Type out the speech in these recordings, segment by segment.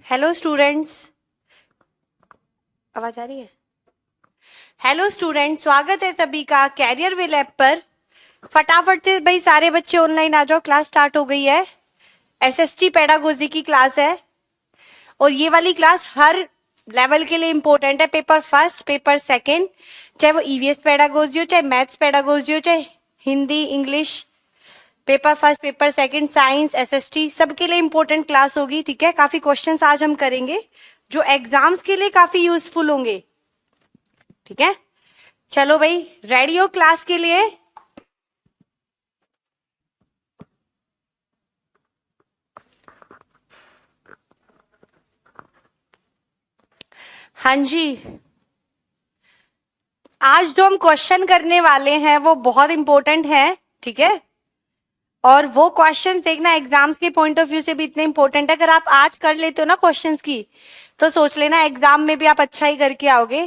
Hello students, आवाज आ रही है? हेलो स्टूडेंट, स्वागत है सभी का कैरियर वे लैब पर। फटाफट से भाई सारे बच्चे ऑनलाइन आ जाओ, क्लास स्टार्ट हो गई है। एसएसटी पेडागोजी की क्लास है और ये वाली क्लास हर लेवल के लिए इंपॉर्टेंट है। पेपर फर्स्ट, पेपर सेकंड, चाहे वो ईवीएस पेडागोजी हो, चाहे मैथ्स पेडागोजी हो, चाहे Hindi English. Paper first, paper second, science, SST, सबके लिए इंपॉर्टेंट क्लास होगी। ठीक है, काफी क्वेश्चंस आज हम करेंगे जो एग्जाम्स के लिए काफी यूजफुल होंगे। ठीक है, चलो भाई, रेडी हो क्लास के लिए? हाँ जी, आज जो हम क्वेश्चन करने वाले हैं वो बहुत इंपॉर्टेंट है। ठीक है, और वो क्वेश्चन देखना एग्जाम्स के पॉइंट ऑफ व्यू से भी इतने इंपॉर्टेंट है। अगर आप आज कर लेते हो ना क्वेश्चंस की, तो सोच लेना एग्जाम में भी आप अच्छा ही करके आओगे।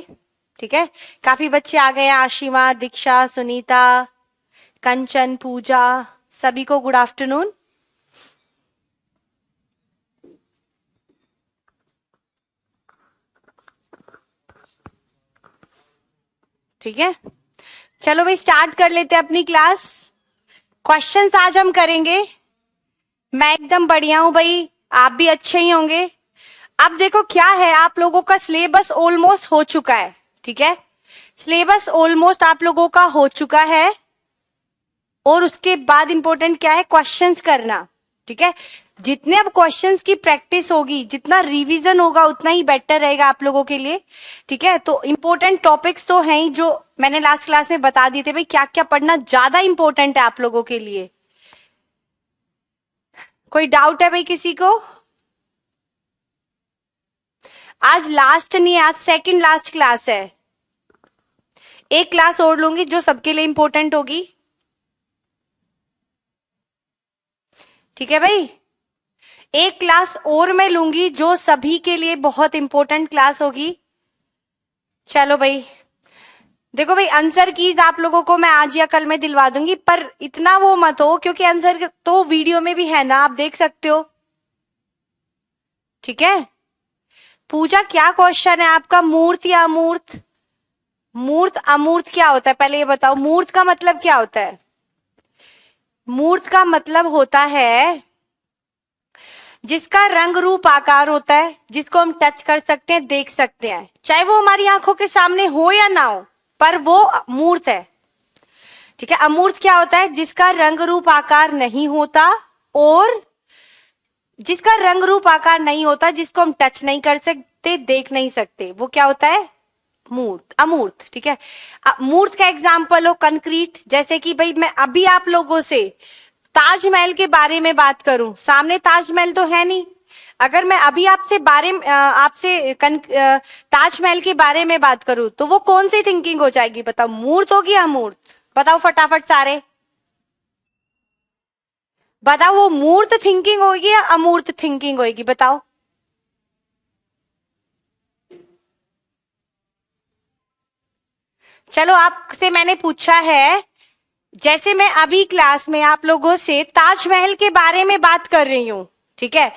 ठीक है, काफी बच्चे आ गए हैं, आशिमा, दीक्षा, सुनीता, कंचन, पूजा, सभी को गुड आफ्टरनून। ठीक है, चलो भाई स्टार्ट कर लेते हैं अपनी क्लास। क्वेश्चंस आज हम करेंगे। मैं एकदम बढ़िया हूं भाई, आप भी अच्छे ही होंगे। अब देखो क्या है, आप लोगों का सिलेबस ऑलमोस्ट हो चुका है। ठीक है, सिलेबस ऑलमोस्ट आप लोगों का हो चुका है और उसके बाद इंपॉर्टेंट क्या है, क्वेश्चंस करना। ठीक है, जितने अब क्वेश्चंस की प्रैक्टिस होगी, जितना रिवीजन होगा, उतना ही बेटर रहेगा आप लोगों के लिए। ठीक है, तो इंपॉर्टेंट टॉपिक्स तो हैं ही जो मैंने लास्ट क्लास में बता दिए थे भाई, क्या क्या पढ़ना ज्यादा इंपॉर्टेंट है आप लोगों के लिए। कोई डाउट है भाई किसी को? आज लास्ट नहीं है, आज सेकंड लास्ट क्लास है। एक क्लास और लूंगी जो सबके लिए इंपॉर्टेंट होगी। ठीक है भाई, एक क्लास और मैं लूंगी जो सभी के लिए बहुत इंपॉर्टेंट क्लास होगी। चलो भाई, देखो भाई, आंसर कीज आप लोगों को मैं आज या कल में दिलवा दूंगी, पर इतना वो मत हो, क्योंकि आंसर तो वीडियो में भी है ना, आप देख सकते हो। ठीक है, पूजा क्या क्वेश्चन है आपका, मूर्त या अमूर्त? मूर्त अमूर्त क्या होता है पहले ये बताओ। मूर्त का मतलब क्या होता है? मूर्त का मतलब होता है जिसका रंग रूप आकार होता है, जिसको हम टच कर सकते हैं, देख सकते हैं, चाहे वो हमारी आंखों के सामने हो या ना हो, पर वो मूर्त है। ठीक है, अमूर्त क्या होता है? जिसका रंग रूप आकार नहीं होता, और जिसका रंग रूप आकार नहीं होता, जिसको हम टच नहीं कर सकते, देख नहीं सकते, वो क्या होता है? मूर्त, अमूर्त। ठीक है, मूर्त का एग्जाम्पल हो कंक्रीट, जैसे कि भाई मैं अभी आप लोगों से ताजमहल के बारे में बात करूं, सामने ताजमहल तो है नहीं। अगर मैं अभी ताजमहल के बारे में बात करूं, तो वो कौन सी थिंकिंग हो जाएगी बताओ, मूर्त होगी या अमूर्त? बताओ फटाफट सारे, बताओ वो मूर्त थिंकिंग होगी या अमूर्त थिंकिंग होगी, बताओ। चलो आपसे मैंने पूछा है, जैसे मैं अभी क्लास में आप लोगों से ताजमहल के बारे में बात कर रही हूँ, ठीक है,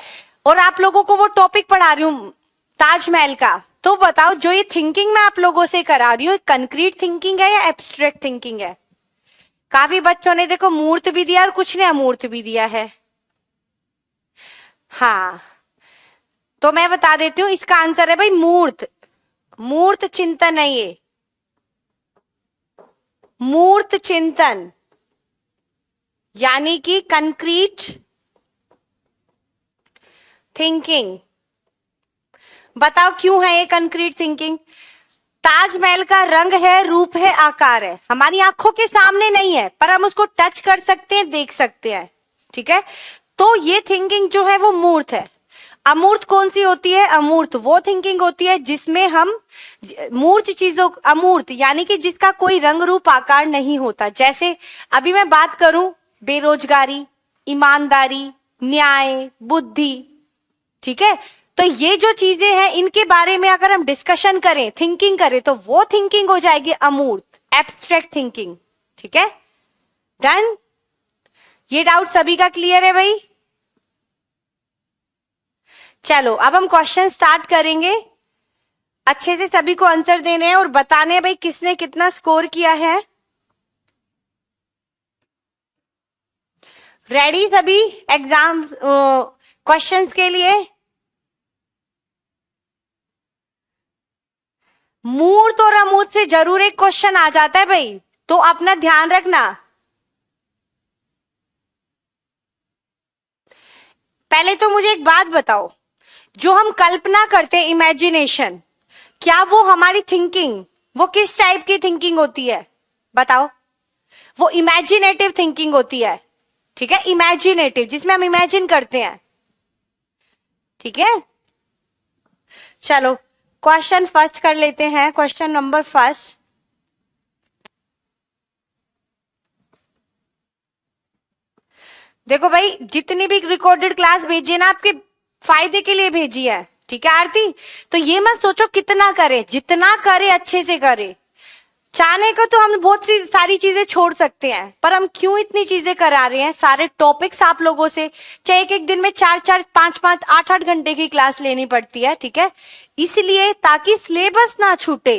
और आप लोगों को वो टॉपिक पढ़ा रही हूँ ताजमहल का, तो बताओ जो ये थिंकिंग मैं आप लोगों से करा रही हूँ, कंक्रीट थिंकिंग है या एब्स्ट्रैक्ट थिंकिंग है? काफी बच्चों ने देखो मूर्त भी दिया और कुछ ने अमूर्त भी दिया है। हाँ, तो मैं बता देती हूँ, इसका आंसर है भाई मूर्त। मूर्त चिंतन है ये, मूर्त चिंतन, यानी कि कंक्रीट थिंकिंग। बताओ क्यों है ये कंक्रीट थिंकिंग? ताजमहल का रंग है, रूप है, आकार है, हमारी आंखों के सामने नहीं है, पर हम उसको टच कर सकते हैं, देख सकते हैं। ठीक है, तो ये थिंकिंग जो है वो मूर्त है। अमूर्त कौन सी होती है? अमूर्त वो थिंकिंग होती है जिसमें हम मूर्त चीजों, अमूर्त यानी कि जिसका कोई रंग रूप आकार नहीं होता। जैसे अभी मैं बात करूं बेरोजगारी, ईमानदारी, न्याय, बुद्धि। ठीक है, तो ये जो चीजें हैं इनके बारे में अगर हम डिस्कशन करें, थिंकिंग करें, तो वो थिंकिंग हो जाएगी अमूर्त, एब्स्ट्रैक्ट थिंकिंग। ठीक है, डन। ये डाउट सभी का क्लियर है भाई? चलो अब हम क्वेश्चन स्टार्ट करेंगे। अच्छे से सभी को आंसर देने हैं और बताने हैं भाई किसने कितना स्कोर किया है। रेडी सभी एग्जाम क्वेश्चंस के लिए? मूर्त और अमूर्त से जरूर एक क्वेश्चन आ जाता है भाई, तो अपना ध्यान रखना। पहले तो मुझे एक बात बताओ, जो हम कल्पना करते हैं इमेजिनेशन, क्या वो हमारी थिंकिंग, वो किस टाइप की थिंकिंग होती है बताओ? वो इमेजिनेटिव थिंकिंग होती है, ठीक है, इमेजिनेटिव, जिसमें हम इमेजिन करते हैं, ठीक है। चलो क्वेश्चन फर्स्ट कर लेते हैं, क्वेश्चन नंबर फर्स्ट। देखो भाई, जितनी भी रिकॉर्डेड क्लास भेजी है ना, आपके फायदे के लिए भेजी है, ठीक है आरती? तो ये मत सोचो कितना करे, जितना करे अच्छे से करे। चाहने को तो हम बहुत सी सारी चीजें छोड़ सकते हैं, पर हम क्यों इतनी चीजें करा रहे हैं? सारे टॉपिक्स आप लोगों से, चाहे एक एक दिन में 4-4, 5-5, 8-8 घंटे की क्लास लेनी पड़ती है, ठीक है, इसलिए ताकि सिलेबस ना छूटे।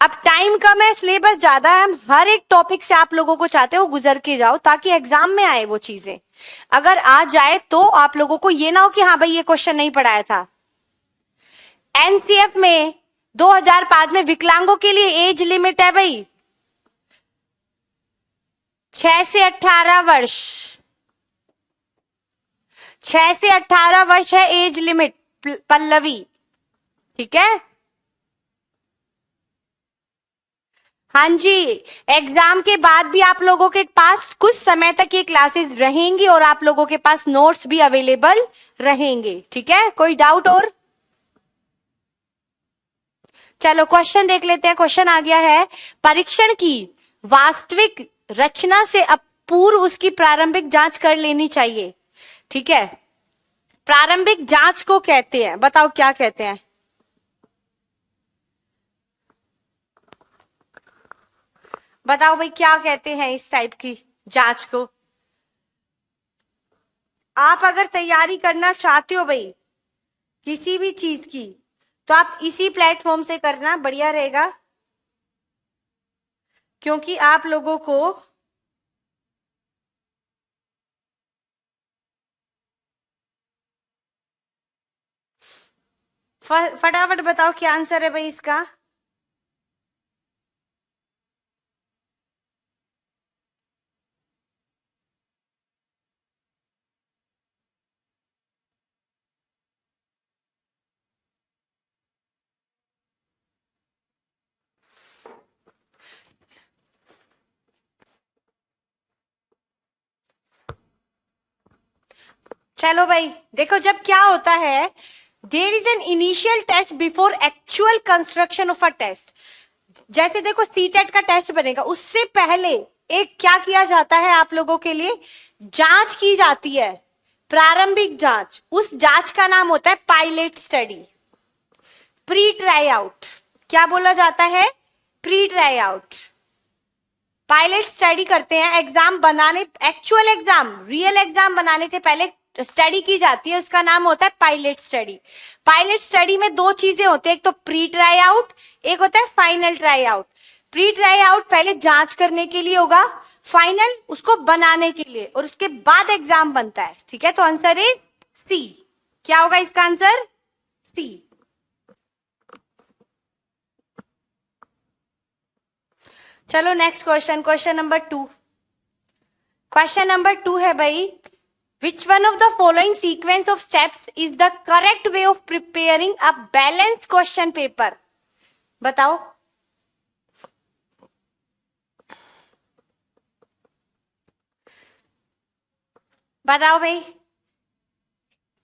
अब टाइम कम है, सिलेबस ज्यादा है, हम हर एक टॉपिक से आप लोगों को चाहते हो गुजर के जाओ, ताकि एग्जाम में आए वो चीजें। अगर आ जाए तो आप लोगों को ये ना हो कि हाँ भाई ये क्वेश्चन नहीं पढ़ाया था। एनसीएफ में 2005 में विकलांगों के लिए एज लिमिट है भाई 6 से 18 वर्ष। 6 से 18 वर्ष है एज लिमिट पल्लवी, ठीक है। हाँ जी, एग्जाम के बाद भी आप लोगों के पास कुछ समय तक ये क्लासेस रहेंगी और आप लोगों के पास नोट्स भी अवेलेबल रहेंगे, ठीक है। कोई डाउट और? चलो क्वेश्चन देख लेते हैं। क्वेश्चन आ गया है, परीक्षण की वास्तविक रचना से अब पूर्व उसकी प्रारंभिक जांच कर लेनी चाहिए, ठीक है। प्रारंभिक जांच को कहते हैं, बताओ क्या कहते हैं? बताओ भाई क्या कहते हैं इस टाइप की जांच को? आप अगर तैयारी करना चाहते हो भाई किसी भी चीज की, तो आप इसी प्लेटफॉर्म से करना बढ़िया रहेगा, क्योंकि आप लोगों को फटाफट बताओ क्या आंसर है भाई इसका? चलो भाई देखो, जब क्या होता है, there is an initial test before actual construction of a test. जैसे देखो सीटेट का टेस्ट बनेगा, उससे पहले एक क्या किया जाता है आप लोगों के लिए? जांच की जाती है, प्रारंभिक जांच। उस जांच का नाम होता है pilot study, pre try out. क्या बोला जाता है? Pre try out. Pilot study करते हैं, एग्जाम बनाने, एक्चुअल एग्जाम, रियल एग्जाम बनाने से पहले स्टडी की जाती है, उसका नाम होता है पायलट स्टडी। पायलट स्टडी में दो चीजें होती है, एक तो प्री ट्राई आउट, एक होता है final try out. Pre try out पहले जांच करने के लिए होगा, फाइनल उसको बनाने के लिए, और उसके बाद एग्जाम बनता है, ठीक है। तो आंसर इज सी। क्या होगा इसका आंसर? सी। चलो next question, question number 2। Question number 2 है भाई, which one of the following sequence of steps is the correct way of preparing a balanced question paper? बताओ। बताओ भाई,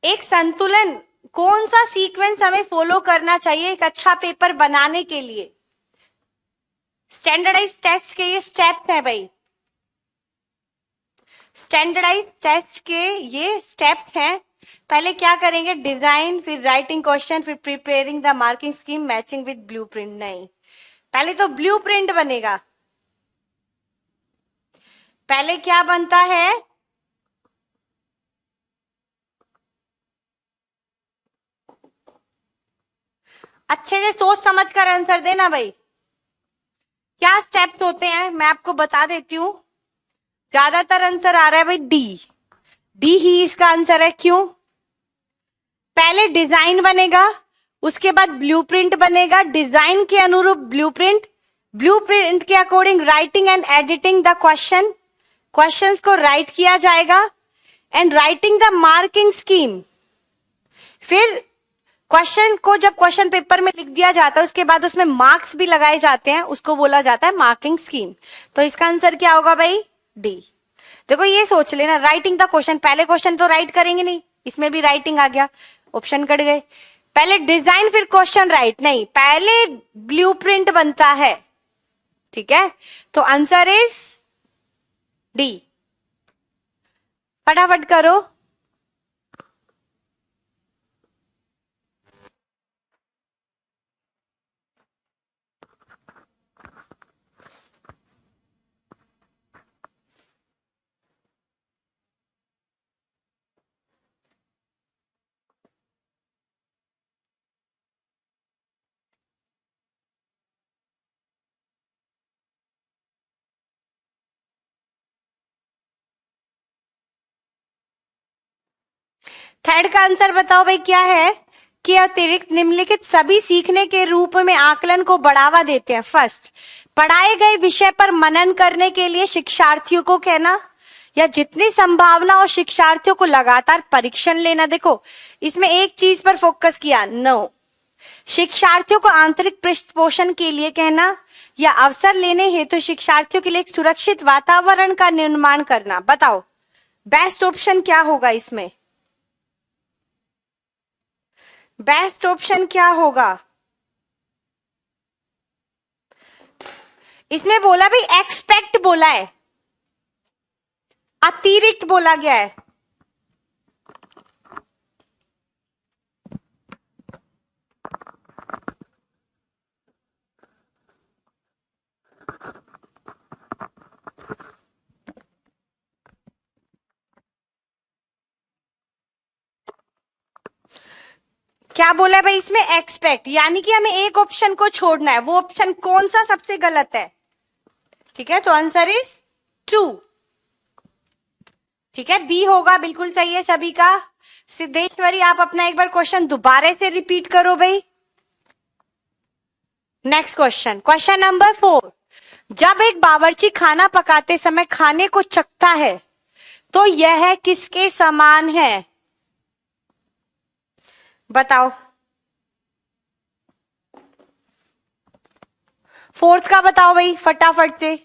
एक संतुलन, कौन सा सीक्वेंस हमें फॉलो करना चाहिए एक अच्छा पेपर बनाने के लिए? स्टैंडर्डाइज टेस्ट के ये स्टेप्स हैं भाई, स्टैंडर्डाइज टेस्ट के ये स्टेप्स हैं। पहले क्या करेंगे? डिजाइन, फिर राइटिंग क्वेश्चन, फिर preparing the marking scheme, matching with blueprint. नहीं, पहले तो ब्लूप्रिंट बनेगा। पहले क्या बनता है? अच्छे से सोच समझ कर आंसर देना भाई। क्या स्टेप्स होते हैं मैं आपको बता देती हूँ। ज्यादातर आंसर आ रहा है भाई डी, डी ही इसका आंसर है। क्यों? पहले डिजाइन बनेगा, उसके बाद ब्लूप्रिंट बनेगा, डिजाइन के अनुरूप ब्लूप्रिंट, ब्लूप्रिंट के according writing and editing the question, questions को राइट किया जाएगा, and writing the marking scheme. फिर क्वेश्चन को जब क्वेश्चन पेपर में लिख दिया जाता है उसके बाद उसमें मार्क्स भी लगाए जाते हैं, उसको बोला जाता है मार्किंग स्कीम। तो इसका आंसर क्या होगा भाई? डी। देखो ये सोच लेना, राइटिंग द क्वेश्चन, पहले क्वेश्चन तो राइट करेंगे नहीं, इसमें भी राइटिंग आ गया, ऑप्शन कट गए। पहले डिजाइन फिर क्वेश्चन राइट नहीं, पहले ब्लूप्रिंट बनता है। ठीक है, तो आंसर इज डी। फटाफट करो। थर्ड का आंसर बताओ भाई क्या है? कि अतिरिक्त निम्नलिखित सभी सीखने के रूप में आकलन को बढ़ावा देते हैं। फर्स्ट, पढ़ाए गए विषय पर मनन करने के लिए शिक्षार्थियों को कहना, या जितनी संभावना और शिक्षार्थियों को लगातार परीक्षण लेना। देखो इसमें एक चीज पर फोकस किया, नो, शिक्षार्थियों को आंतरिक पृष्ठपोषण के लिए कहना, या अवसर लेने हेतु शिक्षार्थियों के लिए एक सुरक्षित वातावरण का निर्माण करना। बताओ बेस्ट ऑप्शन क्या होगा इसमें? बेस्ट ऑप्शन क्या होगा इसमें? बोला भाई एक्सपेक्ट बोला है, अतिरिक्त बोला गया है। क्या बोला है भाई इसमें? एक्सपेक्ट, यानी कि हमें एक ऑप्शन को छोड़ना है। वो ऑप्शन कौन सा सबसे गलत है? ठीक है, तो आंसर इज 2। ठीक है, बी होगा, बिल्कुल सही है सभी का। सिद्धेश्वरी आप अपना एक बार क्वेश्चन दोबारा से रिपीट करो भाई। Next question, question number 4। जब एक बावर्ची खाना पकाते समय खाने को चखता है तो यह किसके समान है? बताओ। फोर्थ का बताओ भाई फटाफट से।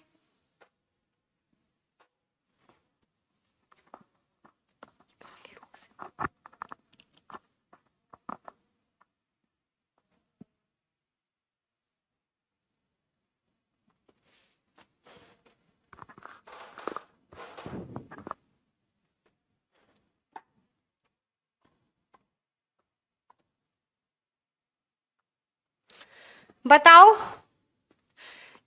बताओ,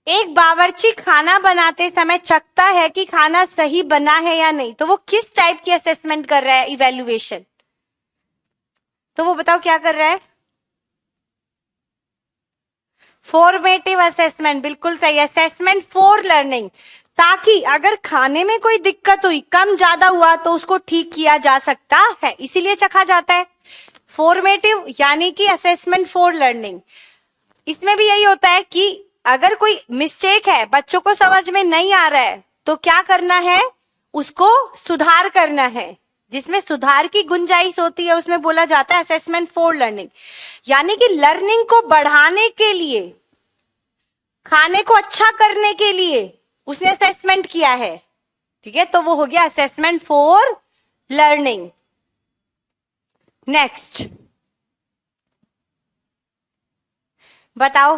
एक बावर्ची खाना बनाते समय चखता है कि खाना सही बना है या नहीं, तो वो किस टाइप की असेसमेंट कर रहा है? इवैल्यूएशन। तो वो बताओ क्या कर रहा है? फॉर्मेटिव असेसमेंट, बिल्कुल सही। असेसमेंट फॉर लर्निंग, ताकि अगर खाने में कोई दिक्कत हुई, कम ज्यादा हुआ, तो उसको ठीक किया जा सकता है, इसीलिए चखा जाता है। फॉर्मेटिव यानी कि असेसमेंट फॉर लर्निंग। इसमें भी यही होता है कि अगर कोई मिस्टेक है, बच्चों को समझ में नहीं आ रहा है, तो क्या करना है? उसको सुधार करना है। जिसमें सुधार की गुंजाइश होती है उसमें बोला जाता है असेसमेंट फॉर लर्निंग। यानी कि लर्निंग को बढ़ाने के लिए, खाने को अच्छा करने के लिए उसने असेसमेंट किया है। ठीक है, तो वो हो गया असेसमेंट फॉर लर्निंग। नेक्स्ट बताओ।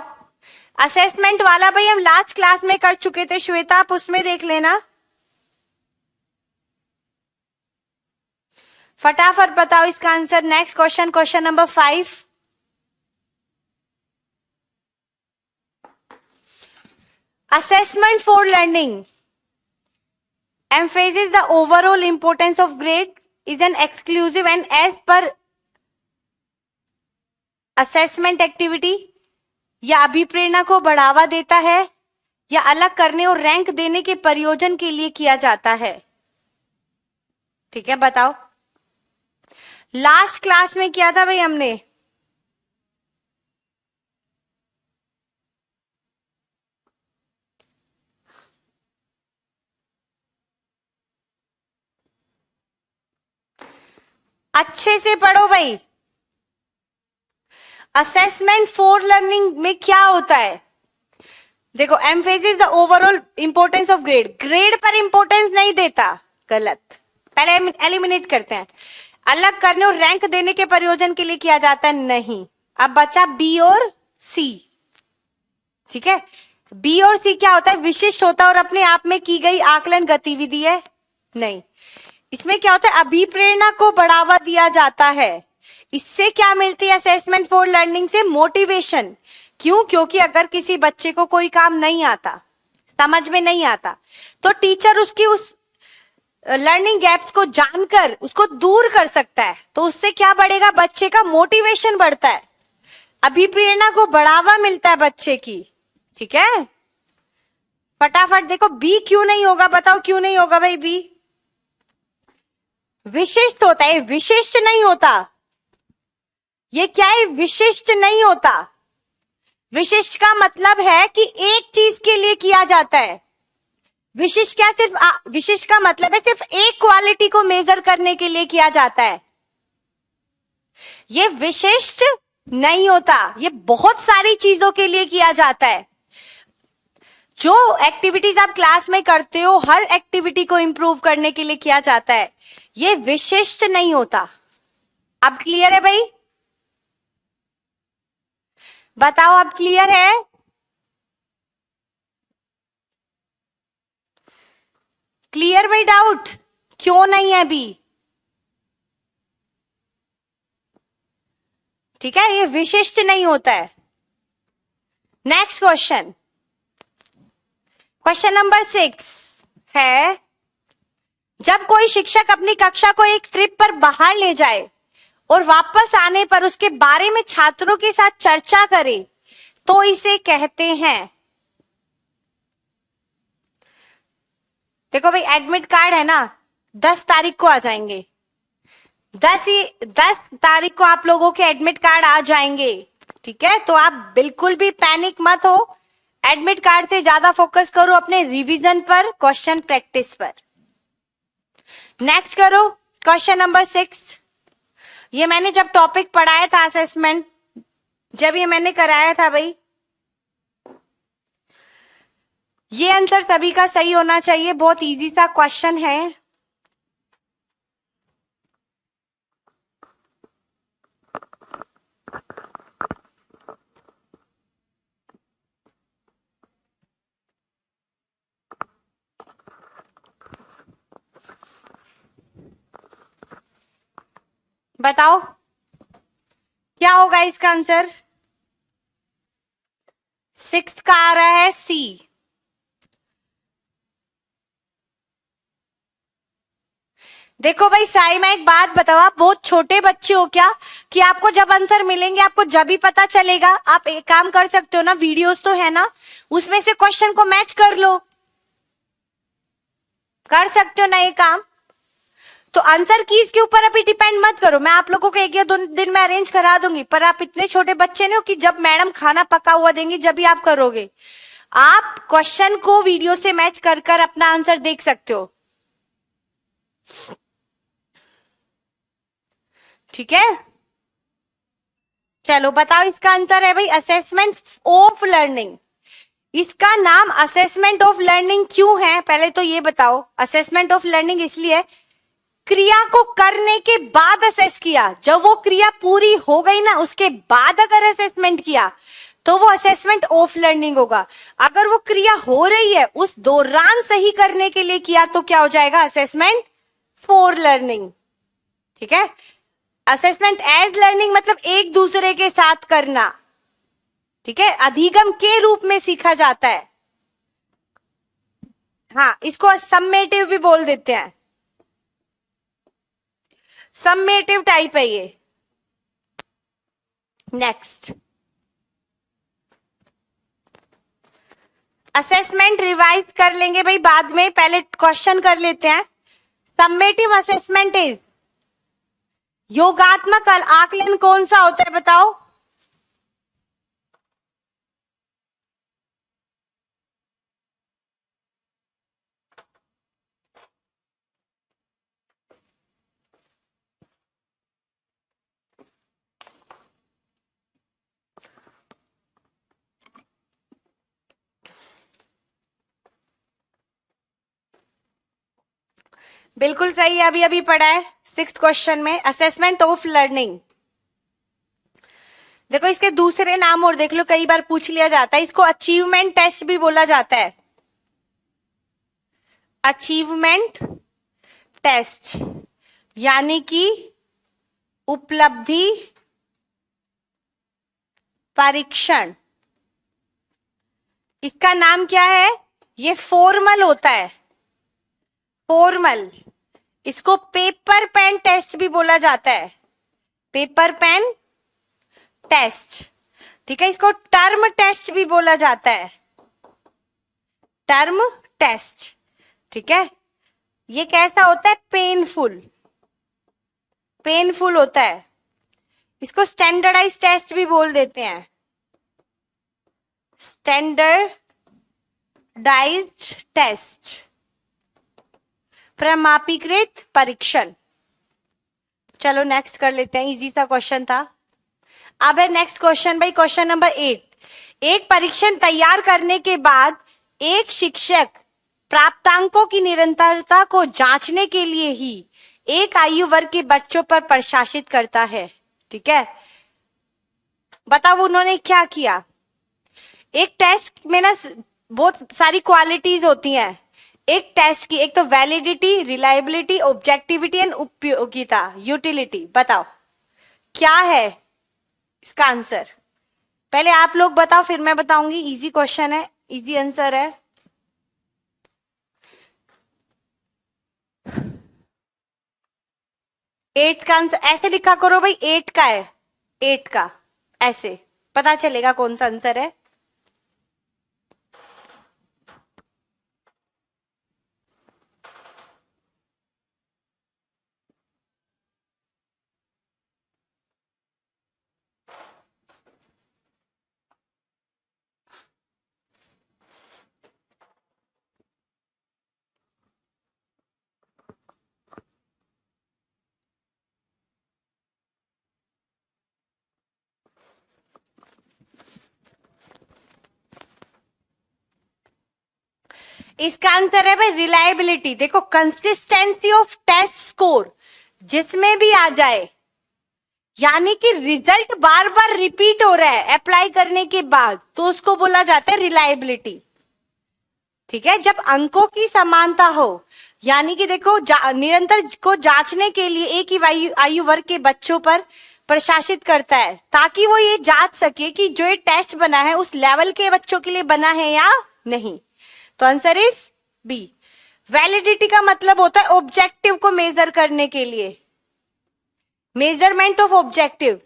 असेसमेंट वाला भाई हम लास्ट क्लास में कर चुके थे, श्वेता आप उसमें देख लेना। फटाफट बताओ इसका answer. Next question, question number 5। assessment for learning emphasizes the overall importance of grade, is an exclusive and as per assessment activity या अभिप्रेरणा को बढ़ावा देता है या अलग करने और रैंक देने के प्रयोजन के लिए किया जाता है? ठीक है, बताओ। लास्ट क्लास में किया था भाई हमने। अच्छे से पढ़ो भाई। असेसमेंट फॉर लर्निंग में क्या होता है? देखो, emphasis the overall importance of grade, grade पर इंपॉर्टेंस नहीं देता, गलत। पहले एलिमिनेट करते हैं। अलग करने और रैंक देने के प्रयोजन के लिए किया जाता है, नहीं। अब बचा बी और सी। ठीक है, बी और सी क्या होता है? विशिष्ट होता है और अपने आप में की गई आकलन गतिविधि है, नहीं। इसमें क्या होता है? अभिप्रेरणा को बढ़ावा दिया जाता है। इससे क्या मिलती है? असेसमेंट फॉर लर्निंग से मोटिवेशन। क्यों? क्योंकि अगर किसी बच्चे को कोई काम नहीं आता, समझ में नहीं आता, तो टीचर उसकी उस लर्निंग गैप्स को जानकर उसको दूर कर सकता है। तो उससे क्या बढ़ेगा? बच्चे का मोटिवेशन बढ़ता है, अभिप्रेरणा को बढ़ावा मिलता है बच्चे की। ठीक है, फटाफट देखो, बी क्यों नहीं होगा? बताओ क्यों नहीं होगा भाई? बी विशिष्ट होता है, विशिष्ट नहीं होता। ये क्या है? विशिष्ट नहीं होता। विशिष्ट का मतलब है कि एक चीज के लिए किया जाता है। विशिष्ट क्या? सिर्फ विशिष्ट का मतलब है सिर्फ एक क्वालिटी को मेजर करने के लिए किया जाता है। ये विशिष्ट नहीं होता, ये बहुत सारी चीजों के लिए किया जाता है। जो एक्टिविटीज आप क्लास में करते हो, हर एक्टिविटी को इंप्रूव करने के लिए किया जाता है। ये विशिष्ट नहीं होता। अब क्लियर है भाई? बताओ, अब क्लियर है? क्लियर भाई? डाउट क्यों नहीं है अभी? ठीक है, ये विशिष्ट नहीं होता है। नेक्स्ट क्वेश्चन, क्वेश्चन नंबर 6 है, जब कोई शिक्षक अपनी कक्षा को एक ट्रिप पर बाहर ले जाए और वापस आने पर उसके बारे में छात्रों के साथ चर्चा करे तो इसे कहते हैं? देखो भाई, एडमिट कार्ड है ना, 10 तारीख को आ जाएंगे। 10 तारीख को आप लोगों के एडमिट कार्ड आ जाएंगे। ठीक है, तो आप बिल्कुल भी पैनिक मत हो। एडमिट कार्ड से ज्यादा फोकस करो अपने रिवीजन पर, क्वेश्चन प्रैक्टिस पर। नेक्स्ट करो क्वेश्चन नंबर 6। ये मैंने जब टॉपिक पढ़ाया था असेसमेंट, जब ये मैंने कराया था भाई, ये आंसर सभी का सही होना चाहिए। बहुत इजी सा क्वेश्चन है। बताओ क्या होगा इसका आंसर? 6 का आ रहा है सी। देखो भाई साई, मैं एक बात बताओ, आप बहुत छोटे बच्चे हो क्या कि आपको जब आंसर मिलेंगे आपको जब ही पता चलेगा? आप एक काम कर सकते हो ना, वीडियोस तो है ना, उसमें से क्वेश्चन को मैच कर लो। कर सकते हो ना ये काम? तो आंसर कीज के ऊपर अभी डिपेंड मत करो। मैं आप लोगों को 1 या 2 दिन में अरेंज करा दूंगी, पर आप इतने छोटे बच्चे नहीं हो कि जब मैडम खाना पका हुआ देंगी जब भी आप करोगे। आप क्वेश्चन को वीडियो से मैच कर कर अपना आंसर देख सकते हो। ठीक है, चलो बताओ, इसका आंसर है भाई असेसमेंट ऑफ लर्निंग। इसका नाम असेसमेंट ऑफ लर्निंग क्यों है? पहले तो ये बताओ। असेसमेंट ऑफ लर्निंग इसलिए, क्रिया को करने के बाद असेस किया, जब वो क्रिया पूरी हो गई ना उसके बाद अगर असेसमेंट किया तो वो असेसमेंट ऑफ लर्निंग होगा। अगर वो क्रिया हो रही है उस दौरान सही करने के लिए किया तो क्या हो जाएगा? Assessment for learning. ठीक है, असेसमेंट एज लर्निंग मतलब एक दूसरे के साथ करना। ठीक है, अधिगम के रूप में सीखा जाता है। हाँ, इसको सम्मेटिव भी बोल देते हैं, सम्मेटिव टाइप है ये। नेक्स्ट, असेसमेंट रिवाइज कर लेंगे भाई बाद में, पहले क्वेश्चन कर लेते हैं। सम्मेटिव असेसमेंट इज, योगात्मक आकलन कौन सा होता है बताओ? बिल्कुल सही है, अभी अभी पढ़ा है 6th क्वेश्चन में, असेसमेंट ऑफ लर्निंग। देखो इसके दूसरे नाम और देख लो, कई बार पूछ लिया जाता है, इसको अचीवमेंट टेस्ट भी बोला जाता है। अचीवमेंट टेस्ट यानी कि उपलब्धि परीक्षण। इसका नाम क्या है? ये फॉर्मल होता है, फॉर्मल। इसको पेपर पेन टेस्ट भी बोला जाता है, पेपर पेन टेस्ट। ठीक है, इसको टर्म टेस्ट भी बोला जाता है, टर्म टेस्ट। ठीक है, ये कैसा होता है? पेनफुल, पेनफुल होता है। इसको स्टैंडर्डाइज टेस्ट भी बोल देते हैं, स्टैंडर्डाइज्ड टेस्ट, प्रमाणीकृत परीक्षण। चलो नेक्स्ट कर लेते हैं, इजी सा क्वेश्चन था। अब है नेक्स्ट क्वेश्चन भाई, क्वेश्चन नंबर 8। एक परीक्षण तैयार करने के बाद एक शिक्षक प्राप्तांकों की निरंतरता को जांचने के लिए ही एक आयु वर्ग के बच्चों पर प्रशासित करता है। ठीक है, बताओ उन्होंने क्या किया? एक टेस्ट में ना बहुत सारी क्वालिटीज होती हैं एक टेस्ट की, एक तो वैलिडिटी, रिलायबिलिटी, ऑब्जेक्टिविटी एंड उपयोगिता, यूटिलिटी। बताओ क्या है इसका आंसर? पहले आप लोग बताओ फिर मैं बताऊंगी। इजी क्वेश्चन है, इजी आंसर है। एट का आंसर ऐसे लिखा करो भाई, 8 का है, 8 का, ऐसे पता चलेगा कौन सा आंसर है। इसका आंसर है भाई रिलायबिलिटी। देखो कंसिस्टेंसी ऑफ टेस्ट स्कोर जिसमें भी आ जाए, यानी कि रिजल्ट बार बार रिपीट हो रहा है अप्लाई करने के बाद, तो उसको बोला जाता है रिलायबिलिटी। ठीक है, जब अंकों की समानता हो, यानी कि देखो निरंतर को जांचने के लिए एक ही आयु वर्ग के बच्चों पर प्रशासित करता है, ताकि वो ये जांच सके कि जो ये टेस्ट बना है उस लेवल के बच्चों के लिए बना है या नहीं। तो आंसर इज बी। वैलिडिटी का मतलब होता है ऑब्जेक्टिव को मेजर करने के लिए, मेजरमेंट ऑफ ऑब्जेक्टिव।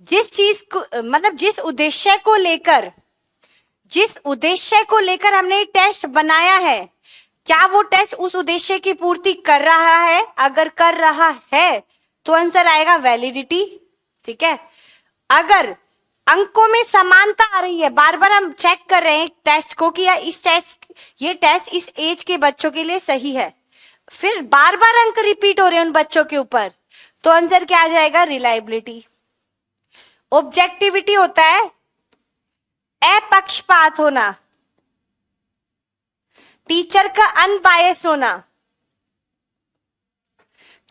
जिस चीज को मतलब जिस उद्देश्य को लेकर हमने टेस्ट बनाया है, क्या वो टेस्ट उस उद्देश्य की पूर्ति कर रहा है? अगर कर रहा है तो आंसर आएगा वैलिडिटी। ठीक है, अगर अंकों में समानता आ रही है, बार बार हम चेक कर रहे हैं टेस्ट को कि ये टेस्ट इस एज के बच्चों के लिए सही है, फिर बार बार अंक रिपीट हो रहे हैं उन बच्चों के ऊपर, तो आंसर क्या आ जाएगा? रिलायबिलिटी। ऑब्जेक्टिविटी होता है अपक्षपात होना, टीचर का अनबायस होना,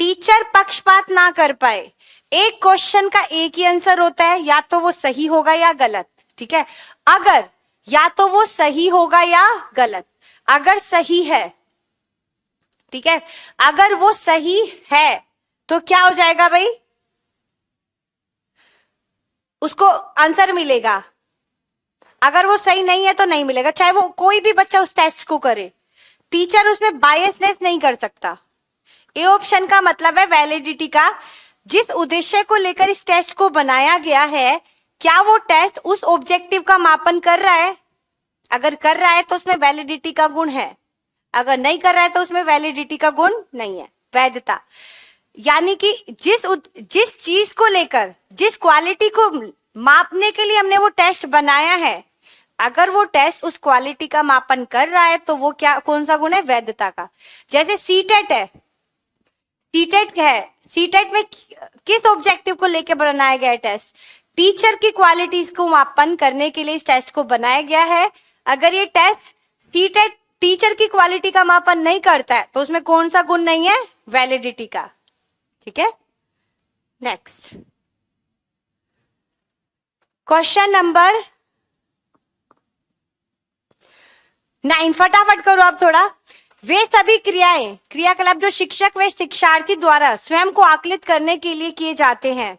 टीचर पक्षपात ना कर पाए। एक क्वेश्चन का एक ही आंसर होता है, या तो वो सही होगा या गलत। ठीक है, अगर या तो वो सही होगा या गलत, अगर सही है, ठीक है, अगर वो सही है तो क्या हो जाएगा भाई? उसको आंसर मिलेगा। अगर वो सही नहीं है तो नहीं मिलेगा, चाहे वो कोई भी बच्चा उस टेस्ट को करे, टीचर उसमें बायसनेस नहीं कर सकता। ए ऑप्शन का मतलब है वैलिडिटी का, जिस उद्देश्य को लेकर इस टेस्ट को बनाया गया है, क्या वो टेस्ट उस ऑब्जेक्टिव का मापन कर रहा है? अगर कर रहा है तो उसमें वैलिडिटी का गुण है, अगर नहीं कर रहा है तो उसमें वैलिडिटी का गुण नहीं है। वैधता यानी कि जिस चीज को लेकर, जिस क्वालिटी को मापने के लिए हमने वो टेस्ट बनाया है, अगर वो टेस्ट उस क्वालिटी का मापन कर रहा है तो वो क्या, कौन सा गुण है? वैधता का। जैसे सीटेट है, सीटेट में किस ऑब्जेक्टिव को लेकर बनाया गया है टेस्ट? टीचर की क्वालिटीज को मापन करने के लिए इस टेस्ट को बनाया गया है। अगर ये टेस्ट सीटेट टीचर की क्वालिटी का मापन नहीं करता है तो उसमें कौन सा गुण नहीं है? वैलिडिटी का। ठीक है, नेक्स्ट क्वेश्चन नंबर 9, फटाफट करो आप थोड़ा। वे सभी क्रियाकलाप जो शिक्षक व शिक्षार्थी द्वारा स्वयं को आकलित करने के लिए किए जाते हैं,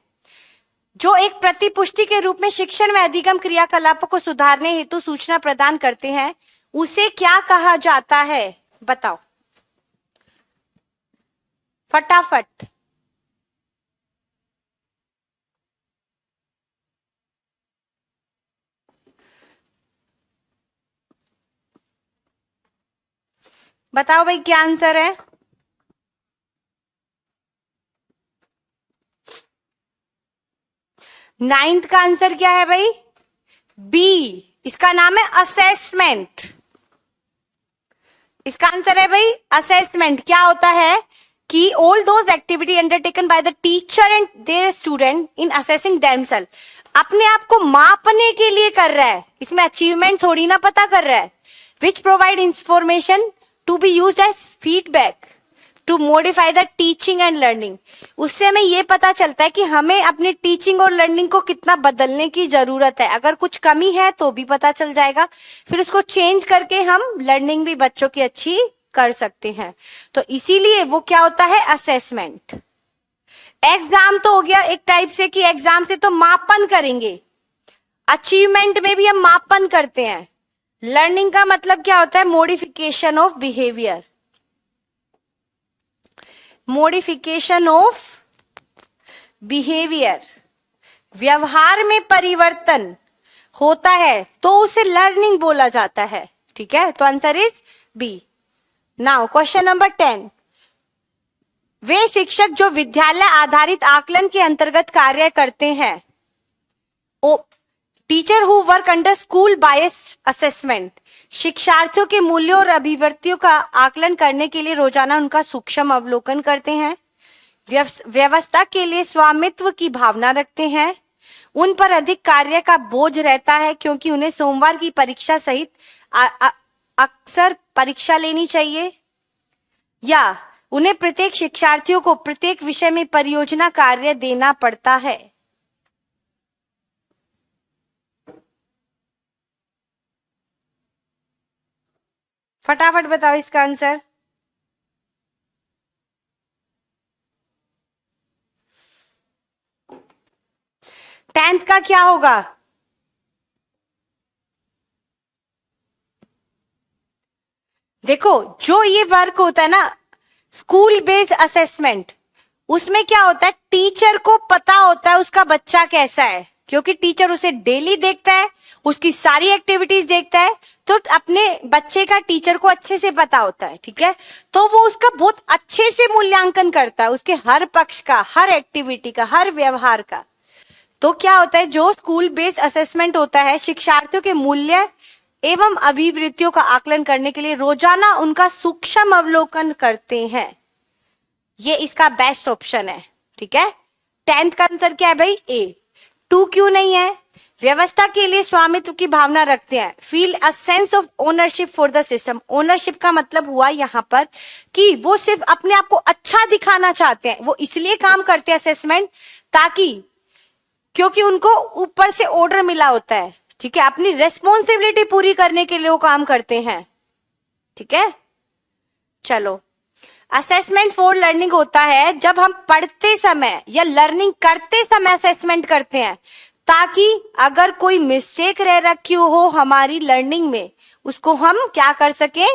जो एक प्रतिपुष्टि के रूप में शिक्षण में अधिगम क्रियाकलापों को सुधारने हेतु सूचना प्रदान करते हैं, उसे क्या कहा जाता है? बताओ फटाफट। बताओ भाई क्या आंसर है? नाइन्थ का आंसर क्या है भाई? बी, इसका नाम है असेसमेंट। इसका आंसर है भाई असेसमेंट। क्या होता है कि all those activity undertaken by the teacher and their student in assessing themself, अपने आप को मापने के लिए कर रहा है, इसमें अचीवमेंट थोड़ी ना पता कर रहा है। Which provide information to be used as feedback to modify the teaching and learning. उससे हमें ये पता चलता है कि हमें अपने टीचिंग और लर्निंग को कितना बदलने की जरूरत है। अगर कुछ कमी है तो भी पता चल जाएगा, फिर उसको चेंज करके हम लर्निंग भी बच्चों की अच्छी कर सकते हैं। तो इसीलिए वो क्या होता है? असेसमेंट। एग्जाम तो हो गया एक टाइप से कि एग्जाम से तो मापन करेंगे, अचीवमेंट में भी हम मापन करते हैं। लर्निंग का मतलब क्या होता है? Modification of behaviour, modification of behaviour, व्यवहार में परिवर्तन होता है तो उसे लर्निंग बोला जाता है। ठीक है, तो answer is B. Now question number 10, वे शिक्षक जो विद्यालय आधारित आकलन के अंतर्गत कार्य करते हैं, teacher who work under school biased assessment, शिक्षार्थियों के मूल्यों और अभिवृत्तियों का आकलन करने के लिए रोजाना उनका सूक्ष्म अवलोकन करते हैं, व्यवस्था के लिए स्वामित्व की भावना रखते हैं, उन पर अधिक कार्य का बोझ रहता है क्योंकि उन्हें सोमवार की परीक्षा सहित अक्सर परीक्षा लेनी चाहिए, या उन्हें प्रत्येक शिक्षार्थियों को प्रत्येक विषय में परियोजना कार्य देना पड़ता है। फटाफट बताओ इसका आंसर। टेंथ का क्या होगा? देखो, जो ये वर्क होता है ना स्कूल बेस्ड असेसमेंट, उसमें क्या होता है? टीचर को पता होता है उसका बच्चा कैसा है, क्योंकि टीचर उसे डेली देखता है, उसकी सारी एक्टिविटीज देखता है, तो अपने बच्चे का टीचर को अच्छे से पता होता है। ठीक है, तो वो उसका बहुत अच्छे से मूल्यांकन करता है, उसके हर पक्ष का, हर एक्टिविटी का, हर व्यवहार का। तो क्या होता है? जो स्कूल बेस्ड असेसमेंट होता है, शिक्षार्थियों के मूल्य एवं अभिवृत्तियों का आकलन करने के लिए रोजाना उनका सूक्ष्म अवलोकन करते हैं। ये इसका बेस्ट ऑप्शन है। ठीक है, 10th का आंसर क्या है भाई? ए। 2 क्यों नहीं है? व्यवस्था के लिए स्वामित्व की भावना रखते हैं, feel a sense of ownership for the system. Ownership का मतलब हुआ यहाँ पर कि वो सिर्फ अपने आप को अच्छा दिखाना चाहते हैं, वो इसलिए काम करते हैं असेसमेंट, ताकि क्योंकि उनको ऊपर से ऑर्डर मिला होता है। ठीक है, अपनी रेस्पॉन्सिबिलिटी पूरी करने के लिए वो काम करते हैं। ठीक है, चलो, असेसमेंट फॉर लर्निंग होता है जब हम पढ़ते समय या लर्निंग करते समय असेसमेंट करते हैं, ताकि अगर कोई मिस्टेक रह रखी हो हमारी लर्निंग में, उसको हम क्या कर सके?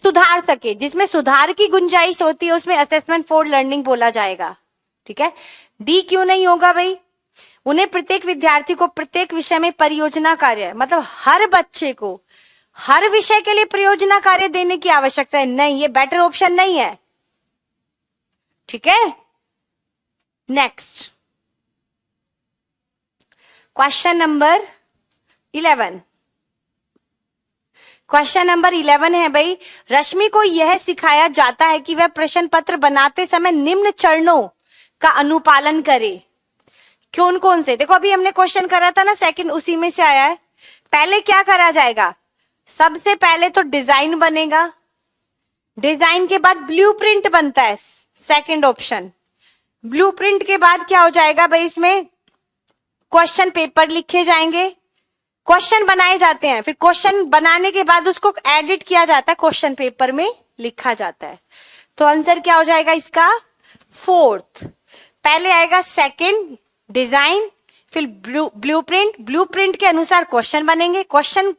सुधार सके। जिसमें सुधार की गुंजाइश होती है उसमें असेसमेंट फॉर लर्निंग बोला जाएगा। ठीक है, डी क्यों नहीं होगा भाई? उन्हें प्रत्येक विद्यार्थी को प्रत्येक विषय में परियोजना कार्य, मतलब हर बच्चे को हर विषय के लिए परियोजना कार्य देने की आवश्यकता है। नहीं, ये बेटर ऑप्शन नहीं है। ठीक है, next question number 11। Question number 11 है भाई, रश्मि को यह सिखाया जाता है कि वह प्रश्न पत्र बनाते समय निम्न चरणों का अनुपालन करे। कौन कौन से? देखो अभी हमने क्वेश्चन करा था ना सेकंड, उसी में से आया है। पहले क्या करा जाएगा? सबसे पहले तो डिजाइन बनेगा, डिजाइन के बाद ब्लूप्रिंट बनता है, सेकंड ऑप्शन। ब्लूप्रिंट के बाद क्या हो जाएगा भाई, इसमें क्वेश्चन पेपर लिखे जाएंगे, क्वेश्चन बनाए जाते हैं, फिर क्वेश्चन बनाने के बाद उसको एडिट किया जाता है, क्वेश्चन पेपर में लिखा जाता है। तो आंसर क्या हो जाएगा इसका? फोर्थ। पहले आएगा सेकंड डिजाइन, फिर ब्लूप्रिंट, ब्लूप्रिंट के अनुसार क्वेश्चन बनेंगे, क्वेश्चन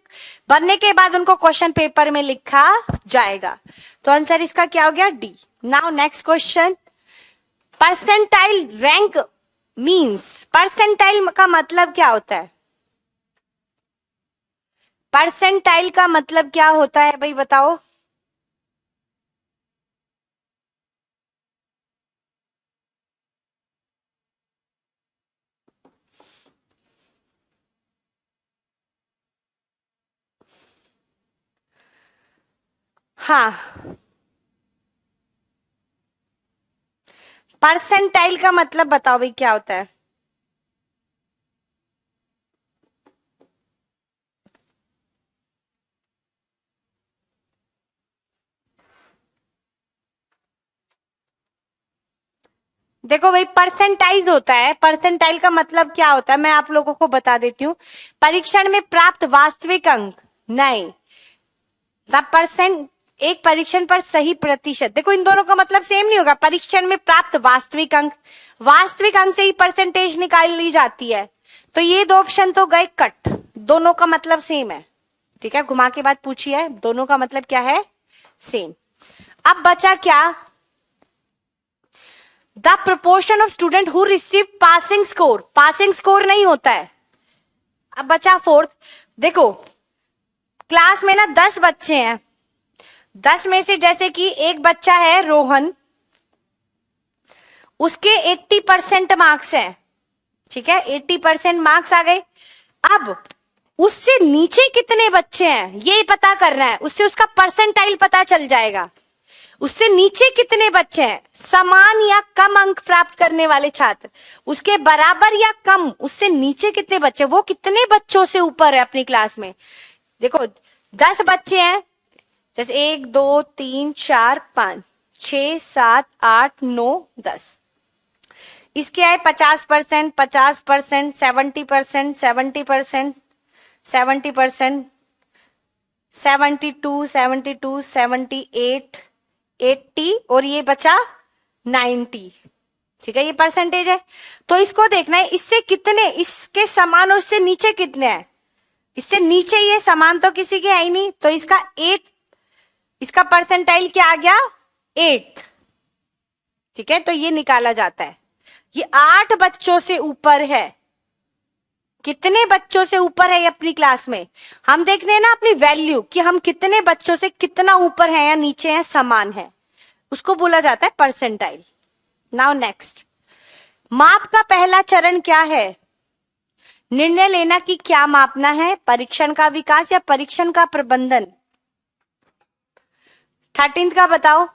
बनने के बाद उनको क्वेश्चन पेपर में लिखा जाएगा। तो आंसर इसका क्या हो गया? D. Now next question, percentile rank means, percentile का मतलब क्या होता है? परसेंटाइल का मतलब क्या होता है भाई बताओ? हाँ, परसेंटाइल का मतलब बताओ भाई क्या होता है? देखो भाई, परसेंटाइज होता है, परसेंटाइल का मतलब क्या होता है मैं आप लोगों को बता देती हूँ। परीक्षण में प्राप्त वास्तविक अंक, नहीं, द परसेंट, एक परीक्षण पर सही प्रतिशत। देखो इन दोनों का मतलब सेम नहीं होगा। परीक्षण में प्राप्त वास्तविक अंक, वास्तविक अंक से ही परसेंटेज निकाल ली जाती है। तो ये दो ऑप्शन तो गए कट, दोनों का मतलब सेम है। ठीक है, घुमा के बात पूछी है, दोनों का मतलब क्या है? सेम। अब बचा क्या? The proportion of student who receive passing score, passing score नहीं होता है। अब बचा फोर्थ। देखो क्लास में ना 10 बच्चे हैं, 10 में से जैसे कि एक बच्चा है रोहन, उसके 80% मार्क्स हैं। ठीक है, 80% मार्क्स आ गए। अब उससे नीचे कितने बच्चे हैं ये पता करना है, उससे उसका परसेंटाइल पता चल जाएगा। उससे नीचे कितने बच्चे हैं, समान या कम अंक प्राप्त करने वाले छात्र, उसके बराबर या कम, उससे नीचे कितने बच्चे, वो कितने बच्चों से ऊपर है अपनी क्लास में। देखो 10 बच्चे हैं, जैसे 1 2 3 4 5 6 7 8 9 10, इसके आए 50%, 50%, 70%, 70%, 70%, 72, 72, 78, 80 और ये बचा 90। ठीक है, ये परसेंटेज है। तो इसको देखना है इससे कितने, इसके समान और इससे नीचे कितने हैं। इससे नीचे ये समान तो किसी के है ही नहीं, तो इसका 8, इसका परसेंटाइल क्या आ गया? 8। ठीक है, तो ये निकाला जाता है। ये 8 बच्चों से ऊपर है। कितने बच्चों से ऊपर है ये अपनी क्लास में? हम देख रहे हैं ना अपनी वैल्यू कि हम कितने बच्चों से कितना ऊपर है या नीचे है, समान है, उसको बोला जाता है परसेंटाइल। नाउ नेक्स्ट, माप का पहला चरण क्या है? निर्णय लेना कि क्या मापना है, परीक्षण का विकास या परीक्षण का प्रबंधन। 13th का बताओ।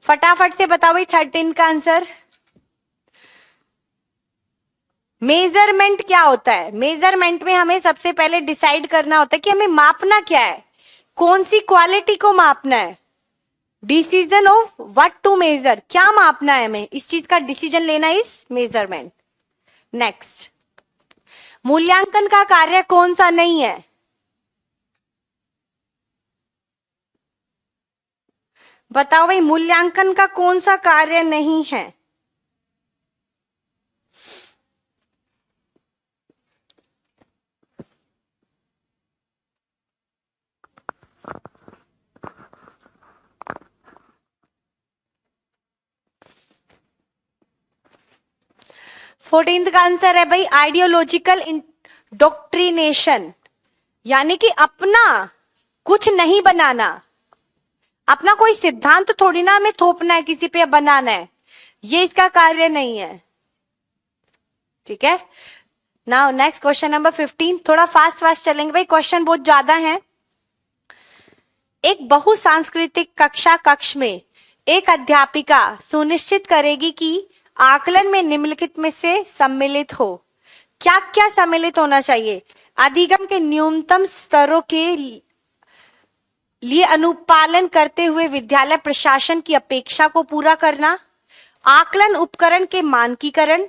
फटाफट से बताओ भाई 13 का आंसर। मेजरमेंट क्या होता है? मेजरमेंट में हमें सबसे पहले डिसाइड करना होता है कि हमें मापना क्या है, कौन सी क्वालिटी को मापना है। Decision of what to measure, क्या मापना है हमें, इस चीज का डिसीजन लेना इज मेजरमेंट। नेक्स्ट, मूल्यांकन का कार्य कौन सा नहीं है? बताओ भाई, मूल्यांकन का कौन सा कार्य नहीं है? 14th का आंसर है भाई आइडियोलॉजिकल इंडोक्ट्रिनेशन, यानी कि अपना कुछ नहीं बनाना, अपना कोई सिद्धांत तो थोड़ी ना हमें थोपना है किसी पे बनाना है, ये इसका कार्य नहीं है। ठीक है, नाउ नेक्स्ट क्वेश्चन नंबर 15, थोड़ा फास्ट फास्ट चलेंगे भाई, क्वेश्चन बहुत ज्यादा है। एक बहुसांस्कृतिक कक्षा कक्ष में एक अध्यापिका सुनिश्चित करेगी कि आकलन में निम्नलिखित में से सम्मिलित हो। क्या क्या सम्मिलित होना चाहिए? अधिगम के न्यूनतम स्तरों के लिए अनुपालन करते हुए विद्यालय प्रशासन की अपेक्षा को पूरा करना, आकलन उपकरण के मानकीकरण,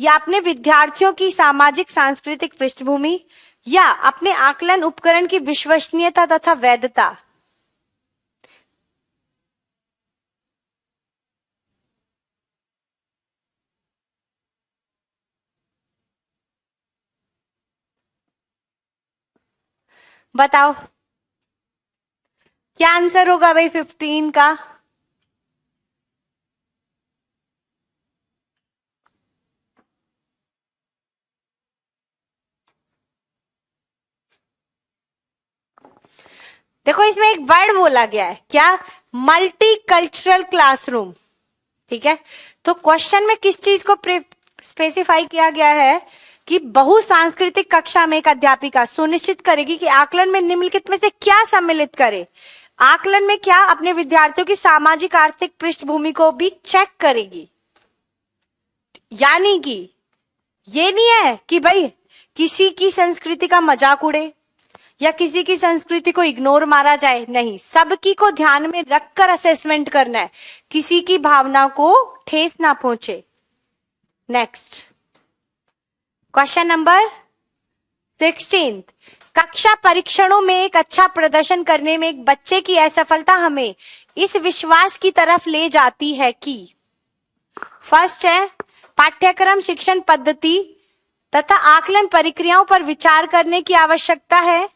या अपने विद्यार्थियों की सामाजिक सांस्कृतिक पृष्ठभूमि, या अपने आकलन उपकरण की विश्वसनीयता तथा वैधता। बताओ क्या आंसर होगा भाई 15 का? देखो इसमें एक वर्ड बोला गया है, क्या? Multicultural classroom. ठीक है, तो क्वेश्चन में किस चीज को स्पेसिफाई किया गया है कि बहुसांस्कृतिक कक्षा में एक अध्यापिका सुनिश्चित करेगी कि आकलन में निम्नलिखित में से क्या सम्मिलित करे। आकलन में क्या? अपने विद्यार्थियों की सामाजिक आर्थिक पृष्ठभूमि को भी चेक करेगी, यानी कि ये नहीं है कि भाई किसी की संस्कृति का मजाक उड़े या किसी की संस्कृति को इग्नोर मारा जाए, नहीं, सबकी को ध्यान में रखकर असेसमेंट करना है, किसी की भावना को ठेस ना पहुंचे। नेक्स्ट क्वेश्चन नंबर 16, कक्षा परीक्षणों में एक अच्छा प्रदर्शन करने में एक बच्चे की असफलता हमें इस विश्वास की तरफ ले जाती है कि, फर्स्ट है पाठ्यक्रम शिक्षण पद्धति तथा आकलन प्रक्रियाओं पर विचार करने की आवश्यकता है,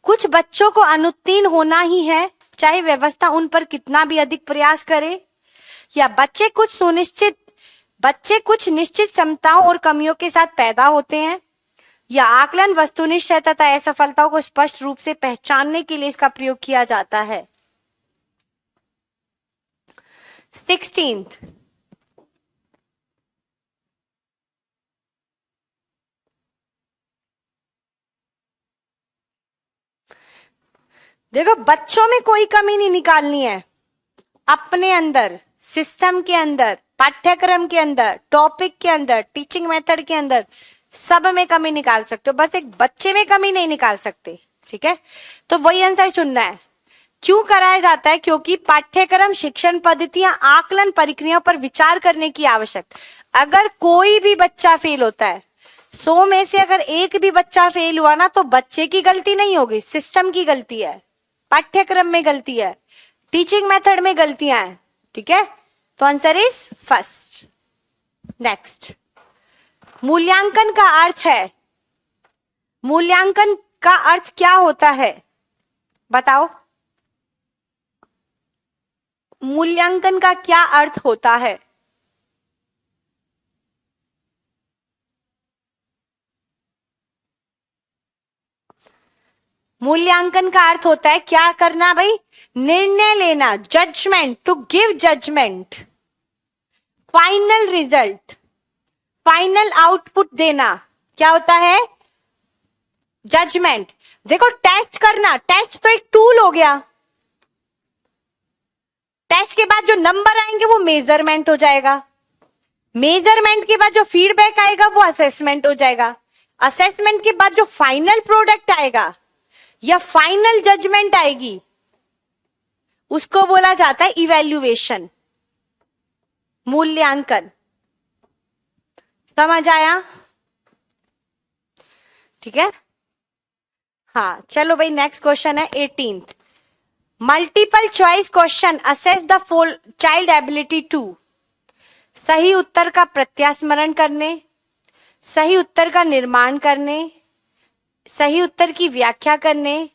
कुछ बच्चों को अनुत्तीर्ण होना ही है चाहे व्यवस्था उन पर कितना भी अधिक प्रयास करे, या बच्चे कुछ निश्चित क्षमताओं और कमियों के साथ पैदा होते हैं, या आकलन वस्तुनिष्ठ है तथा असफलताओं को स्पष्ट रूप से पहचानने के लिए इसका प्रयोग किया जाता है। 16th देखो बच्चों में कोई कमी नहीं निकालनी है, अपने अंदर, सिस्टम के अंदर, पाठ्यक्रम के अंदर, टॉपिक के अंदर, टीचिंग मेथड के अंदर, सब में कमी निकाल सकते हो, बस एक बच्चे में कमी नहीं निकाल सकते। ठीक है, तो वही आंसर चुनना है। क्यों कराया जाता है? क्योंकि पाठ्यक्रम शिक्षण पद्धतियां आकलन प्रक्रियाओं पर विचार करने की आवश्यकता। अगर कोई भी बच्चा फेल होता है, 100 में से अगर एक भी बच्चा फेल हुआ ना, तो बच्चे की गलती नहीं होगी, सिस्टम की गलती है, पाठ्यक्रम में गलती है, टीचिंग मेथड में गलतियां हैं। ठीक है, तो आंसर इज फर्स्ट। नेक्स्ट, मूल्यांकन का अर्थ है, मूल्यांकन का अर्थ क्या होता है? बताओ, मूल्यांकन का क्या अर्थ होता है? मूल्यांकन का अर्थ होता है क्या करना भाई? निर्णय लेना, judgment, to give judgment, final result, final output देना, क्या होता है? जजमेंट। देखो टेस्ट करना, टेस्ट तो एक टूल हो गया, टेस्ट के बाद जो नंबर आएंगे वो मेजरमेंट हो जाएगा, मेजरमेंट के बाद जो फीडबैक आएगा वो असेसमेंट हो जाएगा, असेसमेंट के बाद जो फाइनल प्रोडक्ट आएगा या फाइनल जजमेंट आएगी उसको बोला जाता है इवैल्यूएशन, मूल्यांकन। समझ आया? ठीक है, हाँ चलो भाई नेक्स्ट क्वेश्चन है 18th, multiple choice question assess the child ability to, सही उत्तर का प्रत्यास्मरण करने, सही उत्तर का निर्माण करने, सही उत्तर की व्याख्या करने,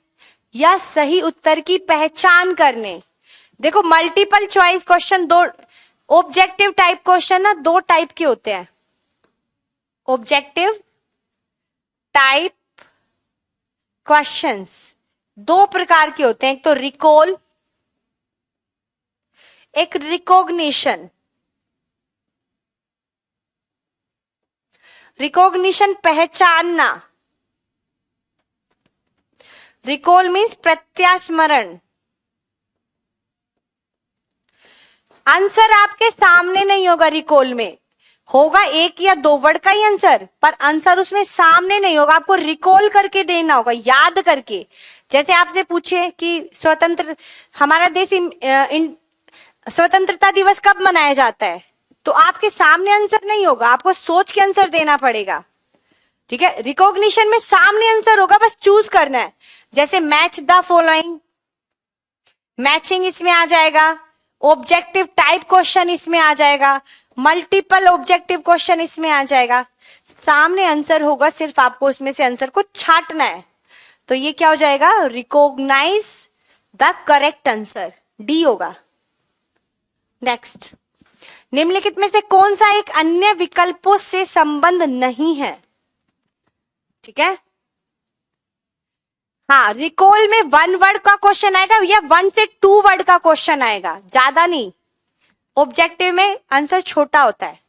या सही उत्तर की पहचान करने। देखो मल्टीपल चॉइस क्वेश्चन, दो ऑब्जेक्टिव टाइप क्वेश्चन ना दो टाइप के होते हैं, ऑब्जेक्टिव टाइप क्वेश्चंस दो प्रकार के होते हैं, एक तो रिकॉल, एक रिकॉग्निशन। रिकॉग्निशन पहचानना, रिकॉल मीन्स प्रत्यास्मरण। आंसर आपके सामने नहीं होगा, रिकॉल में होगा एक या दो वर्ड का ही आंसर, पर आंसर उसमें सामने नहीं होगा, आपको रिकॉल करके देना होगा, याद करके। जैसे आपसे पूछे कि हमारा देश स्वतंत्रता दिवस कब मनाया जाता है, तो आपके सामने आंसर नहीं होगा, आपको सोच के आंसर देना पड़ेगा। ठीक है, रिकॉग्निशन में सामने आंसर होगा, बस चूज करना है। जैसे मैच द फॉलोइंग, मैचिंग इसमें आ जाएगा, ऑब्जेक्टिव टाइप क्वेश्चन इसमें आ जाएगा, मल्टीपल ऑब्जेक्टिव क्वेश्चन इसमें आ जाएगा। सामने आंसर होगा, सिर्फ आपको उसमें से आंसर को छांटना है। तो ये क्या हो जाएगा, recognise the correct answer, D होगा। नेक्स्ट, निम्नलिखित में से कौन सा एक अन्य विकल्पों से संबंध नहीं है? ठीक है, हाँ, रिकॉल में वन वर्ड का क्वेश्चन आएगा या 1 से 2 वर्ड का क्वेश्चन आएगा, ज्यादा नहीं। ऑब्जेक्टिव में आंसर छोटा होता है।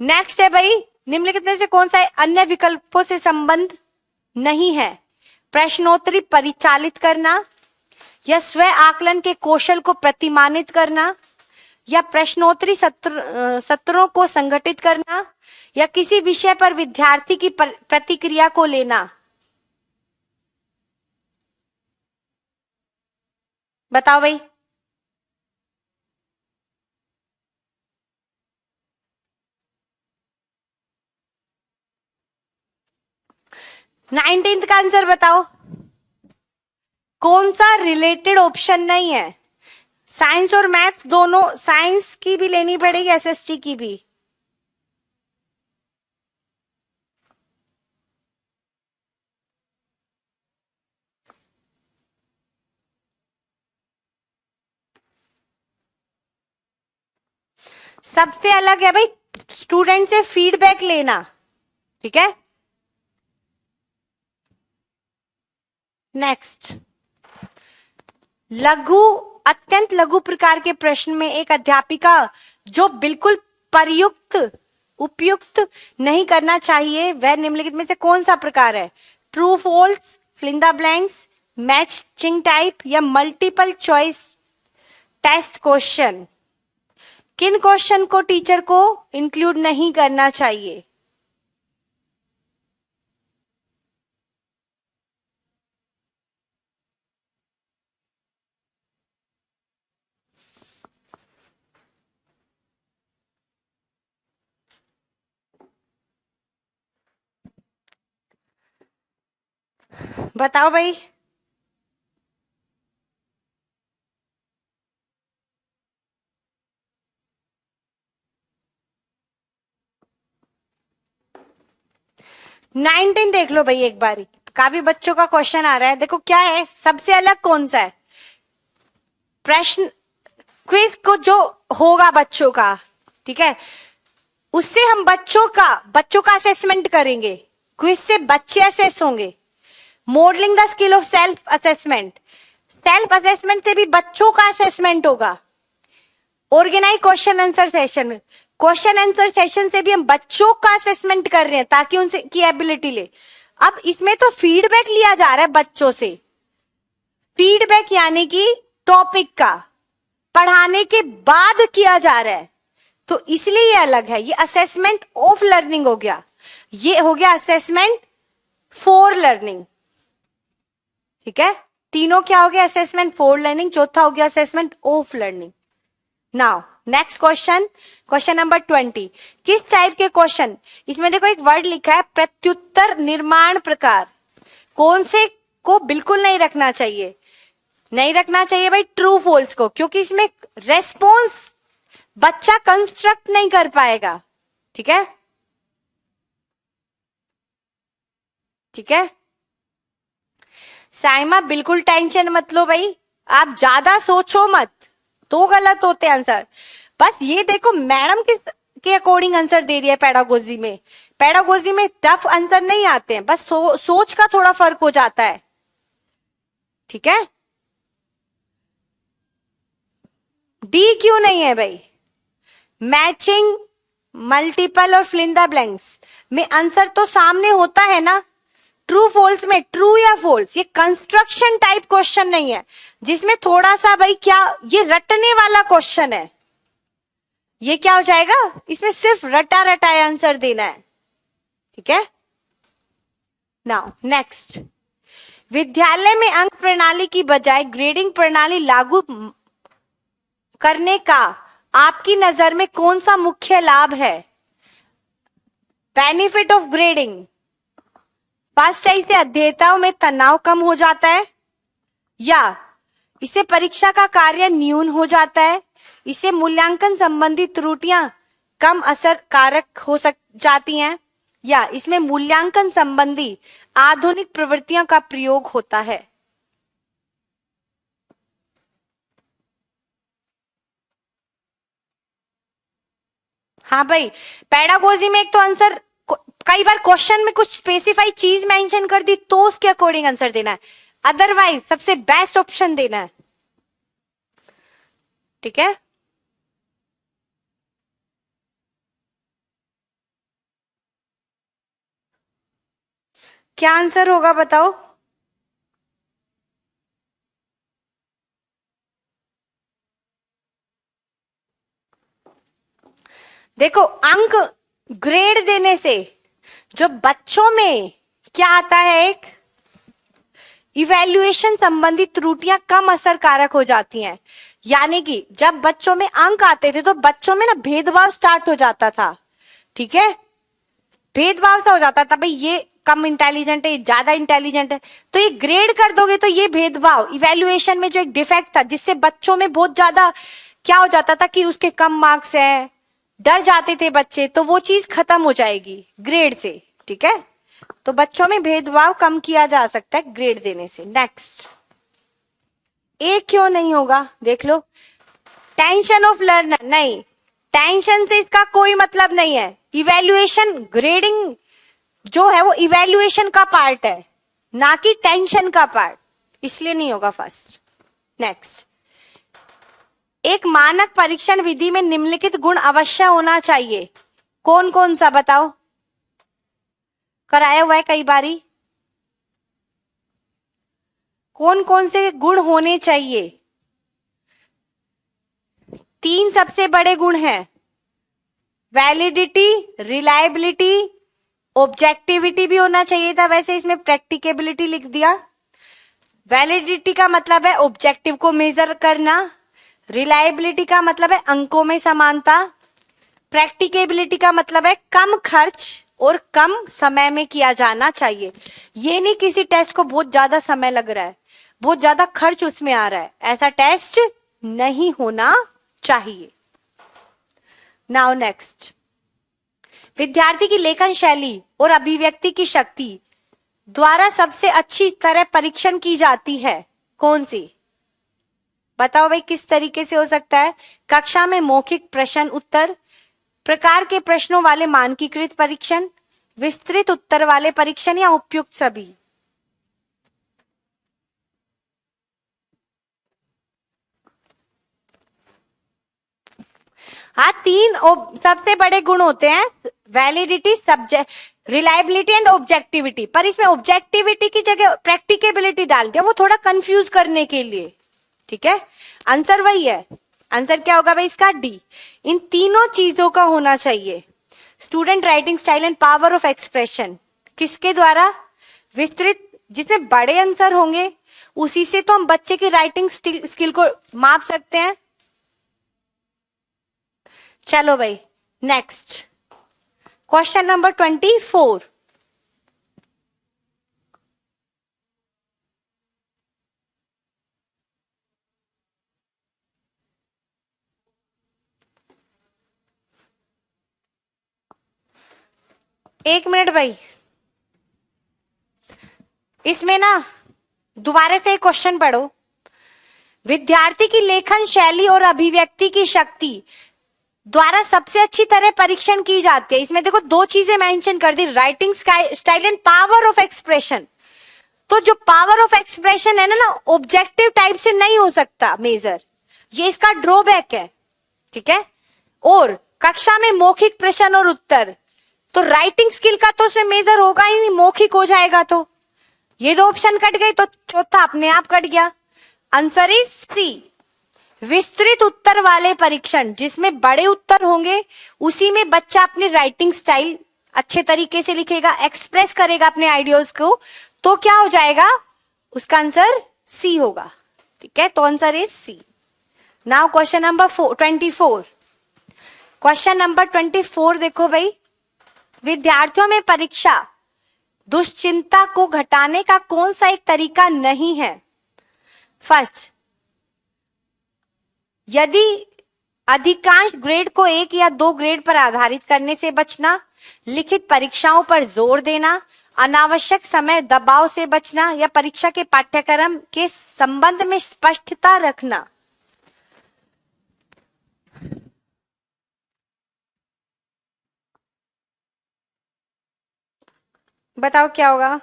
नेक्स्ट है भाई, निम्नलिखित में से कौन सा अन्य विकल्पों से संबंध नहीं है? प्रश्नोत्तरी परिचालित करना, या स्व आकलन के कौशल को प्रतिमानित करना, या प्रश्नोत्तरी सत्रों को संगठित करना, या किसी विषय पर विद्यार्थी की प्रतिक्रिया को लेना। बताओ भाई। 19th का आंसर बताओ, कौन सा रिलेटेड ऑप्शन नहीं है? साइंस और मैथ्स दोनों, साइंस की भी लेनी पड़ेगी, एसएसटी की भी। सबसे अलग है भाई स्टूडेंट से फीडबैक लेना। ठीक है, नेक्स्ट, लघु, अत्यंत लघु प्रकार के प्रश्न में एक अध्यापिका जो बिल्कुल प्रयुक्त उपयुक्त नहीं करना चाहिए, वह निम्नलिखित में से कौन सा प्रकार है? True false, fill in the blanks, matching type, या मल्टीपल चॉइस टेस्ट क्वेश्चन। किन क्वेश्चन को टीचर को इंक्लूड नहीं करना चाहिए? बताओ भाई। नाइनटीन देख लो भाई एक बारी, काफी बच्चों का क्वेश्चन आ रहा है। देखो क्या है, सबसे अलग कौन सा है? प्रश्न क्विज को जो होगा बच्चों का, ठीक है, उससे हम बच्चों का असेसमेंट करेंगे। क्विज से बच्चे असेस होंगे। Modelling the skill of self assessment, self assessment से भी बच्चों का असेसमेंट होगा। ऑर्गेनाइज क्वेश्चन आंसर सेशन में, क्वेश्चन आंसर सेशन से भी हम बच्चों का असेसमेंट कर रहे हैं ताकि उनसे की एबिलिटी ले। अब इसमें तो फीडबैक लिया जा रहा है बच्चों से। फीडबैक यानी कि टॉपिक का पढ़ाने के बाद किया जा रहा है, तो इसलिए ये अलग है। ये असेसमेंट ऑफ लर्निंग हो गया, ये हो गया असेसमेंट फॉर लर्निंग। ठीक है, तीनों क्या हो गया? असेसमेंट फॉर लर्निंग, चौथा हो गया assessment of learning. Now next question, question number 20। किस टाइप के क्वेश्चन, इसमें देखो एक वर्ड लिखा है प्रत्युत्तर निर्माण प्रकार, कौन से को बिल्कुल नहीं रखना चाहिए? नहीं रखना चाहिए भाई ट्रू फॉल्स को, क्योंकि इसमें रेस्पॉन्स बच्चा कंस्ट्रक्ट नहीं कर पाएगा। ठीक है, ठीक है साइमा, बिल्कुल टेंशन मत लो भाई, आप ज्यादा सोचो मत तो गलत होते आंसर। बस ये देखो मैडम के अकॉर्डिंग आंसर दे रही है पेडागोजी में। पेडागोजी में टफ आंसर नहीं आते हैं, बस सोच का थोड़ा फर्क हो जाता है, ठीक है। डी क्यों नहीं है भाई? मैचिंग, मल्टीपल और फिल इन द ब्लैंक्स में आंसर तो सामने होता है ना। ट्रू फॉल्स में ट्रू या फॉल्स, ये कंस्ट्रक्शन टाइप क्वेश्चन नहीं है जिसमें थोड़ा सा भाई क्या, ये रटने वाला क्वेश्चन है। ये क्या हो जाएगा, इसमें सिर्फ रटा रटाया आंसर देना है, ठीक है। नाउ नेक्स्ट, विद्यालय में अंक प्रणाली की बजाय ग्रेडिंग प्रणाली लागू करने का आपकी नजर में कौन सा मुख्य लाभ है? Benefit of grading, first choice से अध्येताओं में तनाव कम हो जाता है, या इससे परीक्षा का कार्य न्यून हो जाता है, इससे मूल्यांकन संबंधी त्रुटियां कम असरकारक हो जाती हैं, या इसमें मूल्यांकन संबंधी आधुनिक प्रवृत्तियों का प्रयोग होता है। हाँ भाई, पेडागोजी में एक तो आंसर, कई बार क्वेश्चन में कुछ स्पेसिफाई चीज मेंशन कर दी तो उसके अकॉर्डिंग आंसर देना है, अदरवाइज सबसे बेस्ट ऑप्शन देना है, ठीक है। क्या आंसर होगा बताओ? देखो, अंक ग्रेड देने से जो बच्चों में क्या आता है, एक इवैल्यूएशन संबंधी त्रुटियां कम असरकारक हो जाती हैं। यानी कि जब बच्चों में अंक आते थे तो बच्चों में ना भेदभाव स्टार्ट हो जाता था, ठीक है। भेदभाव सा हो जाता था, भाई ये कम इंटेलिजेंट है, ये ज्यादा इंटेलिजेंट है, तो ये ग्रेड कर दोगे तो ये भेदभाव इवैल्यूएशन में जो एक डिफेक्ट था जिससे बच्चों में बहुत ज्यादा क्या हो जाता था कि उसके कम मार्क्स हैं, डर जाते थे बच्चे, तो वो चीज खत्म हो जाएगी ग्रेड से, ठीक है। तो बच्चों में भेदभाव कम किया जा सकता है ग्रेड देने से। नेक्स्ट, एक क्यों नहीं होगा देख लो, टेंशन ऑफ लर्नर, नहीं, टेंशन से इसका कोई मतलब नहीं है। इवैल्यूएशन, ग्रेडिंग जो है वो इवैल्यूएशन का पार्ट है, ना कि टेंशन का पार्ट, इसलिए नहीं होगा फर्स्ट। नेक्स्ट, एक मानक परीक्षण विधि में निम्नलिखित गुण अवश्य होना चाहिए, कौन कौन सा बताओ? कराया हुआ है कई बारी, कौन कौन से गुण होने चाहिए? 3 सबसे बड़े गुण हैं, वैलिडिटी, रिलायबिलिटी, ऑब्जेक्टिविटी भी होना चाहिए था, वैसे इसमें प्रैक्टिकेबिलिटी लिख दिया। वैलिडिटी का मतलब है ऑब्जेक्टिव को मेजर करना, रिलायबिलिटी का मतलब है अंकों में समानता, प्रैक्टिकेबिलिटी का मतलब है कम खर्च और कम समय में किया जाना चाहिए। ये नहीं किसी टेस्ट को बहुत ज्यादा समय लग रहा है, बहुत ज्यादा खर्च उसमें आ रहा है, ऐसा टेस्ट नहीं होना चाहिए। नाउ नेक्स्ट, विद्यार्थी की लेखन शैली और अभिव्यक्ति की शक्ति द्वारा सबसे अच्छी तरह परीक्षण की जाती है, कौन सी? बताओ भाई, किस तरीके से हो सकता है? कक्षा में मौखिक प्रश्न उत्तर, प्रकार के प्रश्नों वाले मानकीकृत परीक्षण, विस्तृत उत्तर वाले परीक्षण, या उपयुक्त सभी? हाँ, 3 सबसे बड़े गुण होते हैं, validity, subject, reliability and objectivity, पर इसमें ऑब्जेक्टिविटी की जगह प्रैक्टिकेबिलिटी डाल दिया, वो थोड़ा कंफ्यूज करने के लिए, ठीक है। आंसर वही है, आंसर क्या होगा भाई इसका? डी। इन तीनों चीजों का होना चाहिए। Student writing style and power of expression किसके द्वारा? विस्तृत, जिसमें बड़े आंसर होंगे, उसी से तो हम बच्चे की राइटिंग स्किल को माप सकते हैं। चलो भाई, नेक्स्ट क्वेश्चन नंबर 24। एक मिनट भाई, इसमें ना दोबारा से एक क्वेश्चन पढ़ो। विद्यार्थी की लेखन शैली और अभिव्यक्ति की शक्ति द्वारा सबसे अच्छी तरह परीक्षण की जाती है। इसमें देखो दो चीजें मेंशन कर दी, writing style and power of expression. तो जो पावर ऑफ एक्सप्रेशन है ना ऑब्जेक्टिव टाइप से नहीं हो सकता मेजर, ये इसका ड्रॉबैक है, ठीक है। और कक्षा में मौखिक प्रश्न और उत्तर, तो राइटिंग स्किल का तो उसमें मेजर होगा ही नहीं, मौखिक हो जाएगा। तो ये दो ऑप्शन कट गए, तो चौथा अपने आप कट गया। आंसर इज सी, विस्तृत उत्तर वाले परीक्षण, जिसमें बड़े उत्तर होंगे उसी में बच्चा अपनी राइटिंग स्टाइल अच्छे तरीके से लिखेगा, एक्सप्रेस करेगा अपने आइडियाज को, तो क्या हो जाएगा, उसका आंसर सी होगा, ठीक है। तो answer is C. Now question number 24। Question number 24 देखो भाई, विद्यार्थियों में परीक्षा दुश्चिंता को घटाने का कौन सा एक तरीका नहीं है। फर्स्ट, यदि अधिकांश ग्रेड को 1 या 2 ग्रेड पर आधारित करने से बचना, लिखित परीक्षाओं पर जोर देना, अनावश्यक समय दबाव से बचना, या परीक्षा के पाठ्यक्रम के संबंध में स्पष्टता रखना। बताओ क्या होगा।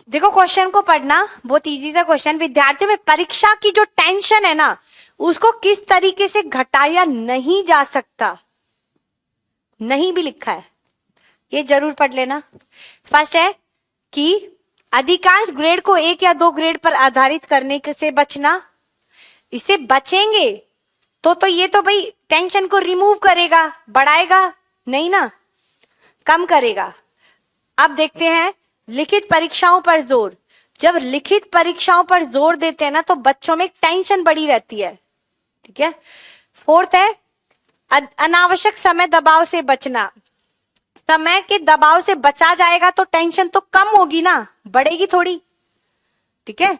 देखो क्वेश्चन को पढ़ना, बहुत इजी सा क्वेश्चन। विद्यार्थियों में परीक्षा की जो टेंशन है ना, उसको किस तरीके से घटाया नहीं जा सकता, नहीं भी लिखा है, ये जरूर पढ़ लेना। फर्स्ट है कि अधिकांश ग्रेड को 1 या 2 ग्रेड पर आधारित करने से बचना। इससे बचेंगे तो ये तो भाई टेंशन को रिमूव करेगा, बढ़ाएगा नहीं ना, कम करेगा। अब देखते हैं लिखित परीक्षाओं पर जोर। जब लिखित परीक्षाओं पर जोर देते हैं ना, तो बच्चों में टेंशन बढ़ी रहती है, ठीक है। फोर्थ है अनावश्यक समय दबाव से बचना। समय के दबाव से बचा जाएगा तो टेंशन तो कम होगी ना, बढ़ेगी थोड़ी, ठीक है।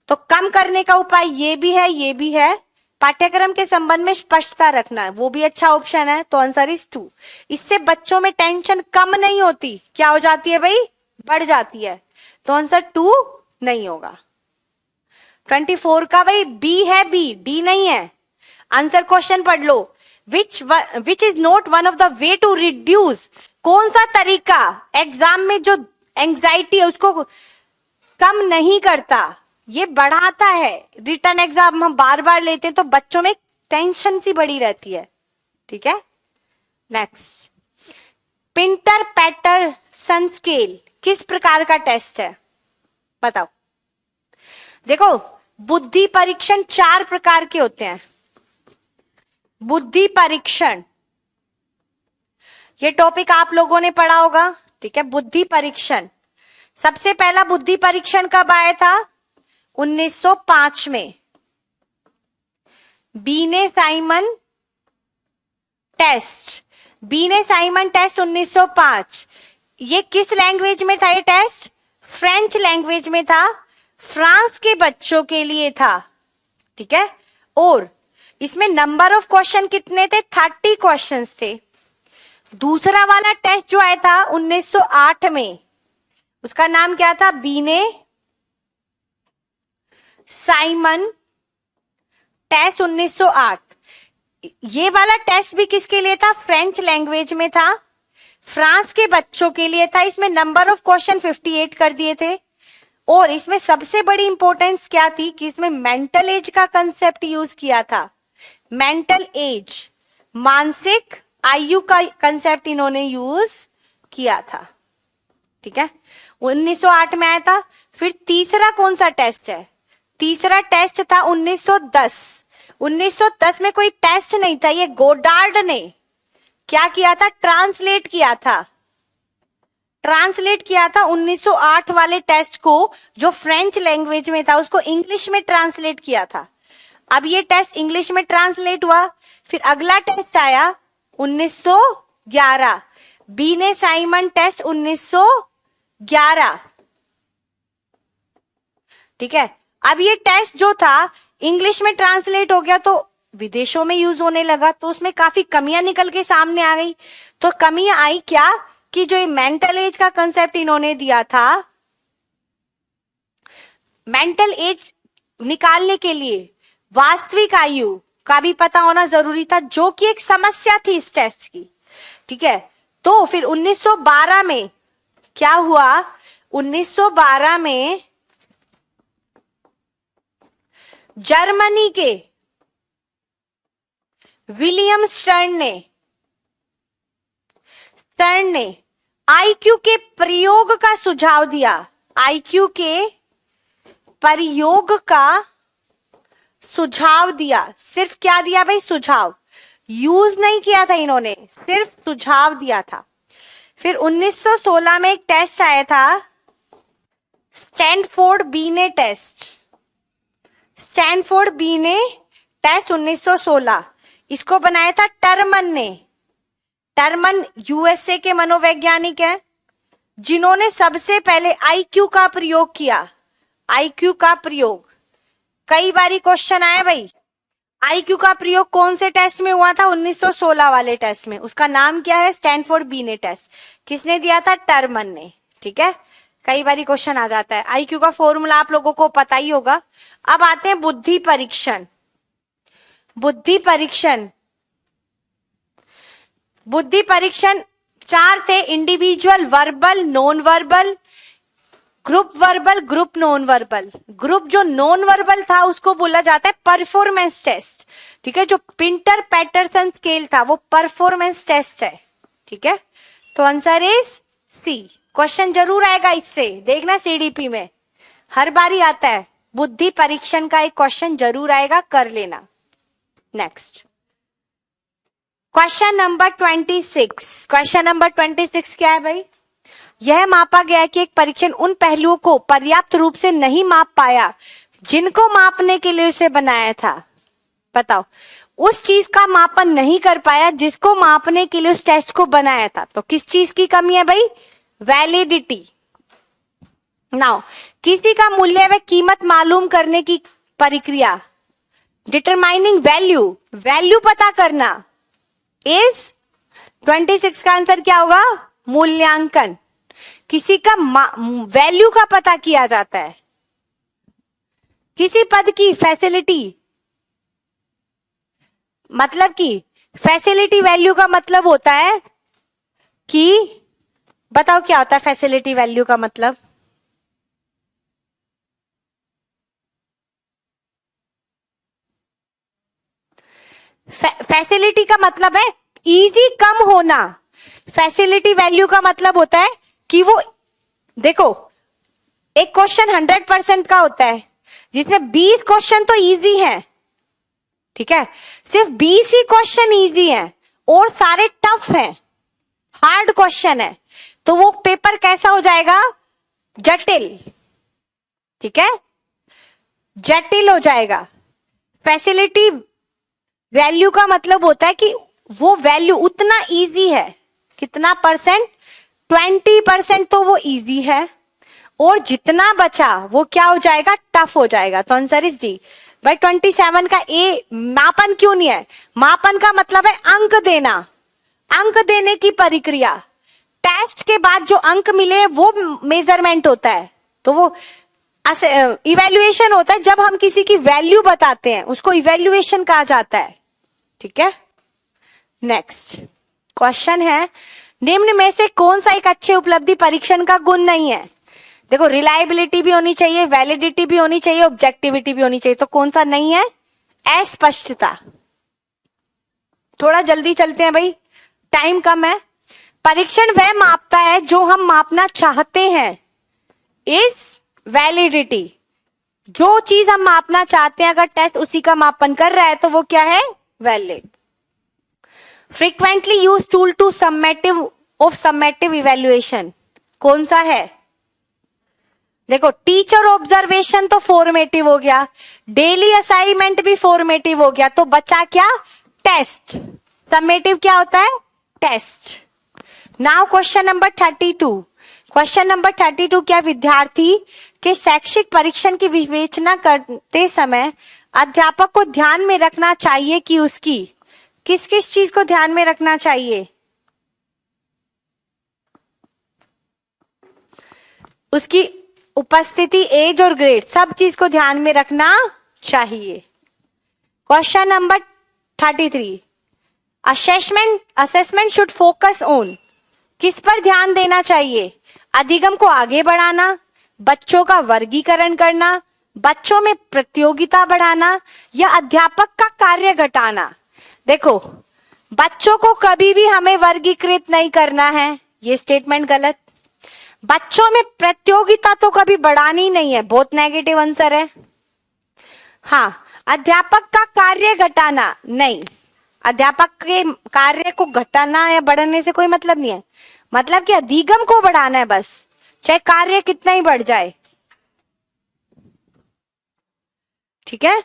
तो कम करने का उपाय ये भी है, ये भी है। पाठ्यक्रम के संबंध में स्पष्टता रखना, वो भी अच्छा ऑप्शन है। तो आंसर इज 2। इससे बच्चों में टेंशन कम नहीं होती, क्या हो जाती है भाई, बढ़ जाती है। तो आंसर 2 नहीं होगा। 24 का भाई बी है, बी, डी नहीं है। आंसर क्वेश्चन पढ़ लो। Which is not one of the way to reduce, कौन सा तरीका एग्जाम में जो एंजाइटी है उसको कम नहीं करता, ये बढ़ाता है। रिटर्न एग्जाम हम बार बार लेते हैं तो बच्चों में टेंशन सी बढ़ी रहती है, ठीक है। नेक्स्ट, पिंटर पैटरसन स्केल किस प्रकार का टेस्ट है, बताओ। देखो बुद्धि परीक्षण 4 प्रकार के होते हैं। बुद्धि परीक्षण, ये टॉपिक आप लोगों ने पढ़ा होगा, ठीक है। बुद्धि परीक्षण, सबसे पहला बुद्धि परीक्षण कब आया था, 1905 में। बीने साइमन टेस्ट, बीने साइमन टेस्ट 1905। ये किस लैंग्वेज में था ये टेस्ट, फ्रेंच लैंग्वेज में था, फ्रांस के बच्चों के लिए था, ठीक है। और इसमें नंबर ऑफ क्वेश्चन कितने थे, 30 क्वेश्चंस थे। दूसरा वाला टेस्ट जो आया था 1908 में, उसका नाम क्या था, बीने साइमन टेस्ट 1908। ये वाला टेस्ट भी किसके लिए था, फ्रेंच लैंग्वेज में था, फ्रांस के बच्चों के लिए था। इसमें नंबर ऑफ क्वेश्चन 58 कर दिए थे। और इसमें सबसे बड़ी इंपॉर्टेंस क्या थी कि इसमें मेंटल एज का कंसेप्ट यूज किया था। मेंटल एज, मानसिक आयु का कंसेप्ट इन्होंने यूज किया था, ठीक है। 1908 में आया था। फिर तीसरा कौन सा टेस्ट है, तीसरा टेस्ट था 1910। 1910 में कोई टेस्ट नहीं था, ये गोडार्ड ने क्या किया था, ट्रांसलेट किया था। ट्रांसलेट किया था 1908 वाले टेस्ट को, जो फ्रेंच लैंग्वेज में था उसको इंग्लिश में ट्रांसलेट किया था। अब ये टेस्ट इंग्लिश में ट्रांसलेट हुआ। फिर अगला टेस्ट आया 1911, बीने साइमन टेस्ट 1911, ठीक है। अब ये टेस्ट जो था इंग्लिश में ट्रांसलेट हो गया, तो विदेशों में यूज होने लगा तो उसमें काफी कमियां निकल के सामने आ गई। तो कमियां आई क्या कि जो ये मेंटल एज का कंसेप्ट इन्होंने दिया था, मेंटल एज निकालने के लिए वास्तविक आयु का भी पता होना जरूरी था, जो कि एक समस्या थी इस टेस्ट की। ठीक है, तो फिर 1912 में क्या हुआ, 1912 में जर्मनी के विलियम स्टर्न ने आईक्यू के प्रयोग का सुझाव दिया। आईक्यू के प्रयोग का सुझाव दिया। सिर्फ क्या दिया भाई, सुझाव, यूज नहीं किया था इन्होंने, सिर्फ सुझाव दिया था। फिर 1916 में एक टेस्ट आया था, स्टैनफोर्ड बीने टेस्ट। स्टैनफोर्ड बीने टेस्ट 1916, इसको बनाया था टर्मन ने। टर्मन यूएसए के मनोवैज्ञानिक हैं जिन्होंने सबसे पहले आईक्यू का प्रयोग किया। आईक्यू का प्रयोग कई बारी क्वेश्चन आया भाई, आईक्यू का प्रयोग कौन से टेस्ट में हुआ था, 1916 वाले टेस्ट में। उसका नाम क्या है, स्टैनफोर्ड बीने टेस्ट। किसने दिया था, टर्मन ने। ठीक है, कई बारी क्वेश्चन आ जाता है। आईक्यू का फॉर्मूला आप लोगों को पता ही होगा। अब आते हैं बुद्धि परीक्षण। बुद्धि परीक्षण, बुद्धि परीक्षण 4 थे, individual, verbal, non verbal, group verbal, group non verbal. Group जो नॉन वर्बल था उसको बोला जाता है परफॉर्मेंस टेस्ट। ठीक है, जो पिंटर पैटरसन स्केल था वो परफॉर्मेंस टेस्ट है। ठीक है, तो आंसर इज सी। क्वेश्चन जरूर आएगा इससे, देखना सीडीपी में हर बारी आता है, बुद्धि परीक्षण का एक क्वेश्चन जरूर आएगा, कर लेना। Next question number 26। Question number 26 क्या है भाई, यह मापा गया कि एक परीक्षण उन पहलुओं को पर्याप्त रूप से नहीं माप पाया जिनको मापने के लिए उसे बनाया था। बताओ, उस चीज का मापन नहीं कर पाया जिसको मापने के लिए उस टेस्ट को बनाया था। तो किस चीज की कमी है भाई, वैलिडिटी। नाउ किसी का मूल्य व कीमत मालूम करने की प्रक्रिया, डिटरमाइनिंग वैल्यू, वैल्यू पता करना, इज 26 का आंसर क्या होगा, मूल्यांकन। किसी का वैल्यू का पता किया जाता है। किसी पद की फैसिलिटी, मतलब कि फैसिलिटी वैल्यू का मतलब होता है कि, बताओ क्या होता है फैसिलिटी वैल्यू का मतलब, फैसिलिटी का मतलब है इजी, कम होना। फैसिलिटी वैल्यू का मतलब होता है कि वो, देखो एक क्वेश्चन 100% का होता है जिसमें 20 क्वेश्चन तो इजी हैं। ठीक है, सिर्फ 20 ही क्वेश्चन इजी हैं और सारे टफ हैं, हार्ड क्वेश्चन है, तो वो पेपर कैसा हो जाएगा, जटिल। ठीक है, जटिल हो जाएगा। फैसिलिटी वैल्यू का मतलब होता है कि वो वैल्यू उतना इजी है, कितना परसेंट, 20% तो वो इजी है और जितना बचा वो क्या हो जाएगा, टफ हो जाएगा। तो आंसर इज डी। भाई 27 का ए, मापन क्यों नहीं है, मापन का मतलब है अंक देना, अंक देने की प्रक्रिया। टेस्ट के बाद जो अंक मिले वो मेजरमेंट होता है, तो वो इवेल्युएशन होता है। जब हम किसी की वैल्यू बताते हैं उसको इवेल्युएशन कहा जाता है। ठीक है, नेक्स्ट क्वेश्चन है, निम्न में से कौन सा एक अच्छे उपलब्धि परीक्षण का गुण नहीं है। देखो, रिलायबिलिटी भी होनी चाहिए, वैलिडिटी भी होनी चाहिए, ऑब्जेक्टिविटी भी होनी चाहिए, तो कौन सा नहीं है, अस्पष्टता। थोड़ा जल्दी चलते हैं भाई, टाइम कम है। परीक्षण वह मापता है जो हम मापना चाहते हैं, इज वैलिडिटी। जो चीज हम मापना चाहते हैं अगर टेस्ट उसी का मापन कर रहा है तो वो क्या है, valid. Frequently use tool to summative evaluation, कौन सा है, देखो टीचर ऑब्जर्वेशन तो फॉर्मेटिव हो गया, डेली असाइनमेंट भी फॉर्मेटिव हो गया, तो बचा क्या, टेस्ट। समेटिव क्या होता है, test. Now question number 32। Question number 32 क्या, विद्यार्थी के शैक्षिक परीक्षण की विवेचना करते समय अध्यापक को ध्यान में रखना चाहिए कि उसकी किस किस चीज को ध्यान में रखना चाहिए? उसकी उपस्थिति, एज और ग्रेड, सब चीज को ध्यान में रखना चाहिए। Question number 33, assessment should focus on, किस पर ध्यान देना चाहिए? अधिगम को आगे बढ़ाना, बच्चों का वर्गीकरण करना, बच्चों में प्रतियोगिता बढ़ाना, या अध्यापक का कार्य घटाना? देखो, बच्चों को कभी भी हमें वर्गीकृत नहीं करना है, ये स्टेटमेंट गलत। बच्चों में प्रतियोगिता तो कभी बढ़ानी नहीं है, बहुत नेगेटिव आंसर है। हाँ, अध्यापक का कार्य घटाना नहीं, अध्यापक के कार्य को घटाना या बढ़ाने से कोई मतलब नहीं है, मतलब कि अधिगम को बढ़ाना है बस, चाहे कार्य कितना ही बढ़ जाए। ठीक है,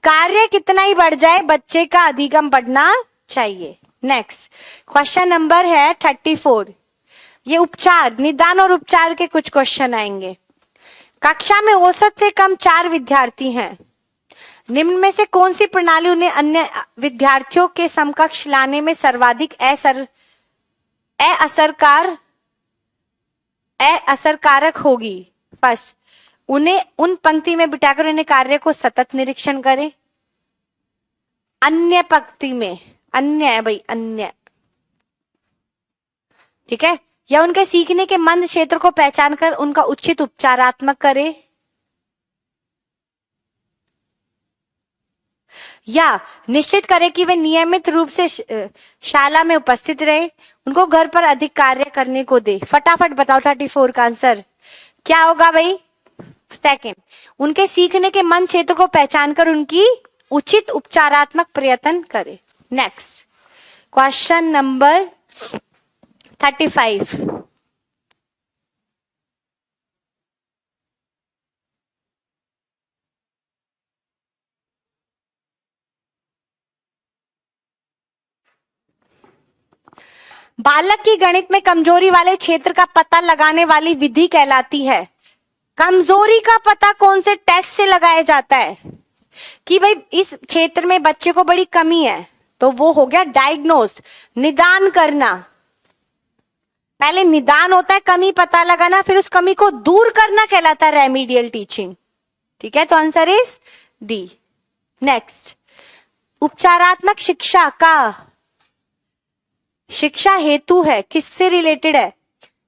कार्य कितना ही बढ़ जाए, बच्चे का अधिगम बढ़ना चाहिए। नेक्स्ट क्वेश्चन नंबर है 34, ये उपचार, निदान और उपचार के कुछ क्वेश्चन आएंगे। कक्षा में औसत से कम 4 विद्यार्थी हैं, निम्न में से कौन सी प्रणाली उन्हें अन्य विद्यार्थियों के समकक्ष लाने में सर्वाधिक असरकारक होगी? फर्स्ट, उन्हें उन पंक्ति में बिठाकर उन्हें कार्य को सतत निरीक्षण करें। अन्य पंक्ति में, अन्य है भाई, अन्य, ठीक है, या उनके सीखने के मंद क्षेत्र को पहचान कर उनका उचित उपचारात्मक करे, या निश्चित करें कि वे नियमित रूप से शाला में उपस्थित रहे, उनको घर पर अधिक कार्य करने को दे। फटाफट बताओ 34 का आंसर क्या होगा भाई? सेकंड, उनके सीखने के मन क्षेत्र को पहचान कर उनकी उचित उपचारात्मक प्रयत्न करे। नेक्स्ट क्वेश्चन नंबर 35, बालक की गणित में कमजोरी वाले क्षेत्र का पता लगाने वाली विधि कहलाती है। कमजोरी का पता कौन से टेस्ट से लगाया जाता है कि भाई इस क्षेत्र में बच्चे को बड़ी कमी है, तो वो हो गया डायग्नोस, निदान करना। पहले निदान होता है कमी पता लगाना, फिर उस कमी को दूर करना कहलाता है रेमीडियल टीचिंग। ठीक है, तो आंसर इज डी। नेक्स्ट, उपचारात्मक शिक्षा का शिक्षा हेतु है, किससे रिलेटेड है?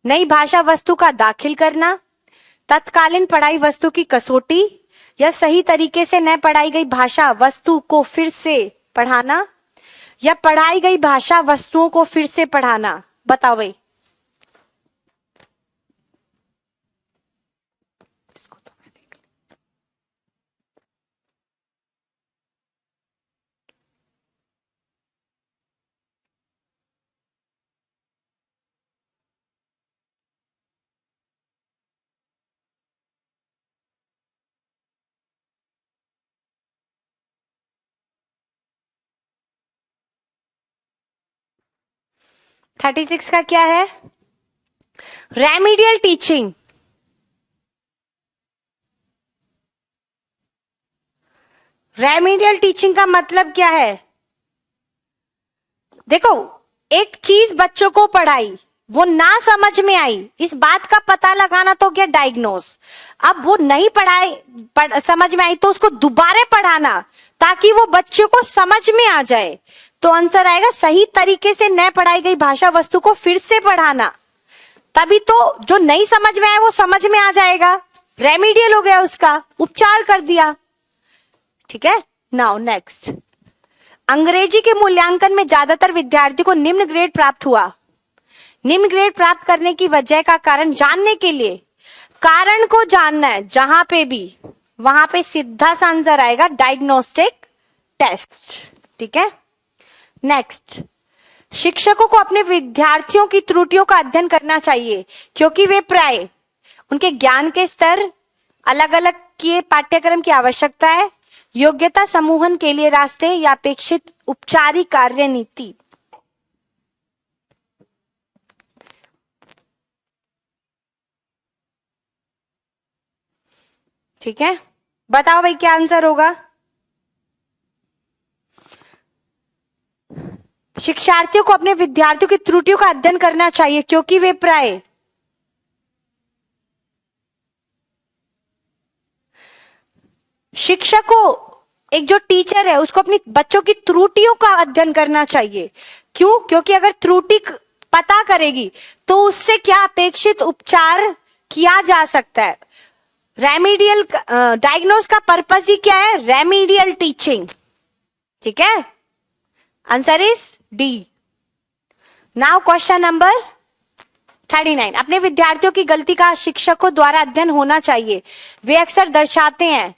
नई भाषा वस्तु का दाखिल करना, तत्कालीन पढ़ाई वस्तु की कसौटी, या सही तरीके से न पढ़ाई गई भाषा वस्तु को फिर से पढ़ाना, या पढ़ाई गई भाषा वस्तुओं को फिर से पढ़ाना। बताओ भाई। थर्टी सिक्स का क्या है? Remedial teaching. रेमीडियल टीचिंग का मतलब क्या है? देखो, एक चीज बच्चों को पढ़ाई, वो ना समझ में आई, इस बात का पता लगाना तो क्या डायग्नोस। अब वो नहीं समझ में आई तो उसको दोबारा पढ़ाना ताकि वो बच्चों को समझ में आ जाए। तो आंसर आएगा सही तरीके से न पढ़ाई गई भाषा वस्तु को फिर से पढ़ाना, तभी तो जो नहीं समझ में आए वो समझ में आ जाएगा। रेमीडियल हो गया, उसका उपचार कर दिया। ठीक है, नाउ नेक्स्ट, अंग्रेजी के मूल्यांकन में ज्यादातर विद्यार्थी को निम्न ग्रेड प्राप्त हुआ। निम्न ग्रेड प्राप्त करने की वजह का कारण जानने के लिए कारण को जानना है, जहां पे भी वहां पे सीधा सा आंसर आएगा डायग्नोस्टिक टेस्ट। ठीक है, नेक्स्ट, शिक्षकों को अपने विद्यार्थियों की त्रुटियों का अध्ययन करना चाहिए क्योंकि वे प्राय उनके ज्ञान के स्तर, अलग अलग के पाठ्यक्रम की आवश्यकता है, योग्यता समूहन के लिए रास्ते, या अपेक्षित उपचारिक कार्य नीति। ठीक है, बताओ भाई क्या आंसर होगा? शिक्षार्थियों को अपने विद्यार्थियों की त्रुटियों का अध्ययन करना चाहिए क्योंकि वे प्राय शिक्षक को, एक जो टीचर है उसको अपनी बच्चों की त्रुटियों का अध्ययन करना चाहिए। क्यों? क्योंकि अगर त्रुटि पता करेगी तो उससे क्या अपेक्षित उपचार किया जा सकता है। रेमीडियल डायग्नोस का पर्पस ही क्या है? Remedial teaching. ठीक है, answer is D. Now question number 39। अपने विद्यार्थियों की गलती का शिक्षकों द्वारा अध्ययन होना चाहिए। वे अक्सर दर्शाते हैं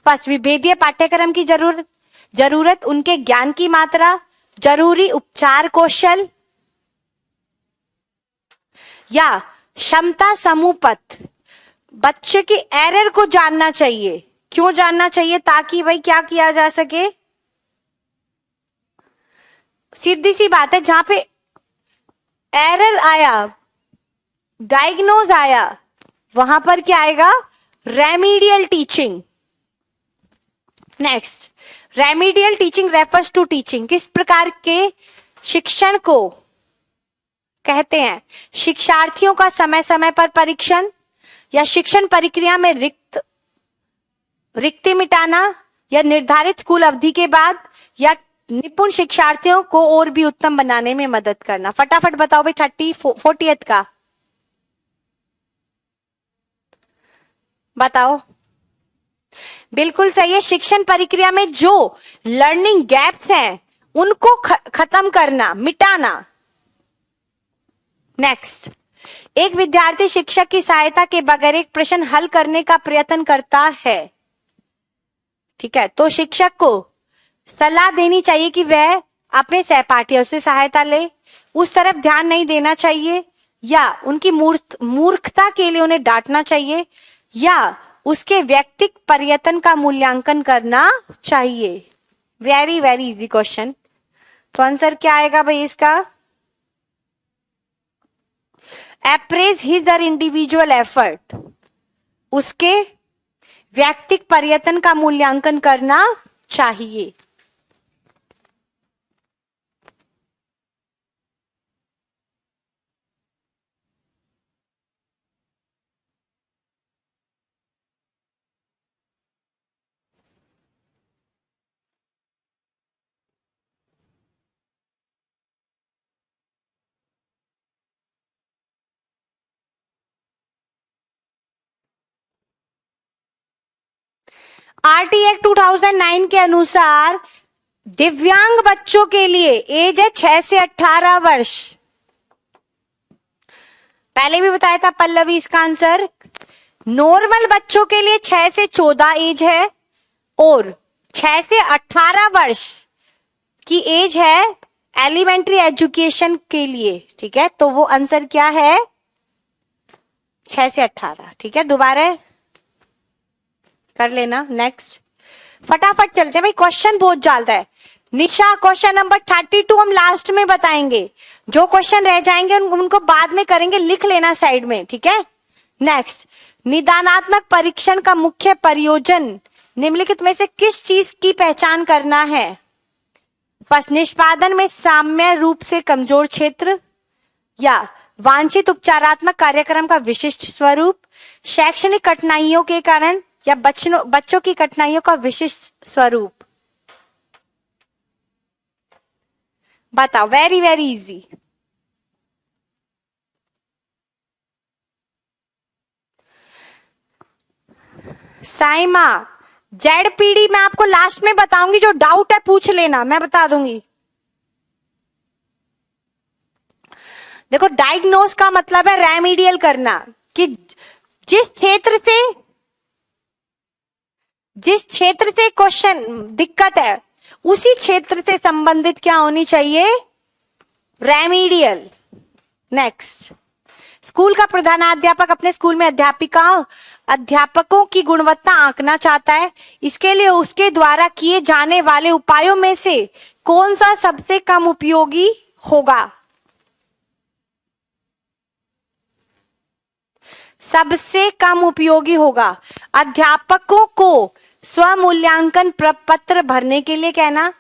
फर्स्ट, विभेदीय पाठ्यक्रम की जरूरत, उनके ज्ञान की मात्रा, जरूरी उपचार कौशल, या क्षमता समूह पथ। बच्चे की एरर को जानना चाहिए। क्यों जानना चाहिए? ताकि भाई क्या किया जा सके। सीधी सी बात है, जहां पे एरर आया, डायग्नोज आया, वहां पर क्या आएगा? Remedial teaching. Next, remedial teaching refers to teaching. किस प्रकार के शिक्षण को कहते हैं? शिक्षार्थियों का समय समय पर परीक्षण, या शिक्षण प्रक्रिया में रिक्ति मिटाना, या निर्धारित स्कूल अवधि के बाद, या निपुण शिक्षार्थियों को और भी उत्तम बनाने में मदद करना। फटाफट बताओ भाई 40th का बताओ। बिल्कुल सही है, शिक्षण प्रक्रिया में जो लर्निंग गैप्स हैं उनको खत्म करना, मिटाना। नेक्स्ट, एक विद्यार्थी शिक्षक की सहायता के बगैर एक प्रश्न हल करने का प्रयत्न करता है। ठीक है, तो शिक्षक को सलाह देनी चाहिए कि वह अपने सहपाठियों से सहायता ले, उस तरफ ध्यान नहीं देना चाहिए, या उनकी मूर्खता के लिए उन्हें डांटना चाहिए, या उसके व्यक्तिगत प्रयत्न का मूल्यांकन करना चाहिए। Very very easy question. तो आंसर क्या आएगा भाई इसका? अप्रेज हिज दर इंडिविजुअल एफर्ट। उसके व्यक्तिगत प्रयत्न का मूल्यांकन करना चाहिए। आरटी एक्ट 2009 के अनुसार दिव्यांग बच्चों के लिए एज है 6 से 18 वर्ष। पहले भी बताया था पल्लवी इसका आंसर। नॉर्मल बच्चों के लिए 6 से 14 एज है, और 6 से 18 वर्ष की एज है एलिमेंट्री एजुकेशन के लिए। ठीक है, तो वो आंसर क्या है? 6 से 18। ठीक है, दोबारा कर लेना। नेक्स्ट, फटाफट चलते हैं भाई, क्वेश्चन बहुत ज्यादा है। निशा, क्वेश्चन नंबर 32 हम लास्ट में बताएंगे। जो क्वेश्चन रह जाएंगे उनको बाद में करेंगे, लिख लेना साइड में। ठीक है, नेक्स्ट, निदानात्मक परीक्षण का मुख्य प्रयोजन निम्नलिखित में से किस चीज की पहचान करना है? फर्स्ट, निष्पादन में साम्य रूप से कमजोर क्षेत्र, या वांछित उपचारात्मक कार्यक्रम का विशिष्ट स्वरूप, शैक्षणिक कठिनाइयों के कारण, या बच्चों की कठिनाइयों का विशिष्ट स्वरूप। बताओ, very very easy. Saima, ZPD मैं आपको लास्ट में बताऊंगी, जो डाउट है पूछ लेना, मैं बता दूंगी। देखो, डायग्नोस का मतलब है रेमीडियल करना, कि जिस क्षेत्र से क्वेश्चन दिक्कत है उसी क्षेत्र से संबंधित क्या होनी चाहिए? रेमीडियल। नेक्स्ट, स्कूल का प्रधानाध्यापक अपने स्कूल में अध्यापकों की गुणवत्ता आंकना चाहता है। इसके लिए उसके द्वारा किए जाने वाले उपायों में से कौन सा सबसे कम उपयोगी होगा? सबसे कम उपयोगी होगा। अध्यापकों को स्वमूल्यांकन पत्र भरने के लिए कहना,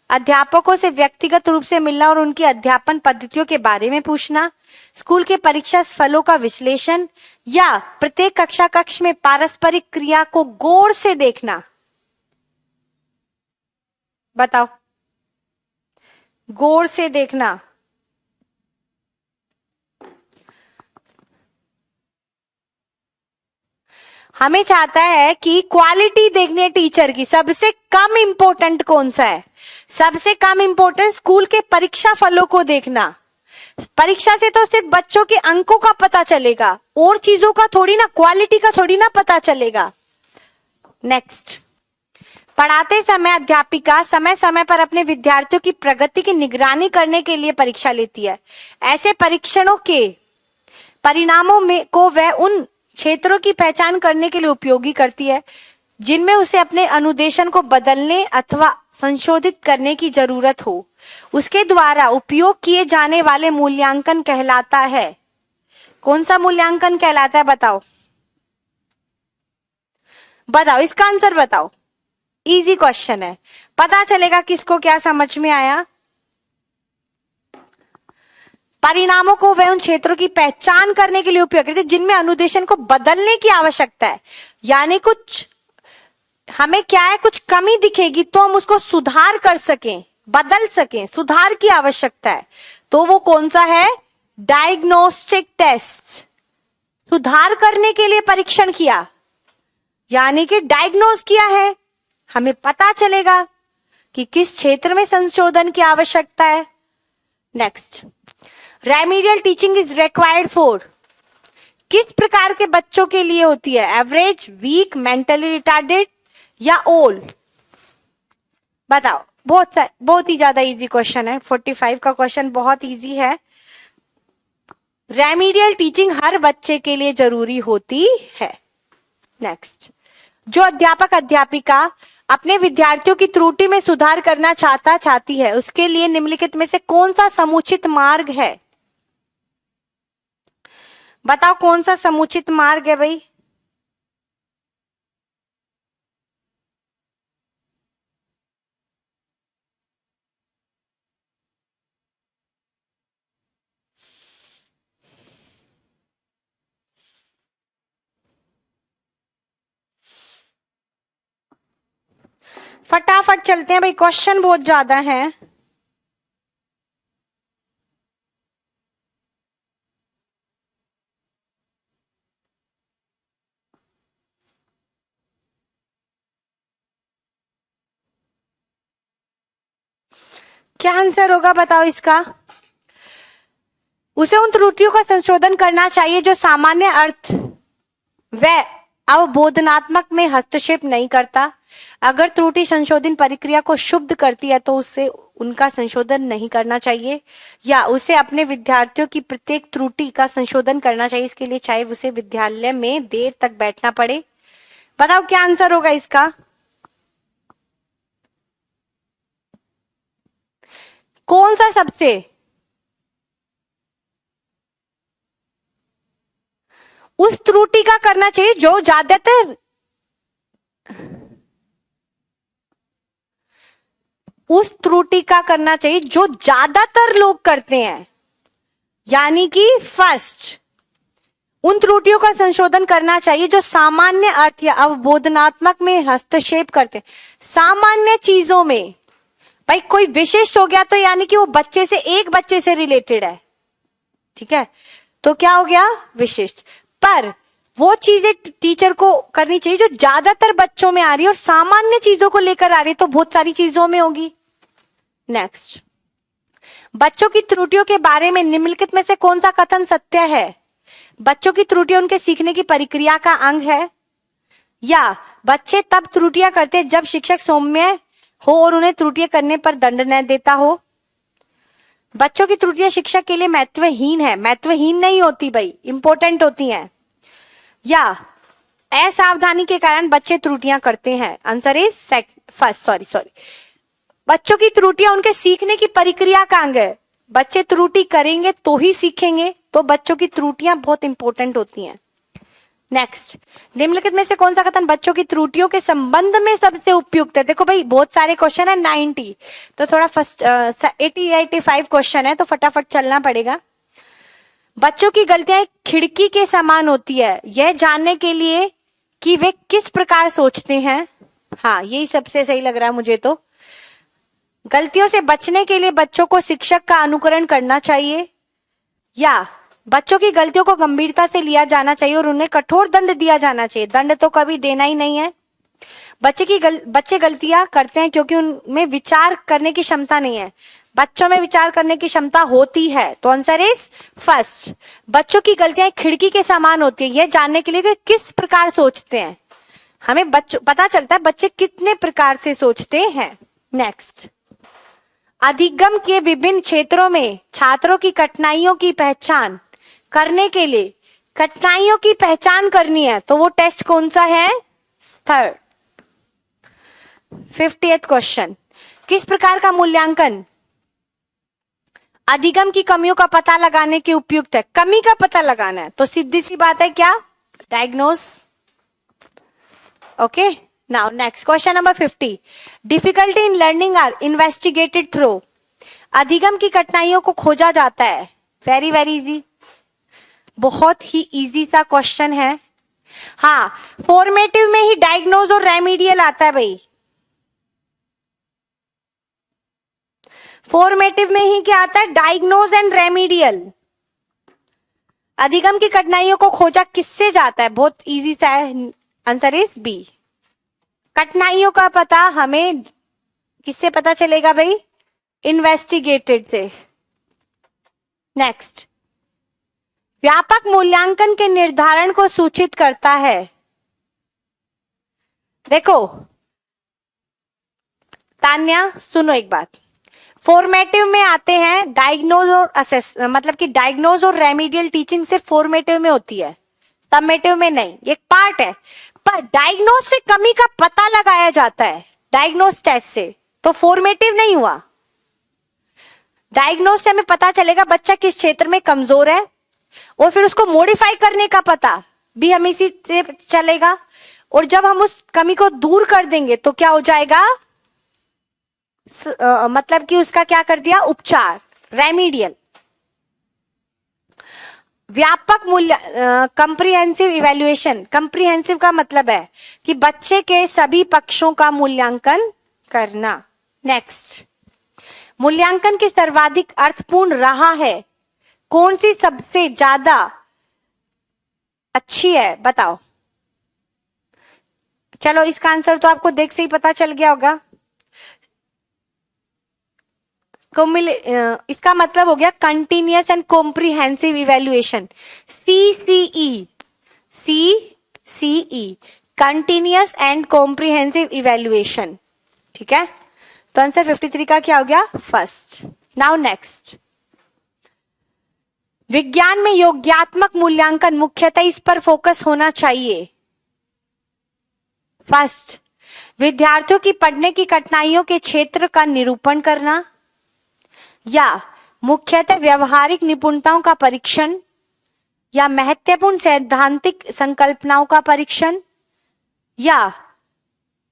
अध्यापकों से व्यक्तिगत रूप से मिलना और उनकी अध्यापन पद्धतियों के बारे में पूछना, स्कूल के परीक्षा फलों का विश्लेषण, या प्रत्येक कक्षा कक्ष में पारस्परिक क्रिया को गौर से देखना। बताओ, गौर से देखना। हमें चाहता है कि क्वालिटी देखनी है टीचर की। सबसे कम इंपॉर्टेंट कौन सा है? सबसे कम इंपॉर्टेंट स्कूल के परीक्षा फलों को देखना। परीक्षा से तो सिर्फ बच्चों के अंकों का पता चलेगा, और चीजों का थोड़ी ना, क्वालिटी का थोड़ी ना पता चलेगा। नेक्स्ट, पढ़ाते समय अध्यापिका समय समय पर अपने विद्यार्थियों की प्रगति की निगरानी करने के लिए परीक्षा लेती है। ऐसे परीक्षणों के परिणामों में को वह उन क्षेत्रों की पहचान करने के लिए उपयोगी करती है जिनमें उसे अपने अनुदेशन को बदलने अथवा संशोधित करने की जरूरत हो। उसके द्वारा उपयोग किए जाने वाले मूल्यांकन कहलाता है। कौन सा मूल्यांकन कहलाता है? बताओ बताओ, इसका आंसर बताओ। इजी क्वेश्चन है, पता चलेगा किसको क्या समझ में आया। परिणामों को वह उन क्षेत्रों की पहचान करने के लिए उपयोग करते हैं जिनमें अनुदेशन को बदलने की आवश्यकता है। यानी कुछ हमें क्या है, कुछ कमी दिखेगी तो हम उसको सुधार कर सकें, बदल सकें, सुधार की आवश्यकता है। तो वो कौन सा है? Diagnostic test. सुधार करने के लिए परीक्षण किया, यानी कि डायग्नोस किया है, हमें पता चलेगा कि किस क्षेत्र में संशोधन की आवश्यकता है। Next, remedial teaching is required for, किस प्रकार के बच्चों के लिए होती है? एवरेज, वीक, मेंटली रिटार्डेड या ओल? बताओ। बहुत ही ज्यादा इजी क्वेश्चन है, 45 का क्वेश्चन बहुत इजी है। रेमेडियल टीचिंग हर बच्चे के लिए जरूरी होती है। नेक्स्ट, जो अध्यापक अध्यापिका अपने विद्यार्थियों की त्रुटि में सुधार करना चाहती है उसके लिए निम्नलिखित में से कौन सा समुचित मार्ग है? बताओ कौन सा समुचित मार्ग है भाई? फटाफट चलते हैं भाई, क्वेश्चन बहुत ज्यादा है। क्या आंसर होगा बताओ इसका? उसे उन त्रुटियों का संशोधन करना चाहिए जो सामान्य अर्थ व अवबोधनात्मक में हस्तक्षेप नहीं करता। अगर त्रुटि संशोधन प्रक्रिया को शुद्ध करती है तो उसे उनका संशोधन नहीं करना चाहिए, या उसे अपने विद्यार्थियों की प्रत्येक त्रुटि का संशोधन करना चाहिए, इसके लिए चाहे उसे विद्यालय में देर तक बैठना पड़े। बताओ क्या आंसर होगा इसका? कौन सा सबसे? उस त्रुटि का करना चाहिए जो ज्यादातर, उस त्रुटि का करना चाहिए जो ज्यादातर लोग करते हैं, यानी कि फर्स्ट उन त्रुटियों का संशोधन करना चाहिए जो सामान्य अर्थ या अवबोधनात्मक में हस्तक्षेप करते हैं। सामान्य चीजों में भाई कोई विशिष्ट हो गया तो यानी कि वो बच्चे से, एक बच्चे से रिलेटेड है, ठीक है, तो क्या हो गया? विशिष्ट। पर वो चीजें टीचर को करनी चाहिए जो ज्यादातर बच्चों में आ रही है और सामान्य चीजों को लेकर आ रही है, तो बहुत सारी चीजों में होगी। नेक्स्ट, बच्चों की त्रुटियों के बारे में निम्नलिखित में से कौन सा कथन सत्य है? बच्चों की त्रुटियां उनके सीखने की प्रक्रिया का अंग है, या बच्चे तब त्रुटियां करते हैं जब शिक्षक सौम्य हो और उन्हें त्रुटियां करने पर दंड न देता हो। बच्चों की त्रुटियां शिक्षक के लिए महत्वहीन है, महत्वहीन नहीं होती भाई, इंपॉर्टेंट होती हैं, या असावधानी के कारण बच्चे त्रुटियां करते हैं। Answer is first, sorry. बच्चों की त्रुटियां उनके सीखने की प्रक्रिया का अंग है। बच्चे त्रुटि करेंगे तो ही सीखेंगे, तो बच्चों की त्रुटियां बहुत इंपॉर्टेंट होती हैं। नेक्स्ट, निम्नलिखित में से कौन सा कथन बच्चों की त्रुटियों के संबंध में सबसे उपयुक्त है? देखो भाई बहुत सारे क्वेश्चन है, 90, तो थोड़ा फर्स्ट 80-85 क्वेश्चन है, तो फटाफट चलना पड़ेगा। बच्चों की गलतियां खिड़की के समान होती है, यह जानने के लिए कि वे किस प्रकार सोचते हैं। हाँ, यही सबसे सही लग रहा है मुझे तो। गलतियों से बचने के लिए बच्चों को शिक्षक का अनुकरण करना चाहिए, या बच्चों की गलतियों को गंभीरता से लिया जाना चाहिए और उन्हें कठोर दंड दिया जाना चाहिए। दंड तो कभी देना ही नहीं है। बच्चे गलतियां करते हैं क्योंकि उनमें विचार करने की क्षमता नहीं है। बच्चों में विचार करने की क्षमता होती है, तो आंसर इज फर्स्ट। बच्चों की गलतियां खिड़की के समान होती है, यह जानने के लिए कि किस प्रकार सोचते हैं। हमें बच्चों पता चलता है बच्चे कितने प्रकार से सोचते हैं। नेक्स्ट, अधिगम के विभिन्न क्षेत्रों में छात्रों की कठिनाइयों की पहचान करने के लिए कठिनाइयों की पहचान करनी है, तो वो टेस्ट कौन सा है? थर्ड। 50th क्वेश्चन, किस प्रकार का मूल्यांकन अधिगम की कमियों का पता लगाने के उपयुक्त है? कमी का पता लगाना है, तो सीधी सी बात है क्या? Diagnose. Okay, now next question number 50, difficulty in learning are investigated through. अधिगम की कठिनाइयों को खोजा जाता है। वेरी वेरी इजी, बहुत ही इजी सा क्वेश्चन है। हाँ, फॉर्मेटिव में ही डायग्नोज और रेमीडियल आता है भाई। फॉर्मेटिव में ही क्या आता है? Diagnose and remedial. अधिगम की कठिनाइयों को खोजा किससे जाता है? बहुत इजी सा है, आंसर इज बी। कठिनाइयों का पता हमें किससे पता चलेगा भाई? इन्वेस्टिगेटेड से। नेक्स्ट, व्यापक मूल्यांकन के निर्धारण को सूचित करता है। देखो तान्या, सुनो एक बात, फॉर्मेटिव में आते हैं डायग्नोज और असेस, मतलब कि डायग्नोज और रेमीडियल टीचिंग सिर्फ फॉर्मेटिव में होती है, सबमेटिव में नहीं, एक पार्ट है। पर डायग्नोज से कमी का पता लगाया जाता है डायग्नोज टेस्ट से, तो फॉर्मेटिव नहीं हुआ। डायग्नोज से हमें पता चलेगा बच्चा किस क्षेत्र में कमजोर है, और फिर उसको मॉडिफाई करने का पता भी हमें इसी से चलेगा। और जब हम उस कमी को दूर कर देंगे तो क्या हो जाएगा? मतलब कि उसका क्या कर दिया? उपचार, रेमीडियल। व्यापक मूल्य कंप्रिहेंसिव इवैल्यूएशन, कंप्रिहेंसिव का मतलब है कि बच्चे के सभी पक्षों का मूल्यांकन करना। नेक्स्ट, मूल्यांकन की सर्वाधिक अर्थपूर्ण राह है कौन सी? सबसे ज्यादा अच्छी है, बताओ। चलो इसका आंसर तो आपको देख से ही पता चल गया होगा। इसका मतलब हो गया continuous and comprehensive evaluation, CCE, CCE, continuous and comprehensive evaluation. ठीक है, तो आंसर 53 का क्या हो गया? फर्स्ट। नाउ नेक्स्ट, विज्ञान में योग्यात्मक मूल्यांकन मुख्यतः इस पर फोकस होना चाहिए। फर्स्ट, विद्यार्थियों की पढ़ने की कठिनाइयों के क्षेत्र का निरूपण करना, या मुख्यतः व्यवहारिक निपुणताओं का परीक्षण, या महत्वपूर्ण सैद्धांतिक संकल्पनाओं का परीक्षण, या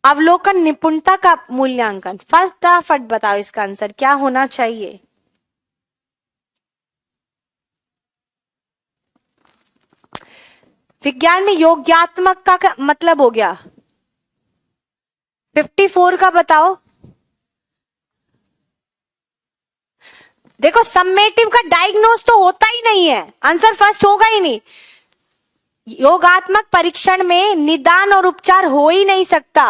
अवलोकन निपुणता का मूल्यांकन। फटाफट बताओ इसका आंसर क्या होना चाहिए? विज्ञान में योग्यात्मक का मतलब हो गया 54 का बताओ। देखो सम्मेटिव का डायग्नोस तो होता ही नहीं है, आंसर फर्स्ट होगा ही नहीं। योगात्मक परीक्षण में निदान और उपचार हो ही नहीं सकता।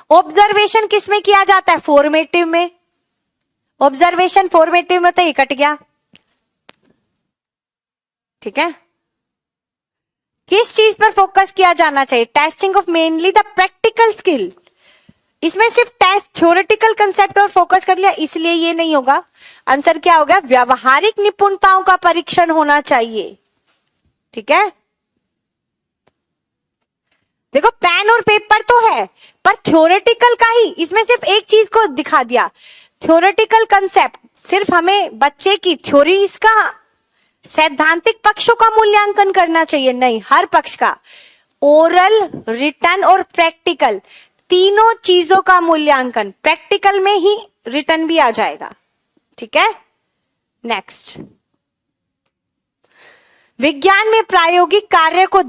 ऑब्जर्वेशन किस में किया जाता है? फॉर्मेटिव में। ऑब्जर्वेशन फॉर्मेटिव में तो ये कट गया। ठीक है, किस चीज पर फोकस किया जाना चाहिए? Testing of mainly the practical skill. इसमें सिर्फ टेस्ट थ्योरेटिकल कंसेप्ट और फोकस कर लिया, इसलिए ये नहीं होगा। आंसर क्या होगा? व्यावहारिक निपुणताओं का परीक्षण होना चाहिए। ठीक है, देखो पेन और पेपर तो है, पर थ्योरेटिकल का ही, इसमें सिर्फ एक चीज को दिखा दिया, थ्योरेटिकल कंसेप्ट। सिर्फ हमें बच्चे की थ्योरी इसका सैद्धांतिक पक्षों का मूल्यांकन करना चाहिए? नहीं, हर पक्ष का। ओरल, रिटन और प्रैक्टिकल, तीनों चीजों का मूल्यांकन। प्रैक्टिकल में ही रिटन भी आ जाएगा, ठीक है। नेक्स्ट, विज्ञान में प्रायोगिक कार्य को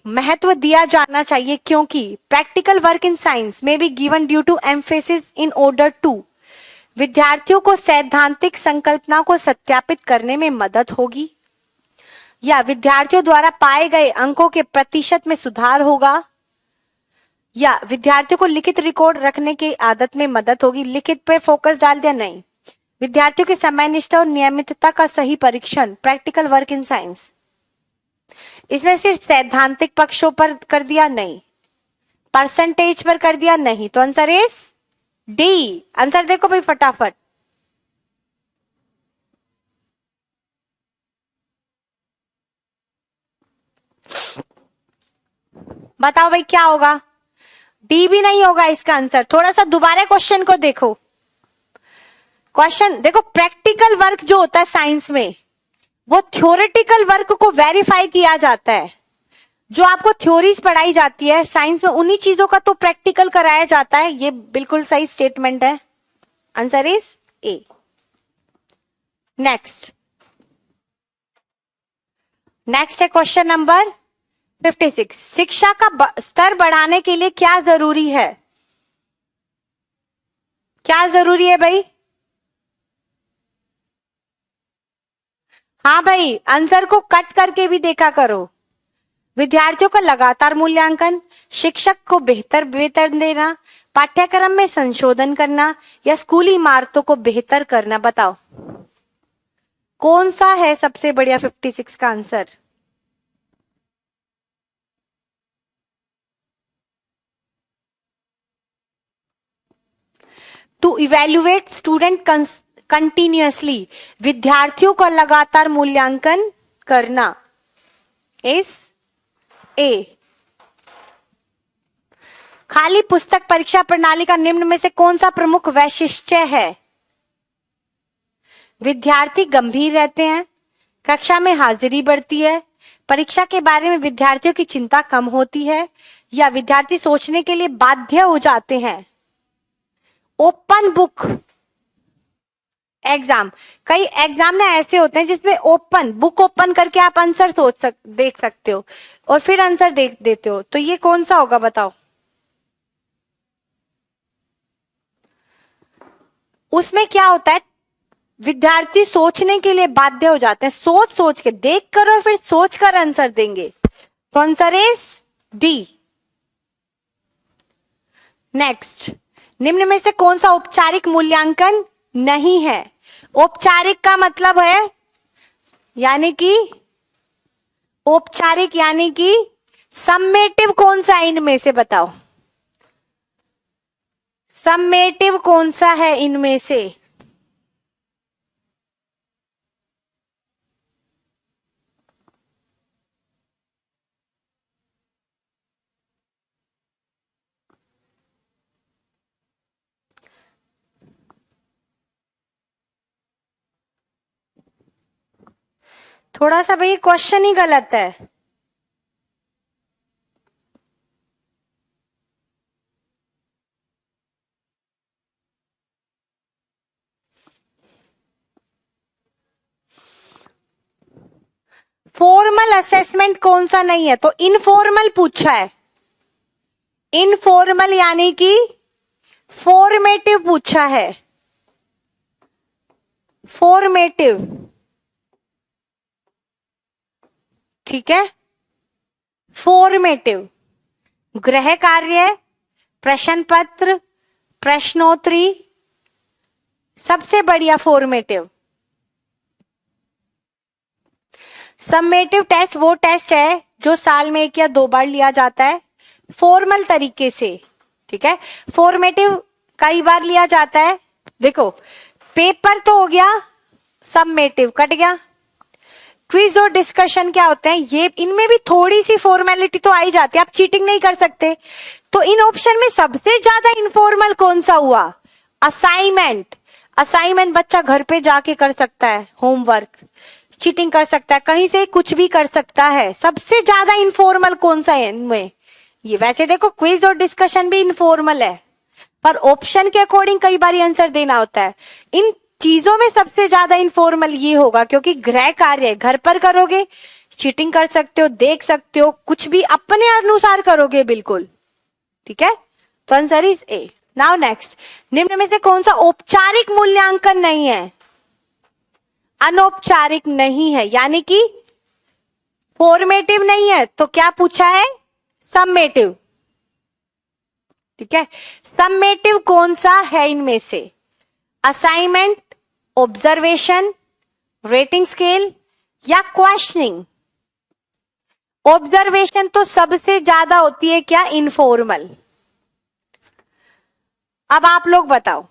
महत्व दिया जाना चाहिए क्योंकि प्रैक्टिकल वर्क इन साइंस में be given due to emphasis in order to, विद्यार्थियों को सैद्धांतिक संकल्पना को सत्यापित करने में मदद होगी, या विद्यार्थियों द्वारा पाए गए अंकों के प्रतिशत में सुधार होगा, या विद्यार्थियों को लिखित रिकॉर्ड रखने की आदत में मदद होगी। लिखित पे फोकस डाल दिया? नहीं। विद्यार्थियों की समयनिष्ठा और नियमितता का सही परीक्षण, प्रैक्टिकल वर्क इन साइंस। इसमें सिर्फ सैद्धांतिक पक्षों पर कर दिया? नहीं। परसेंटेज पर कर दिया? नहीं। तो आंसर इज डी। आंसर देखो भाई फटाफट। बताओ भाई क्या होगा? डी भी नहीं होगा इसका आंसर। थोड़ा सा दोबारा क्वेश्चन को देखो। क्वेश्चन देखो, प्रैक्टिकल वर्क जो होता है साइंस में, वो थ्योरेटिकल वर्क को वेरीफाई किया जाता है। जो आपको थ्योरीज पढ़ाई जाती है साइंस में, उन्हीं चीजों का तो प्रैक्टिकल कराया जाता है। ये बिल्कुल सही स्टेटमेंट है। Answer is a. नेक्स्ट है क्वेश्चन नंबर 56। शिक्षा का स्तर बढ़ाने के लिए क्या जरूरी है? क्या जरूरी है भाई? हाँ भाई, आंसर को कट करके भी देखा करो। विद्यार्थियों का लगातार मूल्यांकन, शिक्षक को बेहतर वेतन देना, पाठ्यक्रम में संशोधन करना, या स्कूली इमारतों को बेहतर करना। बताओ कौन सा है सबसे बढ़िया 56 का आंसर? टू इवेल्युएट स्टूडेंट कंटिन्यूअसली, विद्यार्थियों का लगातार मूल्यांकन करना इज ए। खाली पुस्तक परीक्षा प्रणाली का निम्न में से कौन सा प्रमुख वैशिष्ट्य है? विद्यार्थी गंभीर रहते हैं, कक्षा में हाजिरी बढ़ती है, परीक्षा के बारे में विद्यार्थियों की चिंता कम होती है, या विद्यार्थी सोचने के लिए बाध्य हो जाते हैं। ओपन बुक एग्जाम, कई एग्जाम ना ऐसे होते हैं जिसमें ओपन बुक ओपन करके आप आंसर देख सकते हो और फिर आंसर देख देते हो। तो ये कौन सा होगा बताओ? उसमें क्या होता है, विद्यार्थी सोचने के लिए बाध्य हो जाते हैं, सोच सोच के देख कर और फिर सोच कर आंसर देंगे। तो आंसर इज डी। नेक्स्ट, निम्न में से कौन सा औपचारिक मूल्यांकन नहीं है? औपचारिक का मतलब है यानी कि औपचारिक यानी कि सम्मेटिव कौन सा इनमें से बताओ? सम्मेटिव कौन सा है इनमें से? थोड़ा सा भाई क्वेश्चन ही गलत है। फॉर्मल असेसमेंट कौन सा नहीं है? तो इनफॉर्मल पूछा है। इनफॉर्मल यानी कि फॉर्मेटिव पूछा है। फॉर्मेटिव, ठीक है। फॉर्मेटिव गृह कार्य, प्रश्न पत्र, प्रश्नोत्तरी, सबसे बढ़िया फॉर्मेटिव। सम्मेटिव टेस्ट वो टेस्ट है जो साल में 1 या 2 बार लिया जाता है फॉर्मल तरीके से, ठीक है। फॉर्मेटिव कई बार लिया जाता है। देखो पेपर तो हो गया, सम्मेटिव कट गया। क्विज और डिस्कशन क्या होते हैं? ये इनमें भी थोड़ी सी फॉर्मेलिटी तो आई जाती है, आप चीटिंग नहीं कर सकते। तो इन ऑप्शन में सबसे ज्यादा इनफॉर्मल कौन सा हुआ? असाइनमेंट। असाइनमेंट बच्चा घर पे जाके कर सकता है, होमवर्क। चीटिंग कर सकता है, कहीं से कुछ भी कर सकता है। सबसे ज्यादा इनफॉर्मल कौन सा है इनमें? ये वैसे देखो क्विज और डिस्कशन भी इनफॉर्मल है, पर ऑप्शन के अकॉर्डिंग कई बार आंसर देना होता है। इन चीजों में सबसे ज्यादा इनफॉर्मल ये होगा, क्योंकि गृह कार्य घर पर करोगे, चीटिंग कर सकते हो, देख सकते हो, कुछ भी अपने अनुसार करोगे बिल्कुल। ठीक है, तो answer is a. Now next, निम्न में से कौन सा औपचारिक मूल्यांकन नहीं है? अनौपचारिक नहीं है, यानी कि फॉर्मेटिव नहीं है, तो क्या पूछा है? सम्मेटिव। ठीक है, सम्मेटिव कौन सा है इनमें से? असाइनमेंट, ऑब्जर्वेशन, रेटिंग स्केल या क्वेश्चनिंग? ऑब्जर्वेशन तो सबसे ज्यादा होती है क्या? इनफॉर्मल। अब आप लोग बताओ,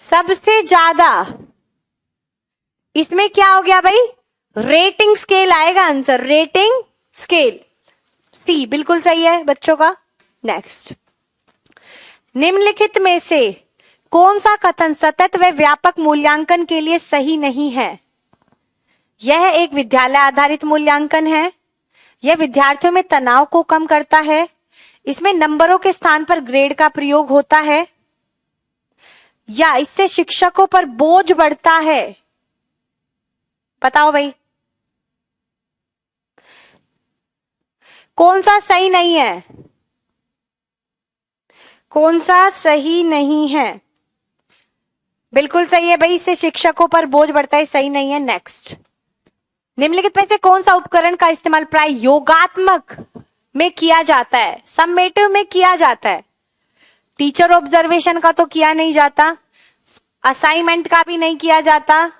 सबसे ज्यादा इसमें क्या हो गया भाई? रेटिंग स्केल आएगा आंसर, रेटिंग स्केल। सी बिल्कुल सही है बच्चों का। नेक्स्ट, निम्नलिखित में से कौन सा कथन सतत व व्यापक मूल्यांकन के लिए सही नहीं है? यह एक विद्यालय आधारित मूल्यांकन है, यह विद्यार्थियों में तनाव को कम करता है, इसमें नंबरों के स्थान पर ग्रेड का प्रयोग होता है, या इससे शिक्षकों पर बोझ बढ़ता है? बताओ भाई, कौन सा सही नहीं है? कौन सा सही नहीं है? बिल्कुल सही है भाई, इससे शिक्षकों पर बोझ बढ़ता है, सही नहीं है। नेक्स्ट, निम्नलिखित में से कौन सा उपकरण का इस्तेमाल प्राय योगात्मक में किया जाता है? सम्मेटिव में किया जाता है। टीचर ऑब्जर्वेशन का तो किया नहीं जाता, असाइनमेंट का भी नहीं किया जाता,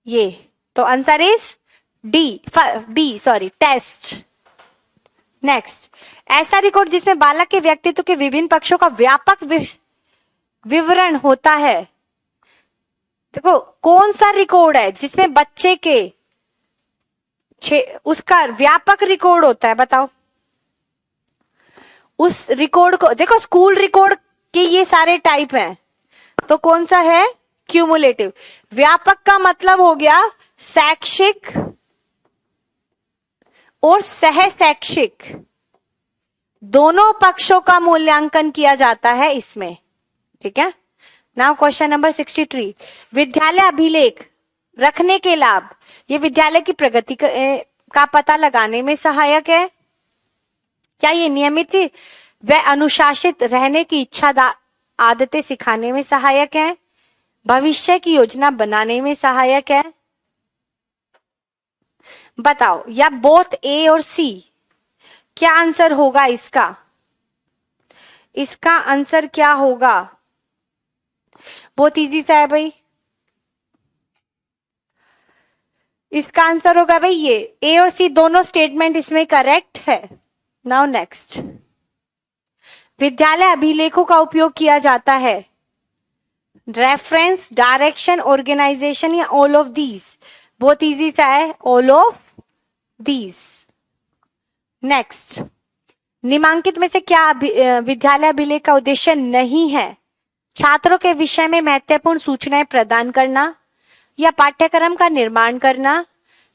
ये तो answer is B sorry, test. Next, ऐसा रिकॉर्ड जिसमें बालक के व्यक्तित्व के विभिन्न पक्षों का व्यापक विवरण होता है। देखो कौन सा रिकॉर्ड है जिसमें बच्चे के उसका व्यापक रिकॉर्ड होता है? बताओ उस रिकॉर्ड को। देखो स्कूल रिकॉर्ड के ये सारे टाइप हैं, तो कौन सा है? क्यूमुलेटिव। व्यापक का मतलब हो गया शैक्षिक और सह शैक्षिक, दोनों पक्षों का मूल्यांकन किया जाता है इसमें। ठीक है, नाउ क्वेश्चन नंबर 63, विद्यालय अभिलेख रखने के लाभ। ये विद्यालय की प्रगति का पता लगाने में सहायक है, क्या ये नियमित व अनुशासित रहने की इच्छा आदतें सिखाने में सहायक है, भविष्य की योजना बनाने में सहायक है? बताओ, या बोथ ए और सी? क्या आंसर होगा इसका? इसका आंसर क्या होगा? बहुत इजी सा है भाई, इसका आंसर होगा भाई ये, ए और सी दोनों स्टेटमेंट इसमें करेक्ट है। नाउ नेक्स्ट, विद्यालय अभिलेखों का उपयोग किया जाता है रेफरेंस, डायरेक्शन, ऑर्गेनाइजेशन या ऑल ऑफ दीज? बहुत इजी सा है, ऑल ऑफ दीज। नेक्स्ट, निम्नलिखित में से क्या विद्यालय अभिलेख का उद्देश्य नहीं है? छात्रों के विषय में महत्वपूर्ण सूचनाएं प्रदान करना, या पाठ्यक्रम का निर्माण करना,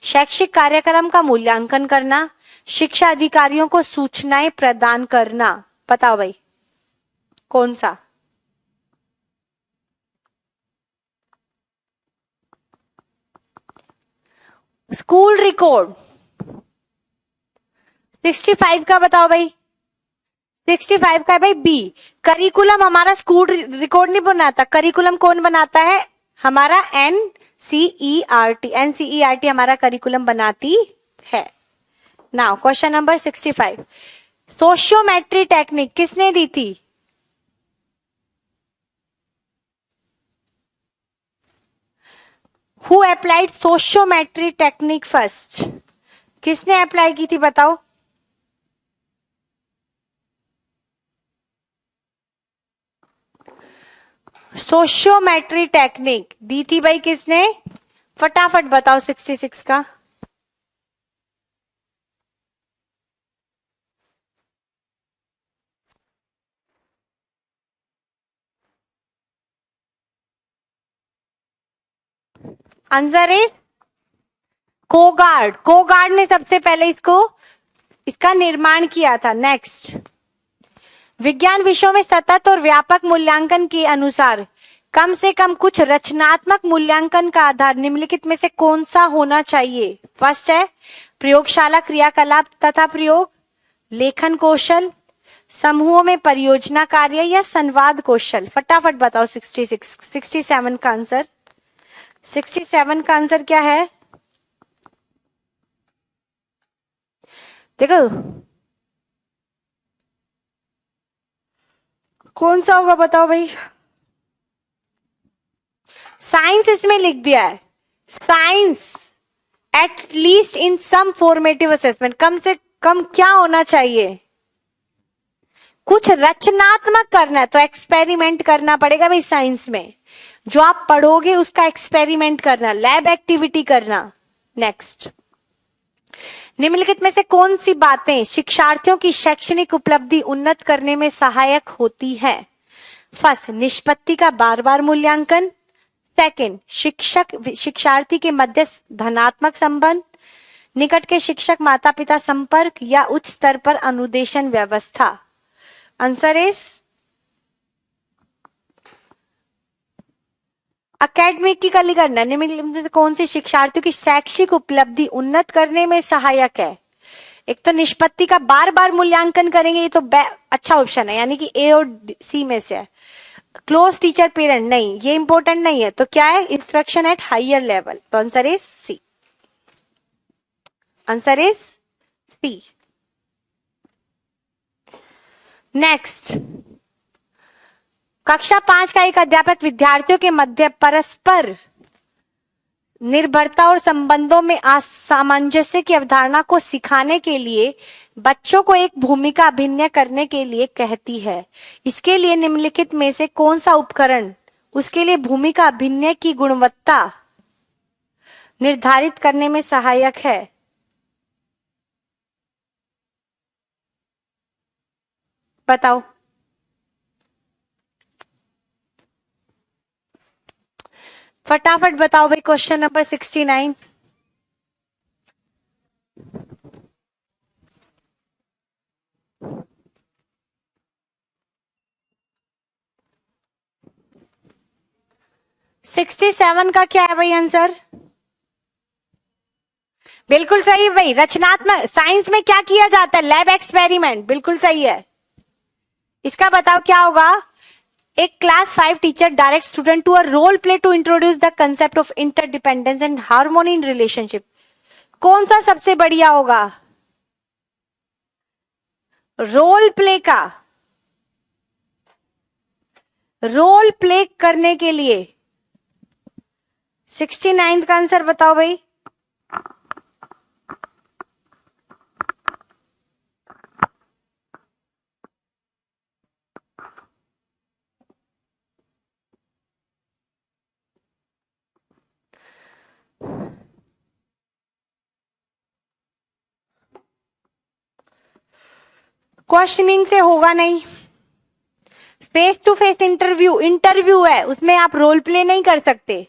शैक्षिक कार्यक्रम का मूल्यांकन करना, शिक्षा अधिकारियों को सूचनाएं प्रदान करना? बताओ भाई कौन सा? स्कूल रिकॉर्ड 65 का बताओ भाई। 65 का है भाई बी। करिकुलम हमारा स्कूल रिकॉर्ड नहीं बनाता, करिकुलम कौन बनाता है? हमारा एनसीईआरटी। एनसीईआरटी हमारा करिकुलम बनाती है। Now question number 65, sociometry technique किसने दी थी? Who applied sociometry technique first? किसने अप्लाई की थी बताओ? सोशियोमेट्री टेक्निक दी थी भाई किसने? फटाफट बताओ 66 का। Answer is कोगार्ड। कोगार्ड ने सबसे पहले इसका निर्माण किया था। नेक्स्ट, विज्ञान विषयों में सतत और व्यापक मूल्यांकन के अनुसार कम से कम कुछ रचनात्मक मूल्यांकन का आधार निम्नलिखित में से कौन सा होना चाहिए? फर्स्ट है प्रयोगशाला क्रियाकलाप तथा प्रयोग, लेखन कौशल, समूहों में परियोजना कार्य या संवाद कौशल। फटाफट बताओ 67 का आंसर। 67 का आंसर क्या है? देखो कौन सा होगा, बताओ भाई। साइंस इसमें लिख दिया है। Science at least in some formative assessment, कम से कम क्या होना चाहिए? कुछ रचनात्मक करना है तो एक्सपेरिमेंट करना पड़ेगा भाई। साइंस में जो आप पढ़ोगे उसका एक्सपेरिमेंट करना, लैब एक्टिविटी करना। नेक्स्ट, निम्नलिखित में से कौन सी बातें शिक्षार्थियों की शैक्षणिक उपलब्धि उन्नत करने में सहायक होती है? फर्स्ट, निष्पत्ति का बार बार मूल्यांकन। सेकंड, शिक्षार्थी के मध्य धनात्मक संबंध, निकट के शिक्षक माता पिता संपर्क या उच्च स्तर पर अनुदेशन व्यवस्था। आंसर इज अकेडमिक की कली करना। निम्नलिखित में से कौन सी शिक्षार्थियों की शैक्षिक उपलब्धि उन्नत करने में सहायक है? एक तो निष्पत्ति का बार बार मूल्यांकन करेंगे, ये तो अच्छा ऑप्शन है, यानी कि ए और सी में से है। क्लोज टीचर पेरेंट नहीं, ये इंपॉर्टेंट नहीं है। तो क्या है? Instruction at higher level. तो answer is C. Answer is C. Next, कक्षा 5 का एक अध्यापक विद्यार्थियों के मध्य परस्पर निर्भरता और संबंधों में असामंजस्य की अवधारणा को सिखाने के लिए बच्चों को एक भूमिका अभिनय करने के लिए कहती है। इसके लिए निम्नलिखित में से कौन सा उपकरण उसके लिए भूमिका अभिनय की गुणवत्ता निर्धारित करने में सहायक है? बताओ। फटाफट बताओ भाई। Question number 69। सिक्सटी सेवन का क्या है भाई आंसर? बिल्कुल सही है भाई। रचनात्मक साइंस में क्या किया जाता है? Lab experiment. बिल्कुल सही है। इसका बताओ क्या होगा? एक class 5 teacher direct student to a role play to introduce the concept of interdependence and harmony in relationship. कौन सा सबसे बढ़िया होगा? रोल प्ले का। रोल प्ले करने के लिए 69 का आंसर बताओ भाई। क्वेश्चनिंग से होगा नहीं। फेस टू फेस इंटरव्यू है, उसमें आप रोल प्ले नहीं कर सकते।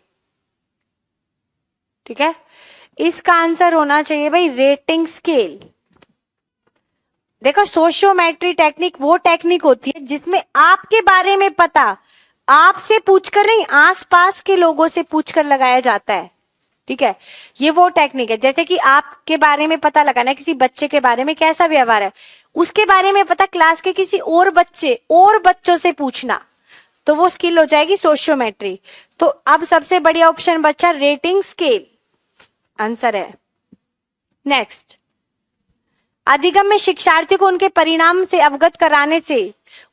ठीक है, इसका आंसर होना चाहिए भाई रेटिंग स्केल। देखो, सोशियोमेट्री टेक्निक वो टेक्निक होती है जिसमें आपके बारे में पता आपसे पूछकर नहीं, आसपास के लोगों से पूछकर लगाया जाता है। ठीक है, ये वो टेक्निक है। जैसे कि आपके बारे में पता लगाना, किसी बच्चे के बारे में कैसा व्यवहार है, उसके बारे में पता क्लास के किसी और बच्चों से पूछना, तो वो स्किल हो जाएगी सोशियोमेट्री। तो अब सबसे बढ़िया ऑप्शन बच्चा रेटिंग स्केल आंसर है। नेक्स्ट, अधिगम में शिक्षार्थी को उनके परिणाम से अवगत कराने से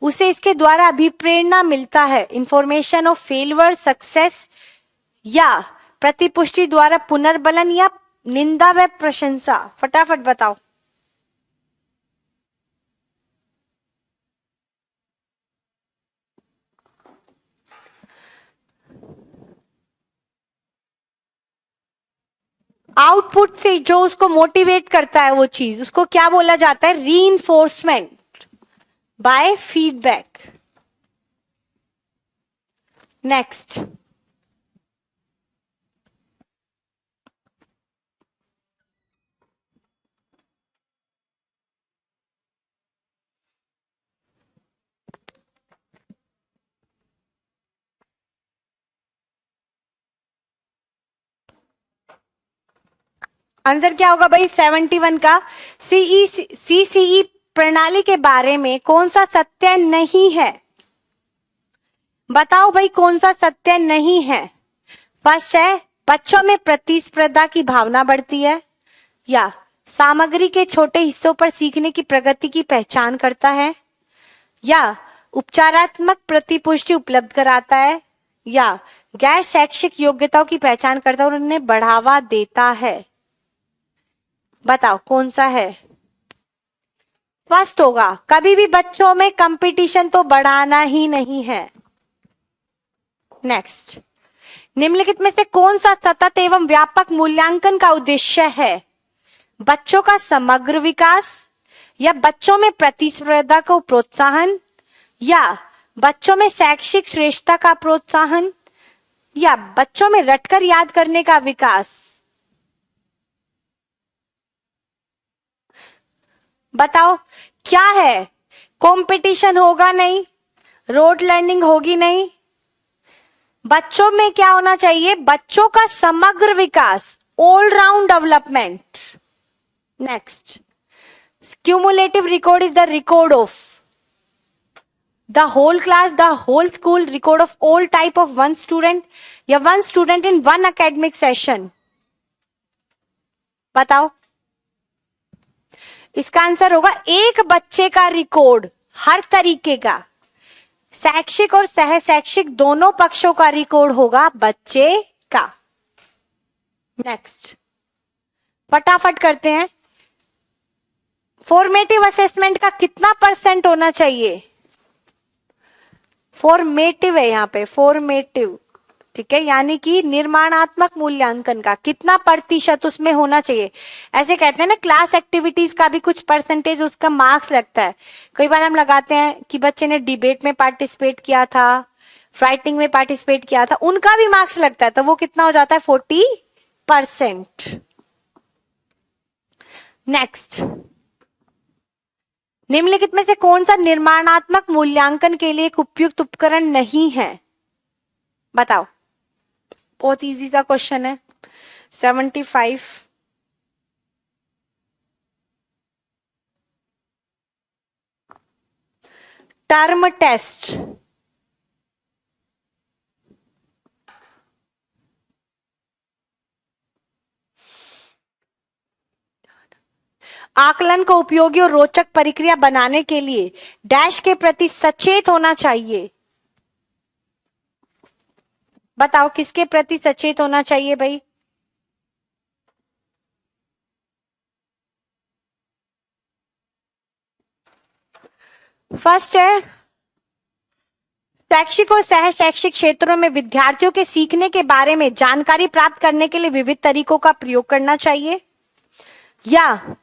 उसे इसके द्वारा अभिप्रेरणा मिलता है। इंफॉर्मेशन ऑफ फेलियर, सक्सेस या प्रतिपुष्टि द्वारा पुनर्बलन या निंदा व प्रशंसा। फटाफट बताओ। आउटपुट से जो उसको मोटिवेट करता है वो चीज, उसको क्या बोला जाता है? Reinforcement by feedback. Next, answer क्या होगा भाई 71 का? सीसीई प्रणाली के बारे में कौन सा सत्य नहीं है? बताओ भाई कौन सा सत्य नहीं है? फर्स्ट है बच्चों में प्रतिस्पर्धा की भावना बढ़ती है, या सामग्री के छोटे हिस्सों पर सीखने की प्रगति की पहचान करता है, या उपचारात्मक प्रतिपुष्टि उपलब्ध कराता है, या गैर शैक्षिक योग्यताओं की पहचान करता है और उन्हें बढ़ावा देता है। बताओ कौन सा है? फर्स्ट होगा। कभी भी बच्चों में कंपटीशन तो बढ़ाना ही नहीं है। नेक्स्ट, निम्नलिखित में से कौन सा सतत एवं व्यापक मूल्यांकन का उद्देश्य है? बच्चों का समग्र विकास, या बच्चों में प्रतिस्पर्धा को प्रोत्साहन, या बच्चों में शैक्षिक श्रेष्ठता का प्रोत्साहन, या बच्चों में रटकर याद करने का विकास। बताओ क्या है? कंपटीशन होगा नहीं, रोड लर्निंग होगी नहीं, बच्चों में क्या होना चाहिए? बच्चों का समग्र विकास, all round development. Next, cumulative record is the record of the whole class, the whole school, record of all type of one student, या one student in one academic session. बताओ इसका आंसर होगा एक बच्चे का रिकॉर्ड, हर तरीके का, शैक्षिक और सह शैक्षिक दोनों पक्षों का रिकॉर्ड होगा बच्चे का। नेक्स्ट, फटाफट करते हैं। फॉर्मेटिव असेसमेंट का कितना % होना चाहिए? फॉर्मेटिव है यहाँ पे, फॉर्मेटिव, ठीक है, यानी कि निर्माणात्मक मूल्यांकन का कितना % उसमें होना चाहिए? ऐसे कहते हैं ना, क्लास एक्टिविटीज का भी कुछ % उसका मार्क्स लगता है। कई बार हम लगाते हैं कि बच्चे ने डिबेट में पार्टिसिपेट किया था, राइटिंग में पार्टिसिपेट किया था, उनका भी मार्क्स लगता है, तो वो कितना हो जाता है? 40%। नेक्स्ट, निम्नलिखित में से कौन सा निर्माणात्मक मूल्यांकन के लिए एक उपयुक्त उपकरण नहीं है? बताओ, बहुत इजी सा क्वेश्चन है। 75। Term test. आकलन को उपयोगी और रोचक प्रक्रिया बनाने के लिए डैश के प्रति सचेत होना चाहिए। बताओ किसके प्रति सचेत होना चाहिए भाई? फर्स्ट है शैक्षिक और सह शैक्षिक क्षेत्रों में विद्यार्थियों के सीखने के बारे में जानकारी प्राप्त करने के लिए विविध तरीकों का प्रयोग करना चाहिए, या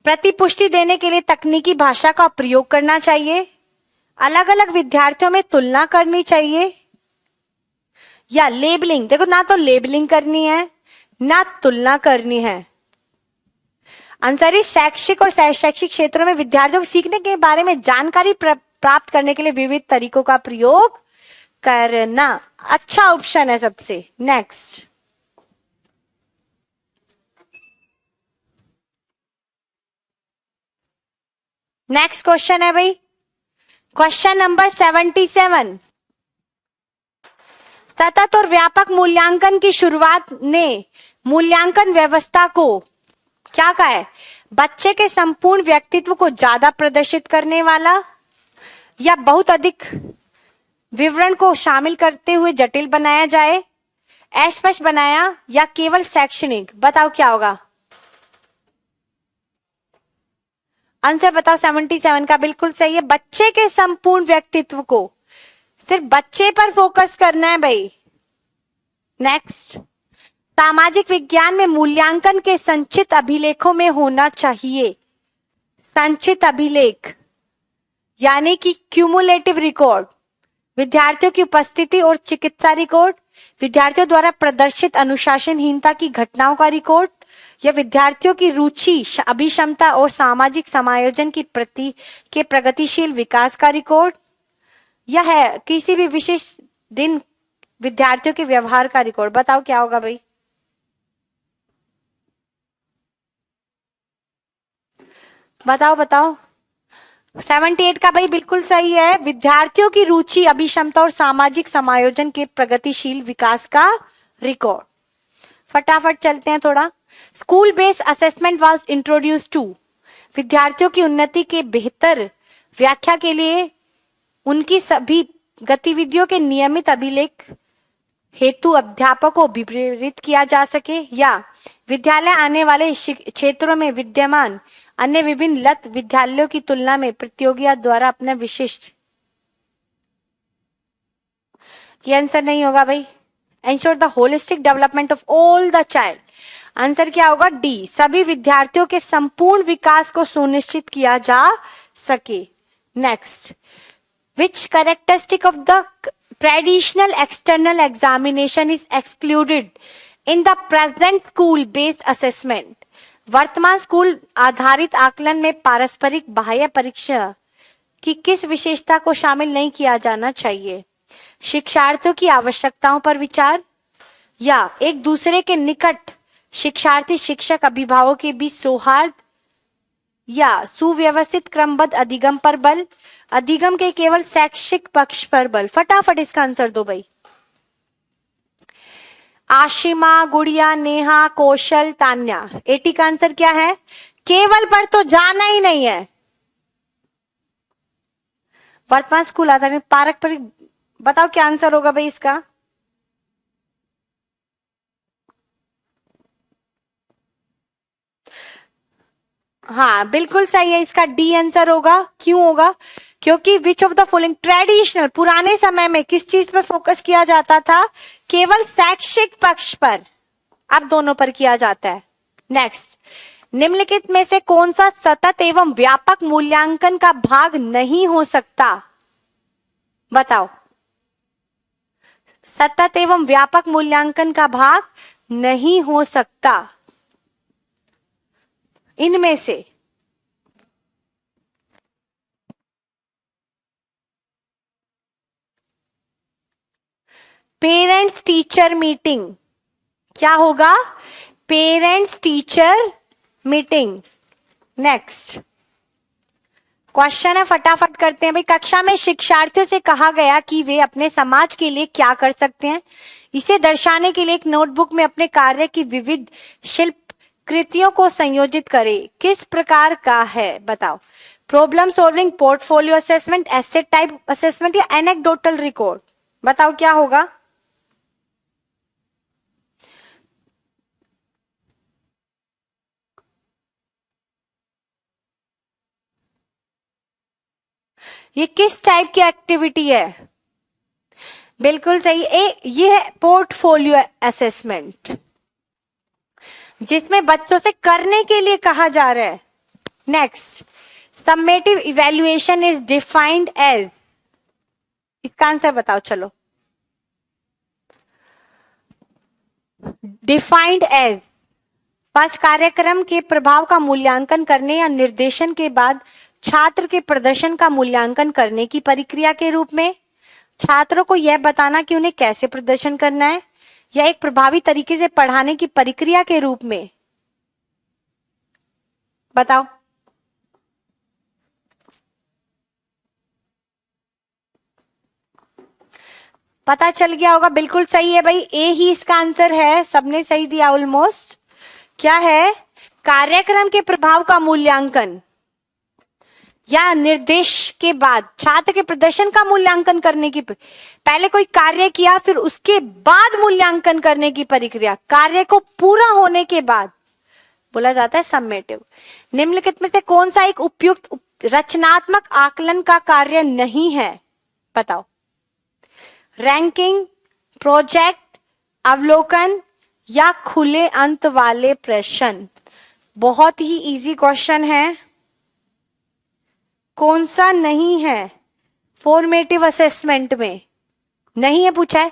प्रतिपुष्टि देने के लिए तकनीकी भाषा का प्रयोग करना चाहिए, अलग अलग विद्यार्थियों में तुलना करनी चाहिए, या लेबलिंग। देखो, ना तो लेबलिंग करनी है ना तुलना करनी है। आंसर इज शैक्षिक और शैक्षिक क्षेत्रों में विद्यार्थियों को सीखने के बारे में जानकारी प्राप्त करने के लिए विविध तरीकों का प्रयोग करना। अच्छा ऑप्शन है सबसे। नेक्स्ट, नेक्स्ट क्वेश्चन है भाई, क्वेश्चन नंबर 77। सतत और व्यापक मूल्यांकन की शुरुआत ने मूल्यांकन व्यवस्था को क्या कहा है? बच्चे के संपूर्ण व्यक्तित्व को ज्यादा प्रदर्शित करने वाला, या बहुत अधिक विवरण को शामिल करते हुए जटिल बनाया जाए, अस्पष्ट बनाया, या केवल शैक्षणिक। बताओ क्या होगा आंसर? बताओ 77 का बिल्कुल सही है। बच्चे के संपूर्ण व्यक्तित्व को, सिर्फ बच्चे पर फोकस करना है भाई। नेक्स्ट, सामाजिक विज्ञान में मूल्यांकन के संचित अभिलेखों में होना चाहिए। संचित अभिलेख यानी कि क्यूमुलेटिव रिकॉर्ड, विद्यार्थियों की उपस्थिति और चिकित्सा रिकॉर्ड, विद्यार्थियों द्वारा प्रदर्शित अनुशासनहीनता की घटनाओं का रिकॉर्ड, या विद्यार्थियों की रुचि, अभिक्षमता और सामाजिक समायोजन की के प्रगतिशील विकास का रिकॉर्ड, यह है किसी भी विशेष दिन विद्यार्थियों के व्यवहार का रिकॉर्ड। बताओ क्या होगा भाई? बताओ बताओ। 78 का भाई बिल्कुल सही है। विद्यार्थियों की रुचि, अभिक्षमता और सामाजिक समायोजन के प्रगतिशील विकास का रिकॉर्ड। फटाफट चलते हैं थोड़ा। School based assessment was introduce to. विद्यार्थियों की उन्नति के बेहतर व्याख्या के लिए उनकी सभी गतिविधियों के नियमित अभिलेख हेतु अध्यापकों को प्रेरित किया जा सके, या विद्यालय आने वाले क्षेत्रों में विद्यमान अन्य विभिन्न लत विद्यालयों की तुलना में प्रतियोगिता द्वारा अपना विशिष्ट। ये आंसर नहीं होगा भाई। Ensure the holistic development of all the child. Answer क्या होगा? डी, सभी विद्यार्थियों के संपूर्ण विकास को सुनिश्चित किया जा सके। Next, which characteristic of the traditional external examination is excluded in the present school based assessment. वर्तमान स्कूल आधारित आकलन में पारस्परिक बाह्य परीक्षा की किस विशेषता को शामिल नहीं किया जाना चाहिए? शिक्षार्थियों की आवश्यकताओं पर विचार, या एक दूसरे के निकट शिक्षार्थी शिक्षक अभिभावकों के बीच सौहार्द, या सुव्यवस्थित क्रमबद्ध अधिगम पर बल, अधिगम के केवल शैक्षिक पक्ष पर बल। फटाफट इसका आंसर दो भाई। आशिमा, गुड़िया, नेहा, कौशल, तान्या। 80 का आंसर क्या है? केवल पर तो जाना ही नहीं है। वर्तमान स्कूल आधारित पारंपरिक, बताओ क्या आंसर होगा भाई इसका? हाँ बिल्कुल सही है, इसका डी आंसर होगा। क्यों होगा? क्योंकि which of the following traditional, पुराने समय में किस चीज पर फोकस किया जाता था? केवल शैक्षिक पक्ष पर, अब दोनों पर किया जाता है। नेक्स्ट, निम्नलिखित में से कौन सा सतत एवं व्यापक मूल्यांकन का भाग नहीं हो सकता? बताओ। सतत एवं व्यापक मूल्यांकन का भाग नहीं हो सकता इनमें से। Parents teacher meeting. क्या होगा? Parents teacher meeting. Next question है, फटाफट करते हैं भाई। कक्षा में शिक्षार्थियों से कहा गया कि वे अपने समाज के लिए क्या कर सकते हैं, इसे दर्शाने के लिए एक नोटबुक में अपने कार्य की विविध शिल्प कृतियों को संयोजित करें। किस प्रकार का है? बताओ। Problem solving, portfolio assessment, asset type assessment, या एनेक्डोटल रिकॉर्ड? बताओ क्या होगा? ये किस टाइप की एक्टिविटी है? बिल्कुल सही, ये है पोर्टफोलियो असेसमेंट, जिसमें बच्चों से करने के लिए कहा जा रहा है। Next, summative evaluation is defined as. इसका आंसर बताओ चलो। डिफाइंड एज फर्स्ट, कार्यक्रम के प्रभाव का मूल्यांकन करने या निर्देशन के बाद छात्र के प्रदर्शन का मूल्यांकन करने की प्रक्रिया के रूप में। छात्रों को यह बताना कि उन्हें कैसे प्रदर्शन करना है, या एक प्रभावी तरीके से पढ़ाने की प्रक्रिया के रूप में। बताओ। पता चल गया होगा, बिल्कुल सही है भाई। ए ही इसका आंसर है, सबने सही दिया ऑलमोस्ट। क्या है? कार्यक्रम के प्रभाव का मूल्यांकन या निर्देश के बाद छात्र के प्रदर्शन का मूल्यांकन करने की, पहले कोई कार्य किया फिर उसके बाद मूल्यांकन करने की प्रक्रिया, कार्य को पूरा होने के बाद बोला जाता है सम्मेटिव। निम्नलिखित में से कौन सा एक उपयुक्त रचनात्मक आकलन का कार्य नहीं है? बताओ। रैंकिंग, प्रोजेक्ट, अवलोकन, या खुले अंत वाले प्रश्न। बहुत ही इजी क्वेश्चन है। कौन सा नहीं है फॉर्मेटिव असेसमेंट में? नहीं है पूछा है।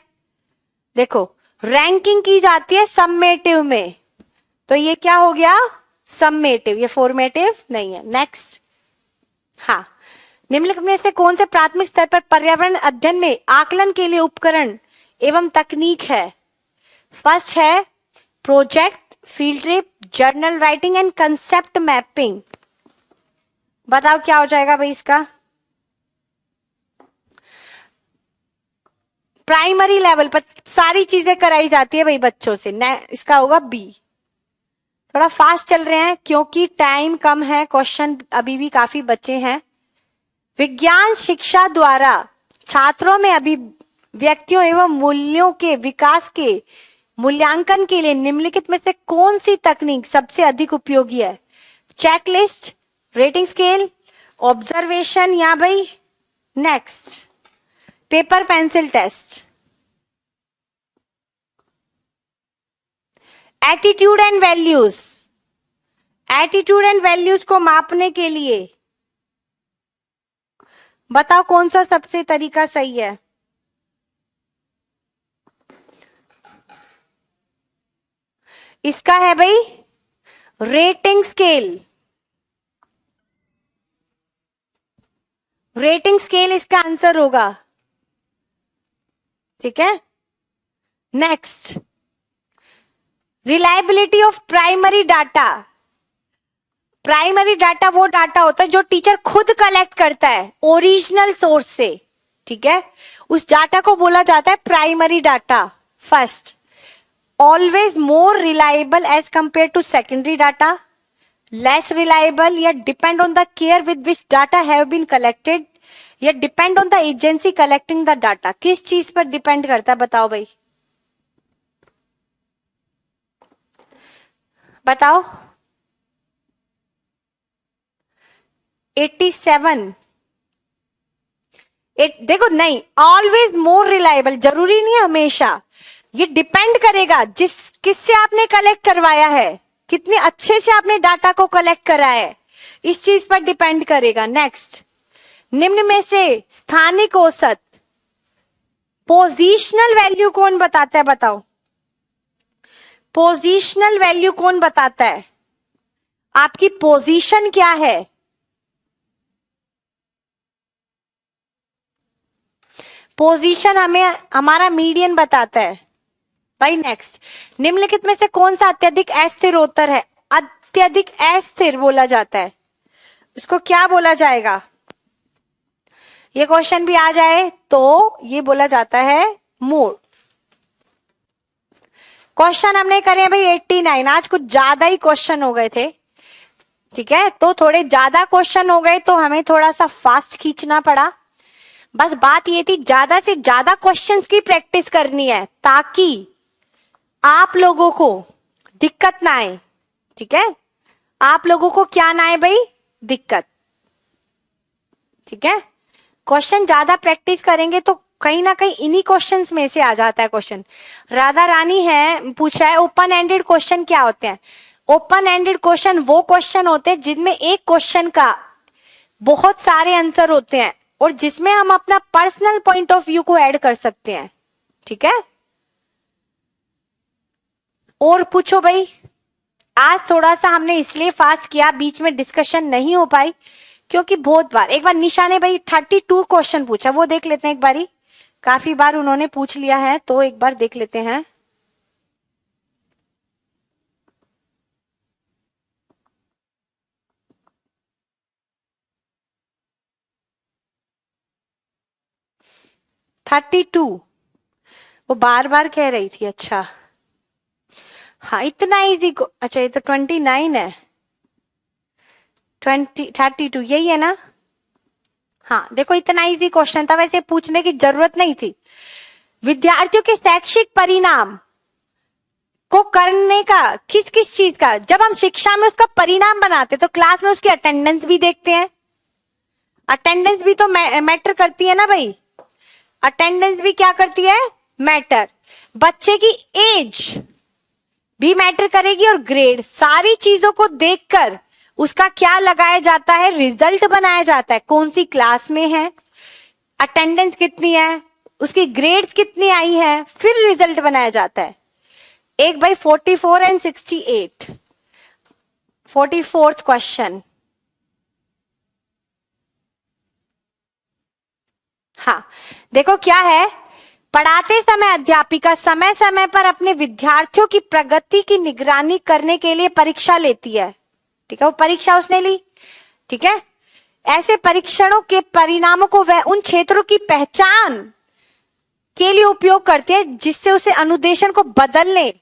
देखो, रैंकिंग की जाती है सम्मेटिव में, तो ये क्या हो गया? सम्मेटिव, ये फॉर्मेटिव नहीं है। नेक्स्ट, हाँ, निम्नलिखित में से कौन से प्राथमिक स्तर पर पर्यावरण अध्ययन में आकलन के लिए उपकरण एवं तकनीक है? फर्स्ट है project, field trip, journal writing and concept mapping. बताओ क्या हो जाएगा भाई इसका? प्राइमरी लेवल पर सारी चीजें कराई जाती है भाई बच्चों से। इसका होगा बी। थोड़ा फास्ट चल रहे हैं क्योंकि टाइम कम है, क्वेश्चन अभी भी काफी बचे हैं। विज्ञान शिक्षा द्वारा छात्रों में अभिव्यक्तियों एवं मूल्यों के विकास के मूल्यांकन के लिए निम्नलिखित में से कौन सी तकनीक सबसे अधिक उपयोगी है? चेकलिस्ट, रेटिंग स्केल, ऑब्जर्वेशन या भाई next paper pencil test? Attitude and values, attitude and values को मापने के लिए बताओ कौन सा सबसे तरीका सही है? इसका है भाई रेटिंग स्केल। रेटिंग स्केल इसका आंसर होगा। ठीक है, next reliability of primary data. Primary data वो डाटा होता है जो टीचर खुद कलेक्ट करता है ओरिजिनल सोर्स से। ठीक है, उस डाटा को बोला जाता है primary data. First, always more reliable as compare to secondary data, less reliable, या depend on the care with which data have been collected, या depend on the agency collecting the data. किस चीज पर depend करता है बताओ भाई, बताओ। 87। देखो नहीं, ऑलवेज मोर रिलायबल जरूरी नहीं हमेशा, ये डिपेंड करेगा किससे आपने कलेक्ट करवाया है, कितने अच्छे से आपने डाटा को कलेक्ट करा है, इस चीज पर डिपेंड करेगा। नेक्स्ट, निम्न में से स्थानिक औसत पोजीशनल वैल्यू कौन बताता है? बताओ, पोजीशनल वैल्यू कौन बताता है? आपकी पोजीशन क्या है? पोजीशन हमें हमारा मीडियन बताता है भाई। नेक्स्ट, निम्नलिखित में से कौन सा अत्यधिक अस्थिर उत्तर है? अत्यधिक अस्थिर बोला जाता है, इसको क्या बोला जाएगा? ये क्वेश्चन भी आ जाए तो ये बोला जाता है मूड। क्वेश्चन हमने करे भाई 89। आज कुछ ज्यादा ही क्वेश्चन हो गए थे। ठीक है, तो थोड़े ज्यादा क्वेश्चन हो गए तो हमें थोड़ा सा फास्ट खींचना पड़ा। बस बात ये थी ज्यादा से ज्यादा क्वेश्चंस की प्रैक्टिस करनी है ताकि आप लोगों को दिक्कत ना आए। ठीक है, आप लोगों को क्या ना आए भाई? दिक्कत। ठीक है, क्वेश्चन ज्यादा प्रैक्टिस करेंगे तो कहीं ना कहीं इन्हीं क्वेश्चंस में से आ जाता है क्वेश्चन। राधा रानी है पूछा है ओपन एंडेड क्वेश्चन क्या होते हैं? ओपन एंडेड क्वेश्चन वो क्वेश्चन होते हैं जिनमें एक क्वेश्चन का बहुत सारे आंसर होते हैं और जिसमें हम अपना पर्सनल पॉइंट ऑफ व्यू को ऐड कर सकते हैं। ठीक है, और पूछो भाई। आज थोड़ा सा हमने इसलिए फास्ट किया, बीच में डिस्कशन नहीं हो पाई क्योंकि बहुत बार, एक बार निशा ने भाई 32 क्वेश्चन पूछा, वो देख लेते हैं एक बारी। काफी बार उन्होंने पूछ लिया है तो एक बार देख लेते हैं। थर्टी टू वो बार बार कह रही थी। अच्छा हाँ, इतना इजी को, अच्छा ये तो 29 है। 32 यही है ना? हाँ देखो, इतना इजी क्वेश्चन था, वैसे पूछने की जरूरत नहीं थी। विद्यार्थियों के शैक्षिक परिणाम को करने का किस किस चीज का, जब हम शिक्षा में उसका परिणाम बनाते तो क्लास में उसकी अटेंडेंस भी देखते हैं। अटेंडेंस भी तो मैटर करती है ना भाई, अटेंडेंस भी क्या करती है? मैटर। बच्चे की एज भी मैटर करेगी और ग्रेड, सारी चीजों को देखकर उसका क्या लगाया जाता है? रिजल्ट बनाया जाता है। कौन सी क्लास में है, अटेंडेंस कितनी है, उसकी ग्रेड्स कितनी आई है, फिर रिजल्ट बनाया जाता है। एक भाई 44 एंड 68, 44th क्वेश्चन। हाँ देखो क्या है, पढ़ाते समय अध्यापिका समय समय पर अपने विद्यार्थियों की प्रगति की निगरानी करने के लिए परीक्षा लेती है। ठीक है, वो परीक्षा उसने ली। ठीक है, ऐसे परीक्षणों के परिणामों को वह उन क्षेत्रों की पहचान के लिए उपयोग करते हैं जिससे उसे अनुदेशन को बदलने,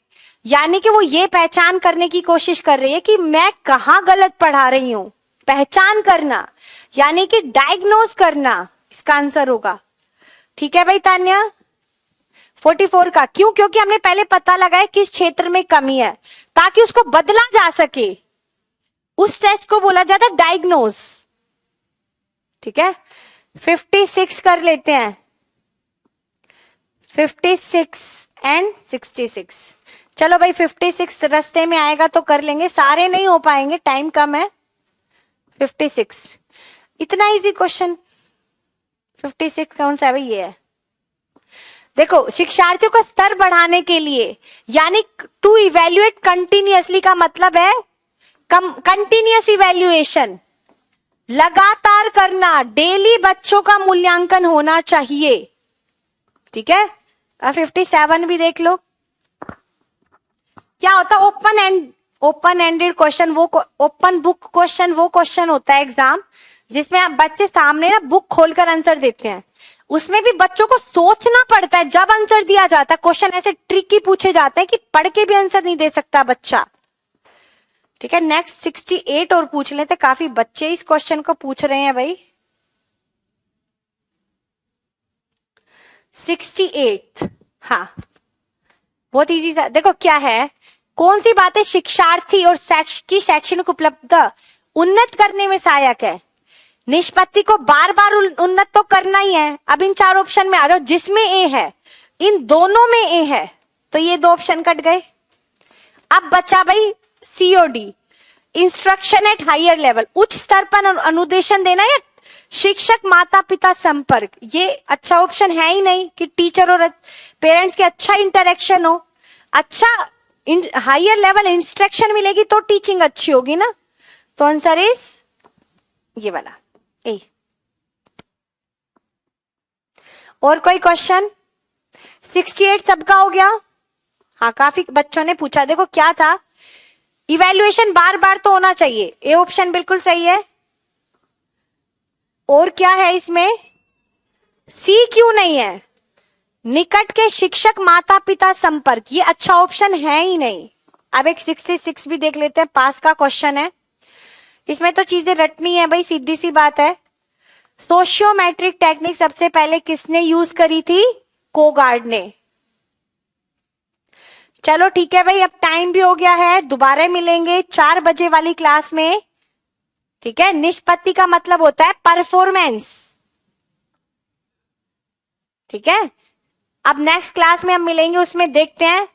यानी कि वो ये पहचान करने की कोशिश कर रही है कि मैं कहाँ गलत पढ़ा रही हूं। पहचान करना यानी कि डायग्नोज करना इसका आंसर होगा। ठीक है भाई तान्या, 44 का क्यों? क्योंकि हमने पहले पता लगाया किस क्षेत्र में कमी है ताकि उसको बदला जा सके। उस टेस्ट को बोला जाता है डायग्नोज। ठीक है, 56 कर लेते हैं, 56 एंड 66। चलो भाई 56 रास्ते में आएगा तो कर लेंगे, सारे नहीं हो पाएंगे, टाइम कम है। 56 इतना इजी क्वेश्चन। 56 कौन सा है भाई? ये है। देखो, शिक्षार्थियों का स्तर बढ़ाने के लिए यानी टू इवेल्युएट कंटिन्यूअसली का मतलब है कंटिन्यूअस इवेल्युएशन, लगातार करना, डेली बच्चों का मूल्यांकन होना चाहिए। ठीक है, 57 भी देख लो। क्या होता है? ओपन एंडेड क्वेश्चन, वो ओपन बुक क्वेश्चन वो क्वेश्चन होता है एग्जाम जिसमें आप बच्चे सामने ना बुक खोलकर आंसर देते हैं। उसमें भी बच्चों को सोचना पड़ता है जब आंसर दिया जाता है। क्वेश्चन ऐसे ट्रिकी पूछे जाते हैं कि पढ़ के भी आंसर नहीं दे सकता बच्चा। ठीक है, नेक्स्ट 68 और पूछ लेते, काफी बच्चे इस क्वेश्चन को पूछ रहे हैं भाई। 68, हाँ बहुत इजी था। देखो क्या है, कौन सी बातें शिक्षार्थी और की शैक्षणिक उपलब्धता उन्नत करने में सहायक है? निष्पत्ति को बार बार उन्नत तो करना ही है। अब इन 4 ऑप्शन में आ जाओ, जिसमें ए है, इन दोनों में ए है, तो ये 2 ऑप्शन कट गए। अब बचा भाई COD, instruction at higher level, उच्च स्तर पर अनुदेशन देना या शिक्षक माता पिता संपर्क। ये अच्छा ऑप्शन है ही नहीं कि टीचर और पेरेंट्स के अच्छा इंटरेक्शन हो। अच्छा हायर लेवल इंस्ट्रक्शन मिलेगी तो टीचिंग अच्छी होगी ना। तो आंसर इज ये वाला ए। और कोई क्वेश्चन? 68 सबका हो गया? हाँ, काफी बच्चों ने पूछा। देखो क्या था, इवैल्यूएशन बार बार तो होना चाहिए, ए ऑप्शन बिल्कुल सही है। और क्या है इसमें? सी क्यों नहीं है? निकट के शिक्षक माता पिता संपर्क, ये अच्छा ऑप्शन है ही नहीं। अब एक 66 भी देख लेते हैं, पास का क्वेश्चन है। इसमें तो चीजें रटनी है भाई, सीधी सी बात है। सोशियोमेट्रिक टेक्निक सबसे पहले किसने यूज करी थी? कोगार्ड ने। चलो ठीक है भाई, अब टाइम भी हो गया है, दोबारा मिलेंगे 4 बजे वाली क्लास में। ठीक है, निष्पत्ति का मतलब होता है परफॉर्मेंस। ठीक है, अब नेक्स्ट क्लास में हम मिलेंगे, उसमें देखते हैं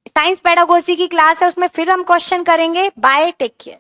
साइंस पेडागोजी की क्लास है, उसमें फिर हम क्वेश्चन करेंगे। Bye, take care.